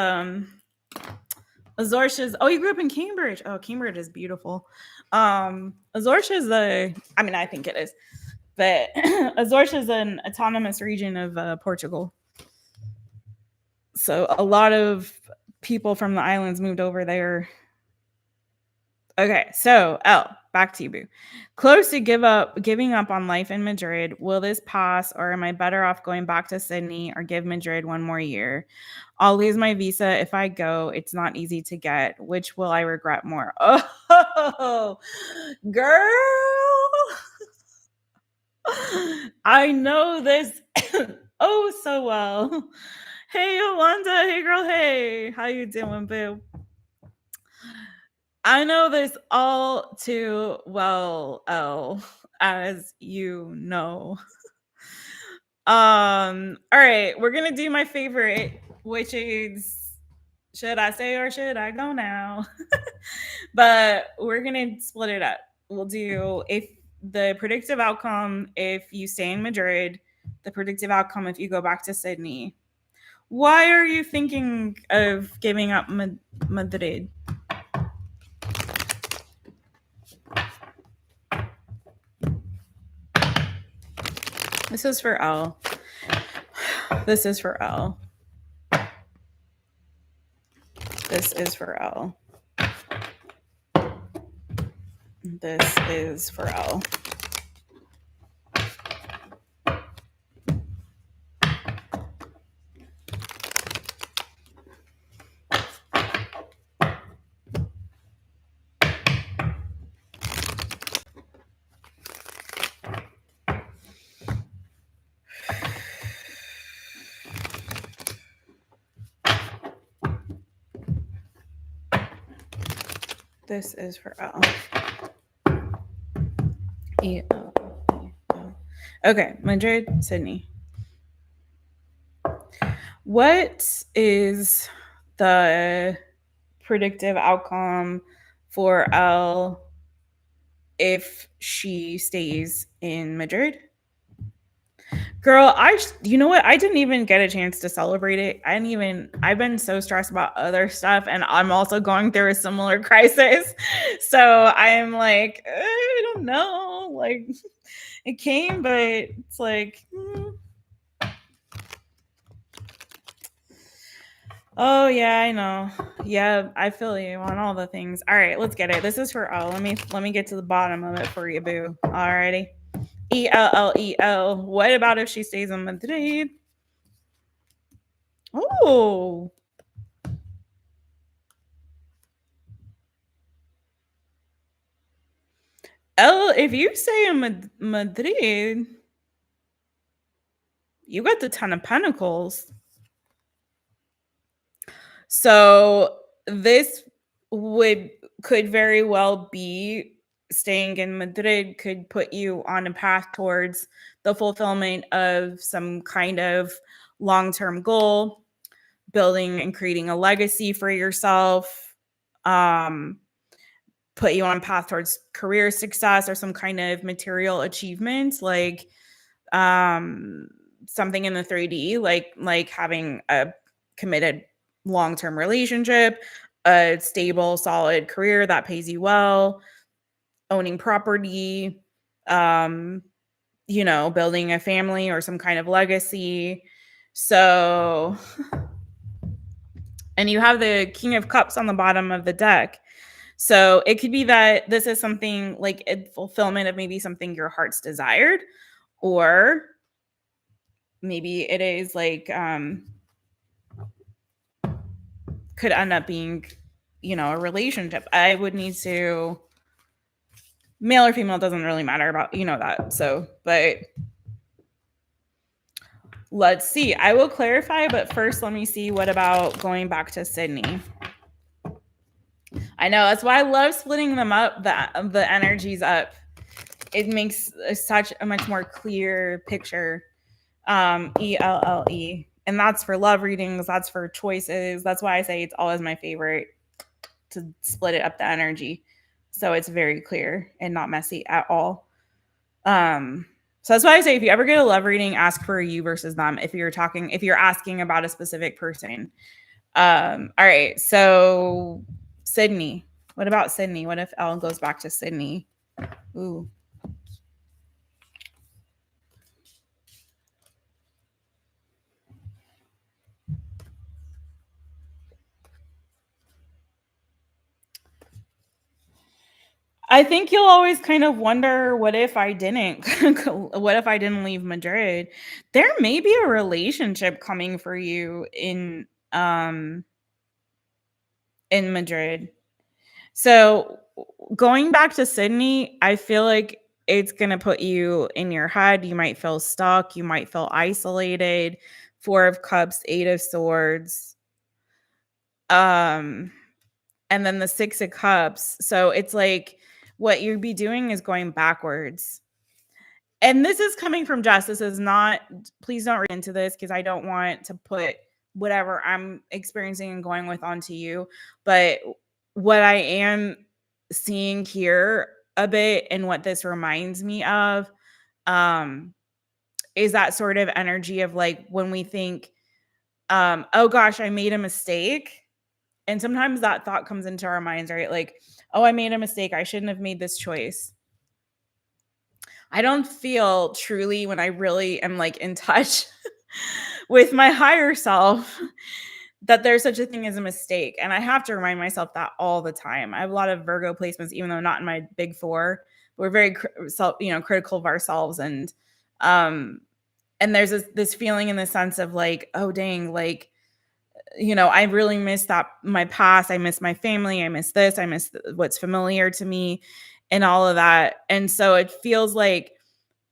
Azores is, oh, you grew up in Cambridge. Oh, Cambridge is beautiful. Azores is I think it is. But Azores is an autonomous region of Portugal. So a lot of people from the islands moved over there. Okay, so Elle, back to you, boo. Close to giving up on life in Madrid. Will this pass, or am I better off going back to Sydney or give Madrid one more year? I'll lose my visa if I go. It's not easy to get. Which will I regret more? Oh, girl. I know this oh so well. Hey, Yolanda. Hey, girl. Hey, how you doing, boo? I know this all too well, Elle, as you know. All right, we're gonna do my favorite, which is should I say or should I go now? But we're gonna split it up. We'll do if the predictive outcome if you stay in Madrid, the predictive outcome if you go back to Sydney. Why are you thinking of giving up Madrid? This is for Elle. This is for Elle. This is for Elle. This is for Elle. This is for Elle. ELLE. Okay, Madrid, Sydney. What is the predictive outcome for Elle if she stays in Madrid? Girl, you know what? I didn't even get a chance to celebrate it. I've been so stressed about other stuff, and I'm also going through a similar crisis. So I'm like, I don't know. Like, it came, but it's like, oh yeah, I know. Yeah, I feel you on all the things. All right, let's get it. This is for Elle. Let me get to the bottom of it for you, boo. Alrighty. ELLE. What about if she stays in Madrid? Oh. Elle, if you stay in Madrid, you got the 10 of Pentacles. So this could very well be staying in Madrid could put you on a path towards the fulfillment of some kind of long-term goal, building and creating a legacy for yourself, put you on a path towards career success or some kind of material achievement, like something in the 3D, like having a committed long-term relationship, a stable, solid career that pays you well, owning property, building a family or some kind of legacy. So, and you have the King of Cups on the bottom of the deck. So it could be that this is something like a fulfillment of maybe something your heart's desired, or maybe it is like could end up being, a relationship. I would need to, male or female doesn't really matter about, that. So, but let's see. I will clarify, but first let me see what about going back to Sydney. I know, that's why I love splitting them up, the energies up. It makes such a much more clear picture. ELLE. And that's for love readings. That's for choices. That's why I say it's always my favorite to split it up the energy. So it's very clear and not messy at all. So that's why I say if you ever get a love reading, ask for a you versus them. If you're asking about a specific person. All right. So Sydney. What about Sydney? What if Elle goes back to Sydney? Ooh. I think you'll always kind of wonder, what if I didn't? What if I didn't leave Madrid? There may be a relationship coming for you in Madrid. So going back to Sydney, I feel like it's going to put you in your head. You might feel stuck. You might feel isolated. 4 of Cups, 8 of Swords. And then the 6 of Cups. So it's like what you'd be doing is going backwards. And this is coming from Jess. This is not, please don't read into this because I don't want to put whatever I'm experiencing and going with onto you. But what I am seeing here a bit and what this reminds me of is that sort of energy of like when we think, oh gosh, I made a mistake. And sometimes that thought comes into our minds, right? Like, oh, I made a mistake. I shouldn't have made this choice. I don't feel truly when I really am like in touch with my higher self that there's such a thing as a mistake. And I have to remind myself that all the time. I have a lot of Virgo placements, even though not in my big four. We're very critical of ourselves. And there's this feeling in the sense of like, oh dang, like, I really miss that, my past. I miss my family. I miss this. I miss what's familiar to me and all of that. And so it feels like,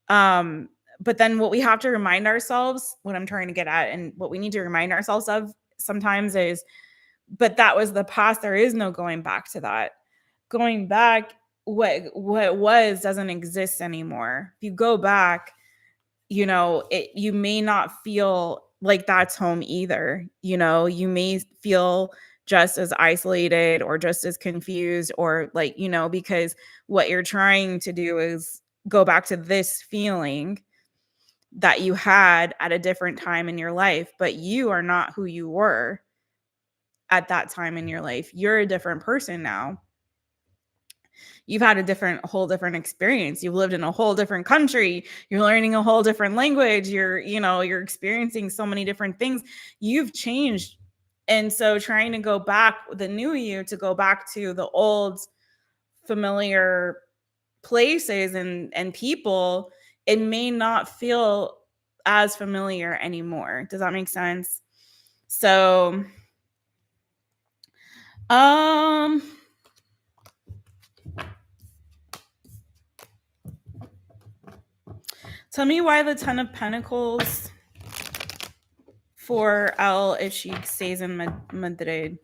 but then what we have to remind ourselves, what I'm trying to get at, and what we need to remind ourselves of sometimes is, but that was the past. There is no going back to that. Going back, what was doesn't exist anymore. If you go back, you may not feel like that's home either. You may feel just as isolated or just as confused or like, because what you're trying to do is go back to this feeling that you had at a different time in your life, but you are not who you were at that time in your life. You're a different person now. You've had a whole different experience. You've lived in a whole different country. You're learning a whole different language. You're experiencing so many different things. You've changed. And so trying to go back, the new you, to go back to the old familiar places and people, it may not feel as familiar anymore. Does that make sense? So, tell me why the Ten of Pentacles for Elle if she stays in Madrid.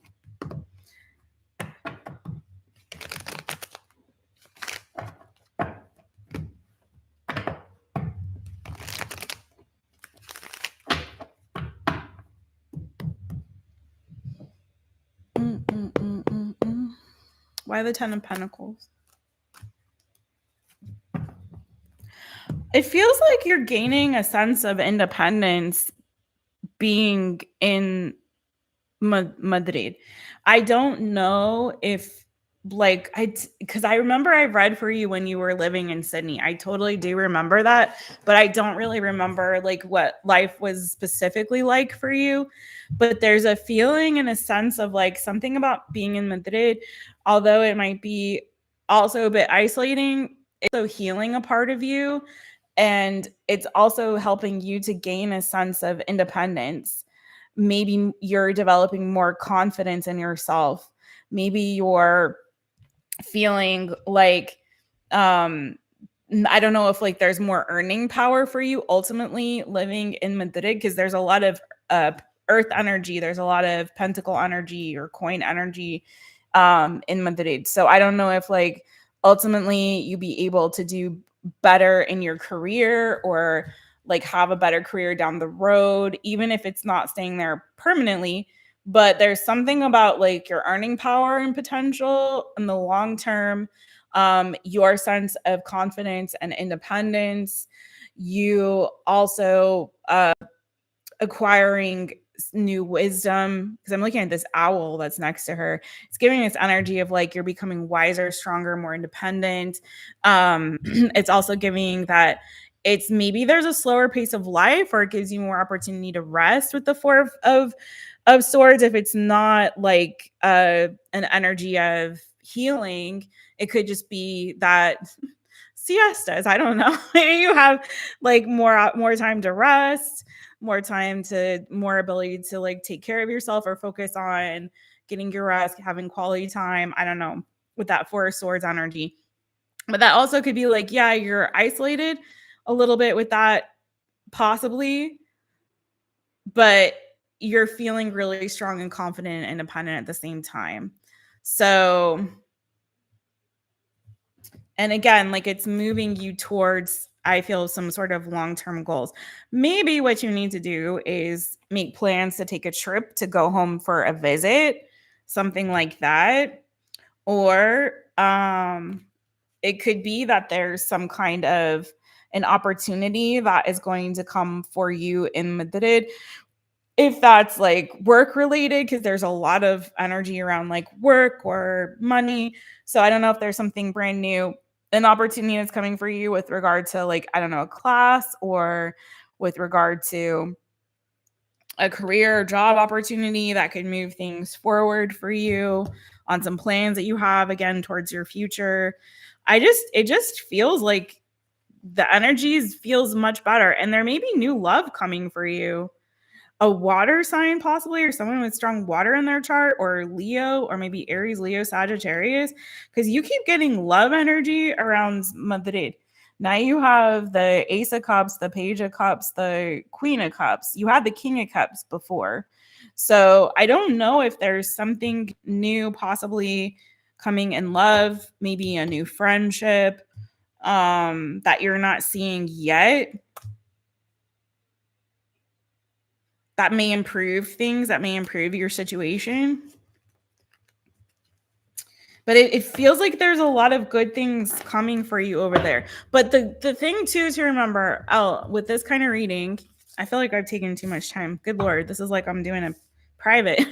Why the Ten of Pentacles? It feels like you're gaining a sense of independence being in Madrid. I don't know if because I remember I read for you when you were living in Sydney. I totally do remember that, but I don't really remember like what life was specifically like for you. But there's a feeling and a sense of like something about being in Madrid, although it might be also a bit isolating, it's also healing a part of you. And it's also helping you to gain a sense of independence. Maybe you're developing more confidence in yourself. Maybe you're feeling like, I don't know if like there's more earning power for you ultimately living in Madrid, because there's a lot of earth energy. There's a lot of pentacle energy or coin energy in Madrid. So I don't know if like ultimately you be able to do better in your career or like have a better career down the road, even if it's not staying there permanently. But there's something about like your earning power and potential in the long term, your sense of confidence and independence. You also acquiring new wisdom, because I'm looking at this owl that's next to her. It's giving this energy of like you're becoming wiser, stronger, more independent. It's also giving that it's maybe there's a slower pace of life, or it gives you more opportunity to rest with the Four of Swords. If it's not like an energy of healing, it could just be that siestas. I don't know. Maybe you have like more time to rest, more ability to like take care of yourself or focus on getting your rest, having quality time. I don't know, with that Four of Swords energy. But that also could be like, yeah, you're isolated a little bit with that possibly, but you're feeling really strong and confident and independent at the same time. So, and again, like it's moving you towards, I feel, some sort of long-term goals. Maybe what you need to do is make plans to take a trip to go home for a visit, something like that. Or it could be that there's some kind of an opportunity that is going to come for you in Madrid. If that's like work related, because there's a lot of energy around like work or money. So I don't know if there's something brand new, an opportunity that's coming for you with regard to like, I don't know, a class or with regard to a career or job opportunity that could move things forward for you on some plans that you have again towards your future. It just feels like the energies feels much better, and there may be new love coming for you. A water sign possibly, or someone with strong water in their chart, or Leo, or maybe Aries, Leo, Sagittarius, because you keep getting love energy around Madrid. Now you have the Ace of Cups, the Page of Cups, the Queen of Cups. You had the King of Cups before. So I don't know if there's something new possibly coming in love, maybe a new friendship that you're not seeing yet. That may improve things, that may improve your situation. But it feels like there's a lot of good things coming for you over there. But the thing too to remember, with this kind of reading, I feel like I've taken too much time. Good Lord, this is like I'm doing a private.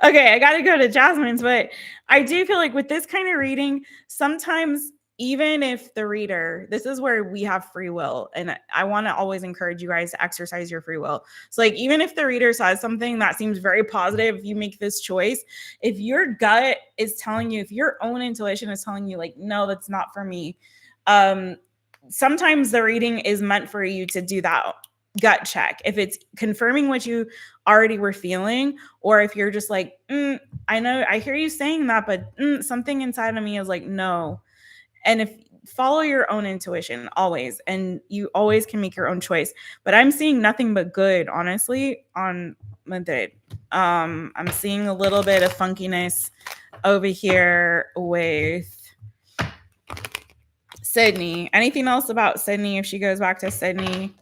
Okay, I got to go to Jasmine's, but I do feel like with this kind of reading, sometimes even if the reader, this is where we have free will, and I want to always encourage you guys to exercise your free will. So like even if the reader says something that seems very positive, if you make this choice, if your gut is telling you, if your own intuition is telling you like, no, that's not for me, sometimes the reading is meant for you to do that gut check. If it's confirming what you already were feeling, or if you're just like, I know, I hear you saying that, but something inside of me is like, no. And if follow your own intuition always, and you always can make your own choice. But I'm seeing nothing but good, honestly, on Madrid. I'm seeing a little bit of funkiness over here with Sydney. Anything else about Sydney if she goes back to Sydney?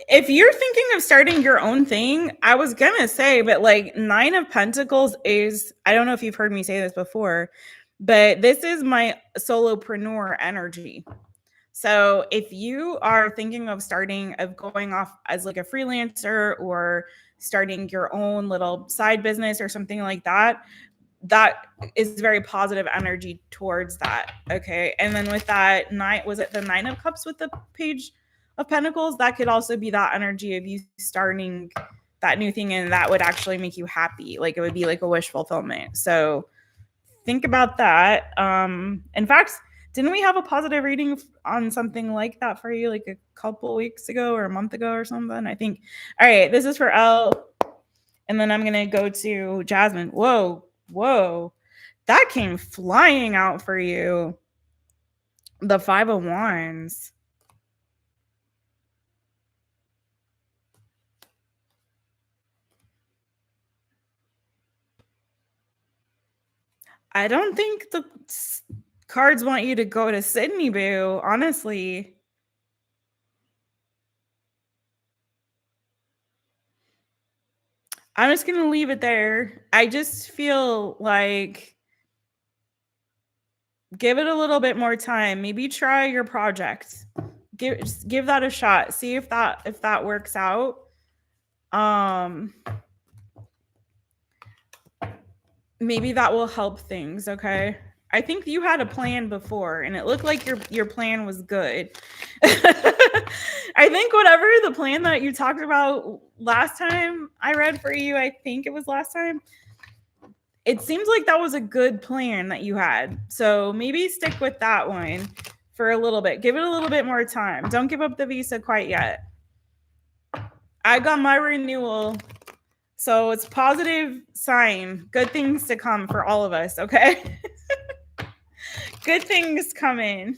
If you're thinking of starting your own thing, I was gonna say, but like 9 of Pentacles is, I don't know if you've heard me say this before, but this is my solopreneur energy. So if you are thinking of going off as like a freelancer or starting your own little side business or something like that, that is very positive energy towards that. Okay. And then with that was it the 9 of Cups with the Page of Pentacles? That could also be that energy of you starting that new thing, and that would actually make you happy. Like it would be like a wish fulfillment. So think about that. In fact, didn't we have a positive reading on something like that for you like a couple weeks ago or a month ago or something? I think. All right, this is for Elle. And then I'm going to go to Jasmine. Whoa. That came flying out for you. The 5 of Wands. I don't think the cards want you to go to Sydney, boo, honestly. I'm just going to leave it there. I just feel like give it a little bit more time. Maybe try your project. Give that a shot. See if that works out. Maybe that will help things, okay? I think you had a plan before, and it looked like your plan was good. I think whatever the plan that you talked about last time I read for you, I think it was last time, it seems like that was a good plan that you had. So maybe stick with that one for a little bit. Give it a little bit more time. Don't give up the visa quite yet. I got my renewal. So it's positive sign. Good things to come for all of us, okay? Good things coming.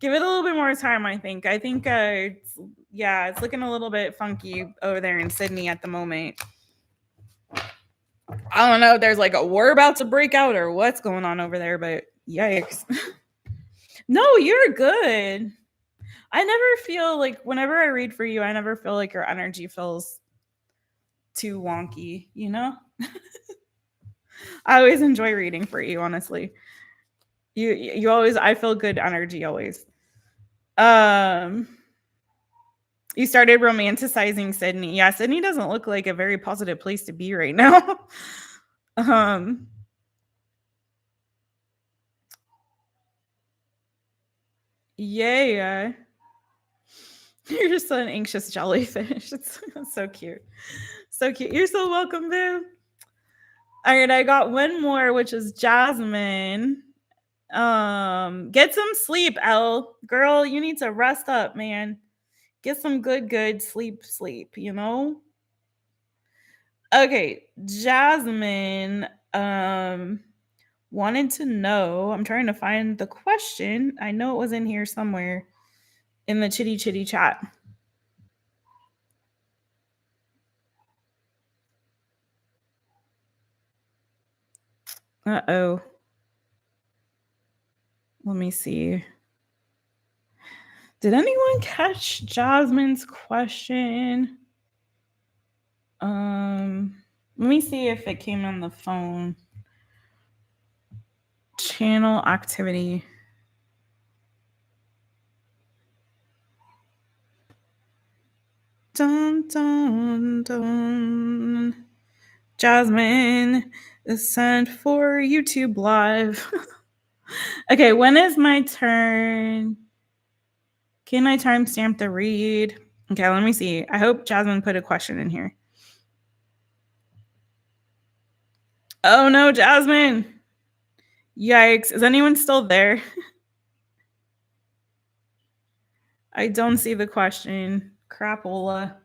Give it a little bit more time, I think. I think, it's looking a little bit funky over there in Sydney at the moment. I don't know if there's like a war about to break out or what's going on over there, but yikes. No, you're good. I never feel like whenever I read for you, I never feel like your energy feels too wonky, you know? I always enjoy reading for you, honestly. You always I feel good energy always. Um you started romanticizing Sydney. Yeah, Sydney doesn't look like a very positive place to be right now. um yeah. You're just an anxious jellyfish. It's so cute. So cute. You're so welcome, boo. All right, I got one more, which is Jasmine. Get some sleep, Elle. Girl, you need to rest up, man. Get some good sleep, you know? Okay, Jasmine wanted to know. I'm trying to find the question. I know it was in here somewhere in the chitty chat. Uh-oh. Let me see. Did anyone catch Jasmine's question? Let me see if it came on the phone. Channel activity. Dun, dun, dun. Jasmine is sent for YouTube Live. Okay, when is my turn? Can I timestamp the read? Okay, let me see. I hope Jasmine put a question in here. Oh no, Jasmine. Yikes. Is anyone still there? I don't see the question. Crapola.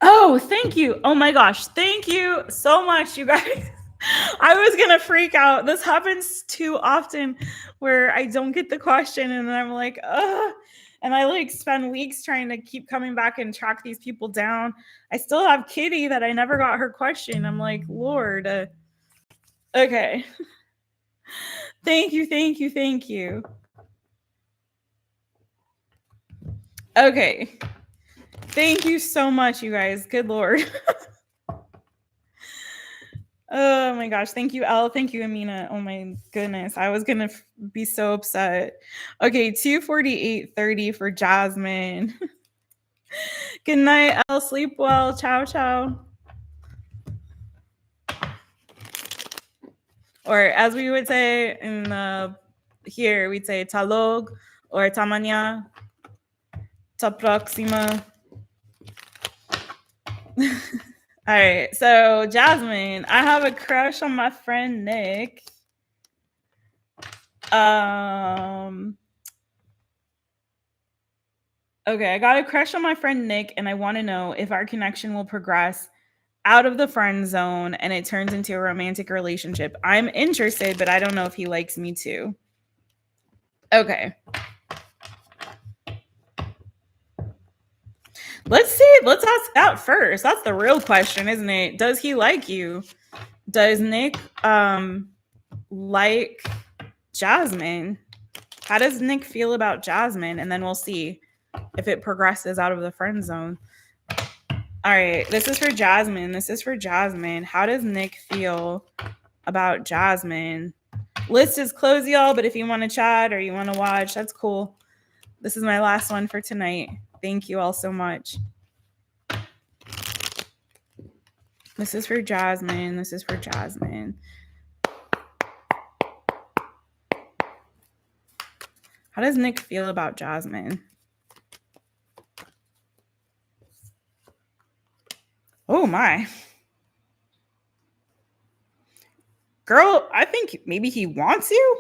Oh, thank you. Oh my gosh. Thank you so much, you guys. I was going to freak out. This happens too often where I don't get the question and then I'm like, ugh. And I like spend weeks trying to keep coming back and track these people down. I still have Kitty that I never got her question. I'm like, Lord. Okay. Thank you. Okay. Thank you so much, you guys. Good Lord. Oh my gosh. Thank you, Elle. Thank you, Amina. Oh my goodness. I was going to be so upset. Okay, 2:48:30 for Jasmine. Good night, Elle. Sleep well. Ciao, ciao. Or as we would say in here, we'd say talog or tamanya, ta próxima. All right, so Jasmine, I have a crush on my friend Nick. Okay, I got a crush on my friend Nick, and I want to know if our connection will progress out of the friend zone and it turns into a romantic relationship. I'm interested, but I don't know if he likes me too. Okay. Let's see. Let's ask that first. That's the real question, isn't it? Does he like you? Does Nick like Jasmine? How does Nick feel about Jasmine? And then we'll see if it progresses out of the friend zone. All right, this is for Jasmine. How does Nick feel about Jasmine? List is closed, y'all, but if you want to chat or you want to watch, that's cool. This is my last one for tonight. Thank you all so much. This is for Jasmine. How does Nick feel about Jasmine? Oh my. Girl, I think maybe he wants you.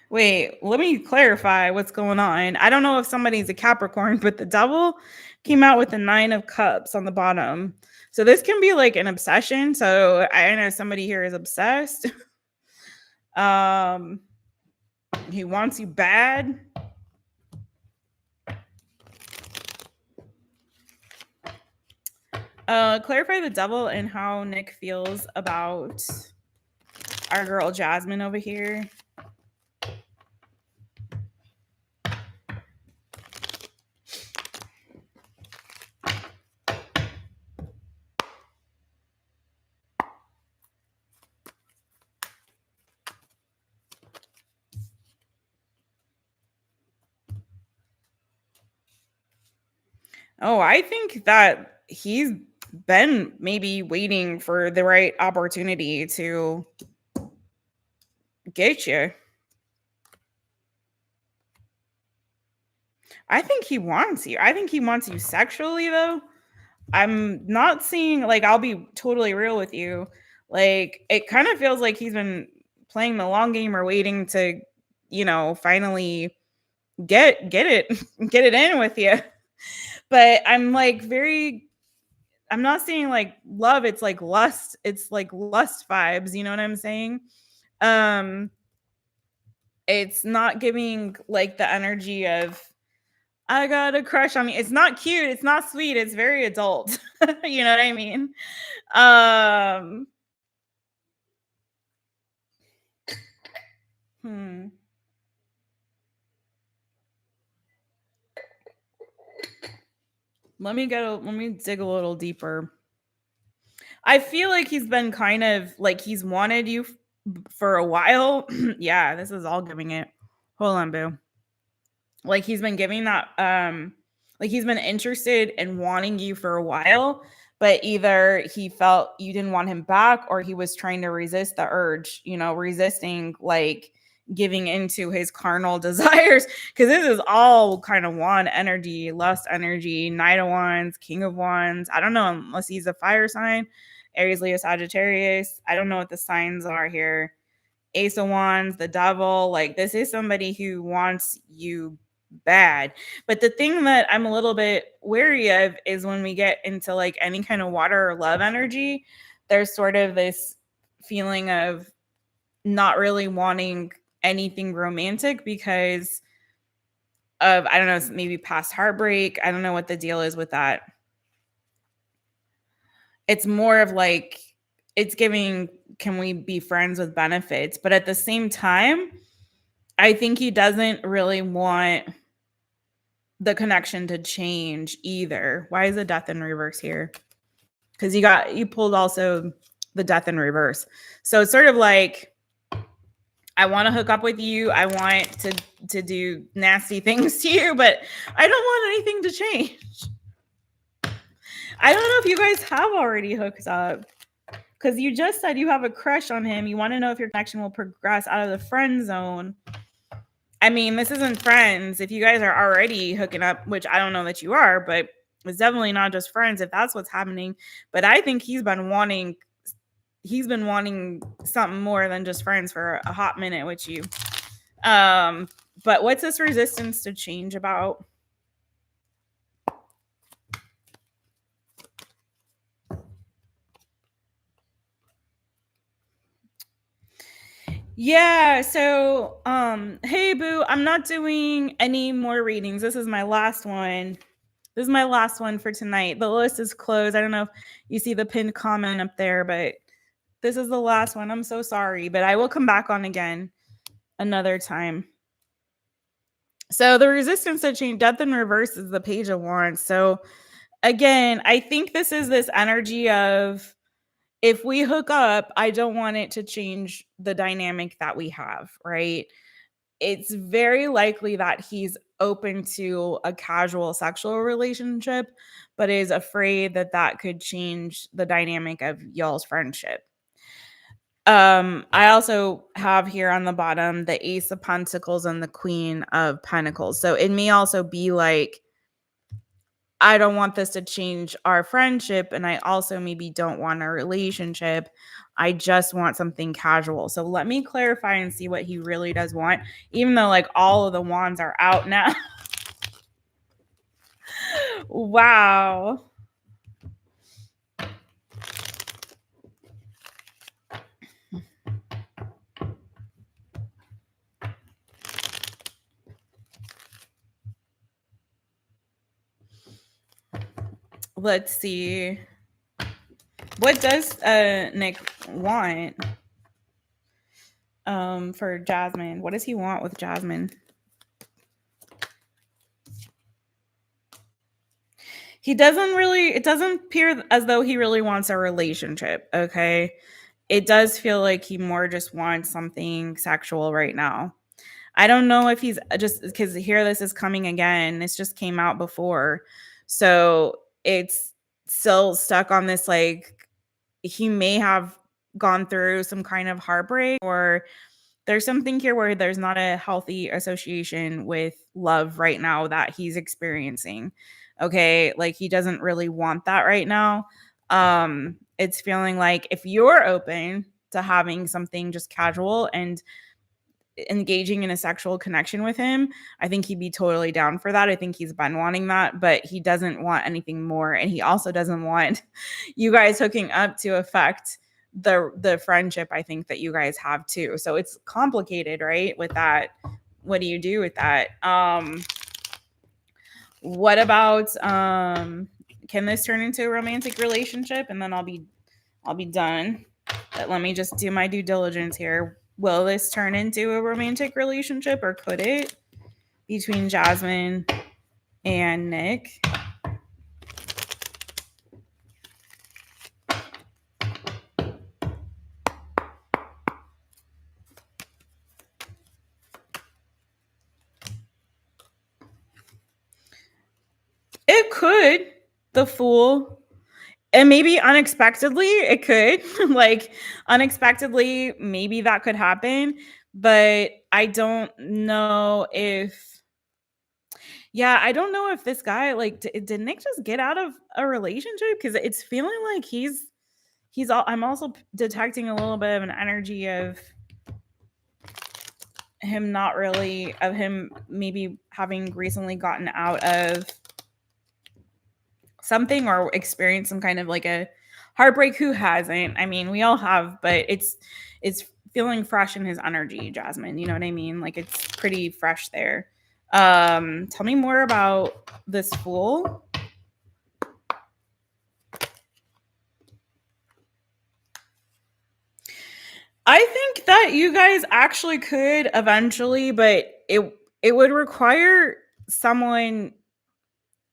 Wait, let me clarify what's going on. I don't know if somebody's a Capricorn, but the devil came out with the 9 of Cups on the bottom. So this can be like an obsession. So I know somebody here is obsessed. He wants you bad. Clarify the devil and how Nick feels about our girl Jasmine over here. Oh, I think that he's been maybe waiting for the right opportunity to get you. I think he wants you. I think he wants you sexually, though. I'm not seeing, like, I'll be totally real with you. Like, it kind of feels like he's been playing the long game or waiting to, finally get it get it in with you. But I'm like I'm not seeing like love, it's like lust. It's like lust vibes, you know what I'm saying? Um it's not giving like the energy of I got a crush on me. It's not cute, it's not sweet, it's very adult. You know what I mean? Um hmm. Let me dig a little deeper. I feel like he's been kind of like he's wanted you for a while. Yeah, this is all giving it. Hold on, boo. Like he's been giving that like he's been interested in wanting you for a while, but either he felt you didn't want him back or he was trying to resist the urge, resisting like giving into his carnal desires, because this is all kind of wand energy, lust energy, knight of wands, king of wands. I don't know, unless he's a fire sign, Aries, Leo, Sagittarius. I don't know what the signs are here. Ace of wands, the devil. Like, this is somebody who wants you bad. But the thing that I'm a little bit wary of is when we get into like any kind of water or love energy, there's sort of this feeling of not really wanting anything romantic because of, I don't know, maybe past heartbreak. I don't know what the deal is with that. It's more of like, it's giving, can we be friends with benefits? But at the same time, I think he doesn't really want the connection to change either. Why is the death in reverse here? Because you pulled also the death in reverse. So it's sort of like, I want to hook up with you. I want to do nasty things to you, but I don't want anything to change. I don't know if you guys have already hooked up, because you just said you have a crush on him. You want to know if your connection will progress out of the friend zone. I mean, this isn't friends. If you guys are already hooking up, which I don't know that you are, but it's definitely not just friends if that's what's happening. But I think he's been wanting something more than just friends for a hot minute with you. But what's this resistance to change about? Yeah, so hey boo, I'm not doing any more readings. This is my last one. This is my last one for tonight. The list is closed. I don't know if you see the pinned comment up there, but this is the last one. I'm so sorry, but I will come back on again another time. So the resistance to change, death in reverse, is the page of wands. So again, I think this is this energy of, if we hook up, I don't want it to change the dynamic that we have, right? It's very likely that he's open to a casual sexual relationship, but is afraid that that could change the dynamic of y'all's friendship. I also have here on the bottom the Ace of Pentacles and the Queen of Pentacles. So it may also be like, I don't want this to change our friendship, and I also maybe don't want a relationship. I just want something casual. So let me clarify and see what he really does want, even though like all of the wands are out now. Wow. let's see. What does Nick want for Jasmine? What does he want with Jasmine? He doesn't really, it doesn't appear as though he really wants a relationship, okay? It does feel like he more just wants something sexual right now. I don't know if he's just because here this is coming again. This just came out before. So it's still stuck on this, like, he may have gone through some kind of heartbreak, or there's something here where there's not a healthy association with love right now that he's experiencing. Okay. Like he doesn't really want that right now. It's feeling like if you're open to having something just casual and engaging in a sexual connection with him, I think he'd be totally down for that. I think he's been wanting that, but he doesn't want anything more. And he also doesn't want you guys hooking up to affect the friendship I think that you guys have too. So it's complicated, right? With that. What do you do with that? What about can this turn into a romantic relationship? And then I'll be done. But let me just do my due diligence here. Will this turn into a romantic relationship, or could it, between Jasmine and Nick? It could. The Fool. And maybe unexpectedly, it could. Like, unexpectedly, maybe that could happen. But I don't know if, yeah, I don't know if this guy, like, did Nick just get out of a relationship? Because it's feeling like he's all, I'm also detecting a little bit of an energy of him not really, of him maybe having recently gotten out of something or experienced some kind of like a heartbreak. Who hasn't? I mean, we all have, but it's feeling fresh in his energy, Jasmine. You know what I mean? Like it's pretty fresh there. Tell me more about this Fool. I think that you guys actually could eventually, but it would require someone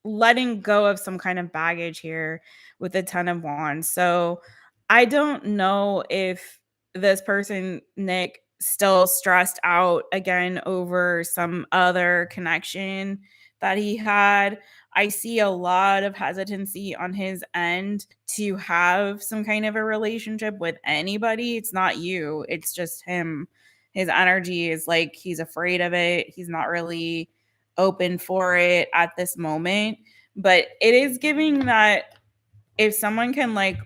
letting go of some kind of baggage here with the 10 of wands. So I don't know if this person, Nick, still stressed out again over some other connection that he had. I see a lot of hesitancy on his end to have some kind of a relationship with anybody. It's not you, it's just him. His energy is like he's afraid of it. He's not really open for it at this moment. But it is giving that if someone can like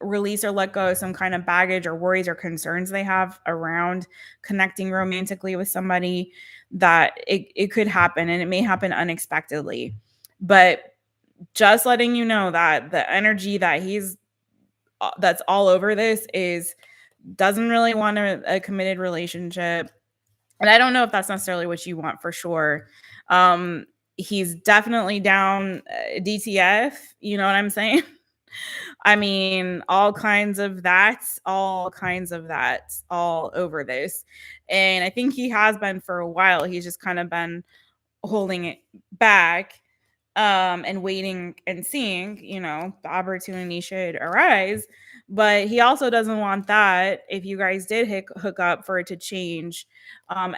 release or let go of some kind of baggage or worries or concerns they have around connecting romantically with somebody, that it could happen, and it may happen unexpectedly. But just letting you know that the energy that he's that's all over this is doesn't really want a committed relationship. And I don't know if that's necessarily what you want for sure. He's definitely down DTF, you know what I'm saying? I mean, all kinds of that, all over this. And I think he has been for a while. He's just kind of been holding it back, and waiting and seeing, the opportunity should arise. But he also doesn't want that if you guys did hook up for it to change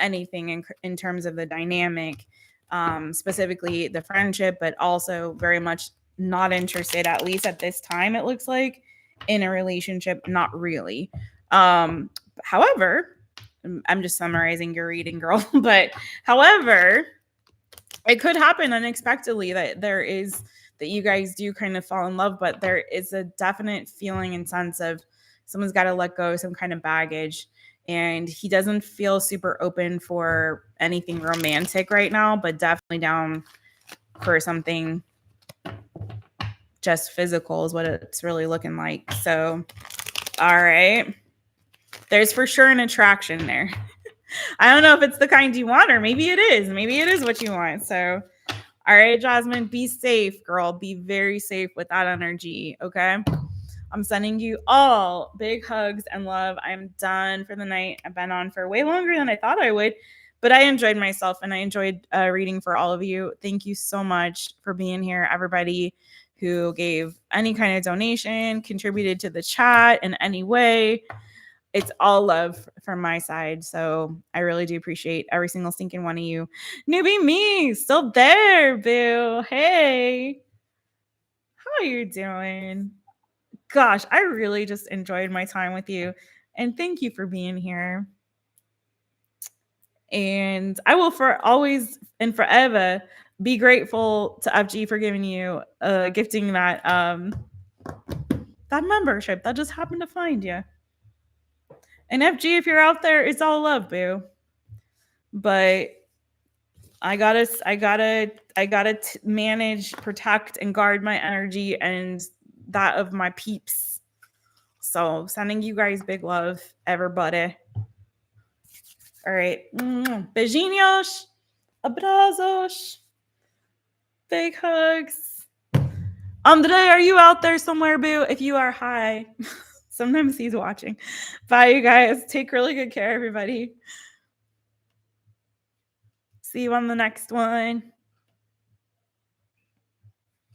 anything in terms of the dynamic, specifically the friendship, but also very much not interested, at least at this time, it looks like, in a relationship. Not really. However, I'm just summarizing your reading, girl. But however, it could happen unexpectedly that you guys do kind of fall in love, but there is a definite feeling and sense of someone's got to let go of some kind of baggage, and he doesn't feel super open for anything romantic right now, but definitely down for something just physical is what it's really looking like. So, all right, there's for sure an attraction there. I don't know if it's the kind you want, or maybe it is what you want. So All right, Jasmine, be safe, girl. Be very safe with that energy, okay? I'm sending you all big hugs and love. I'm done for the night. I've been on for way longer than I thought I would, but I enjoyed myself and I enjoyed reading for all of you. Thank you so much for being here, everybody who gave any kind of donation, contributed to the chat in any way. It's all love from my side. So I really do appreciate every single stinking one of you. Newbie me, still there, boo. Hey, how are you doing? Gosh, I really just enjoyed my time with you. And thank you for being here. And I will for always and forever be grateful to FG for giving you gifting that membership that just happened to find you. And FG, if you're out there, it's all love, boo. But I gotta manage, protect, and guard my energy and that of my peeps. So sending you guys big love, everybody. All right. Beijinhos, abrazos, big hugs. Andre, are you out there somewhere, boo? If you are, hi. Sometimes he's watching. Bye, you guys. Take really good care, everybody. See you on the next one.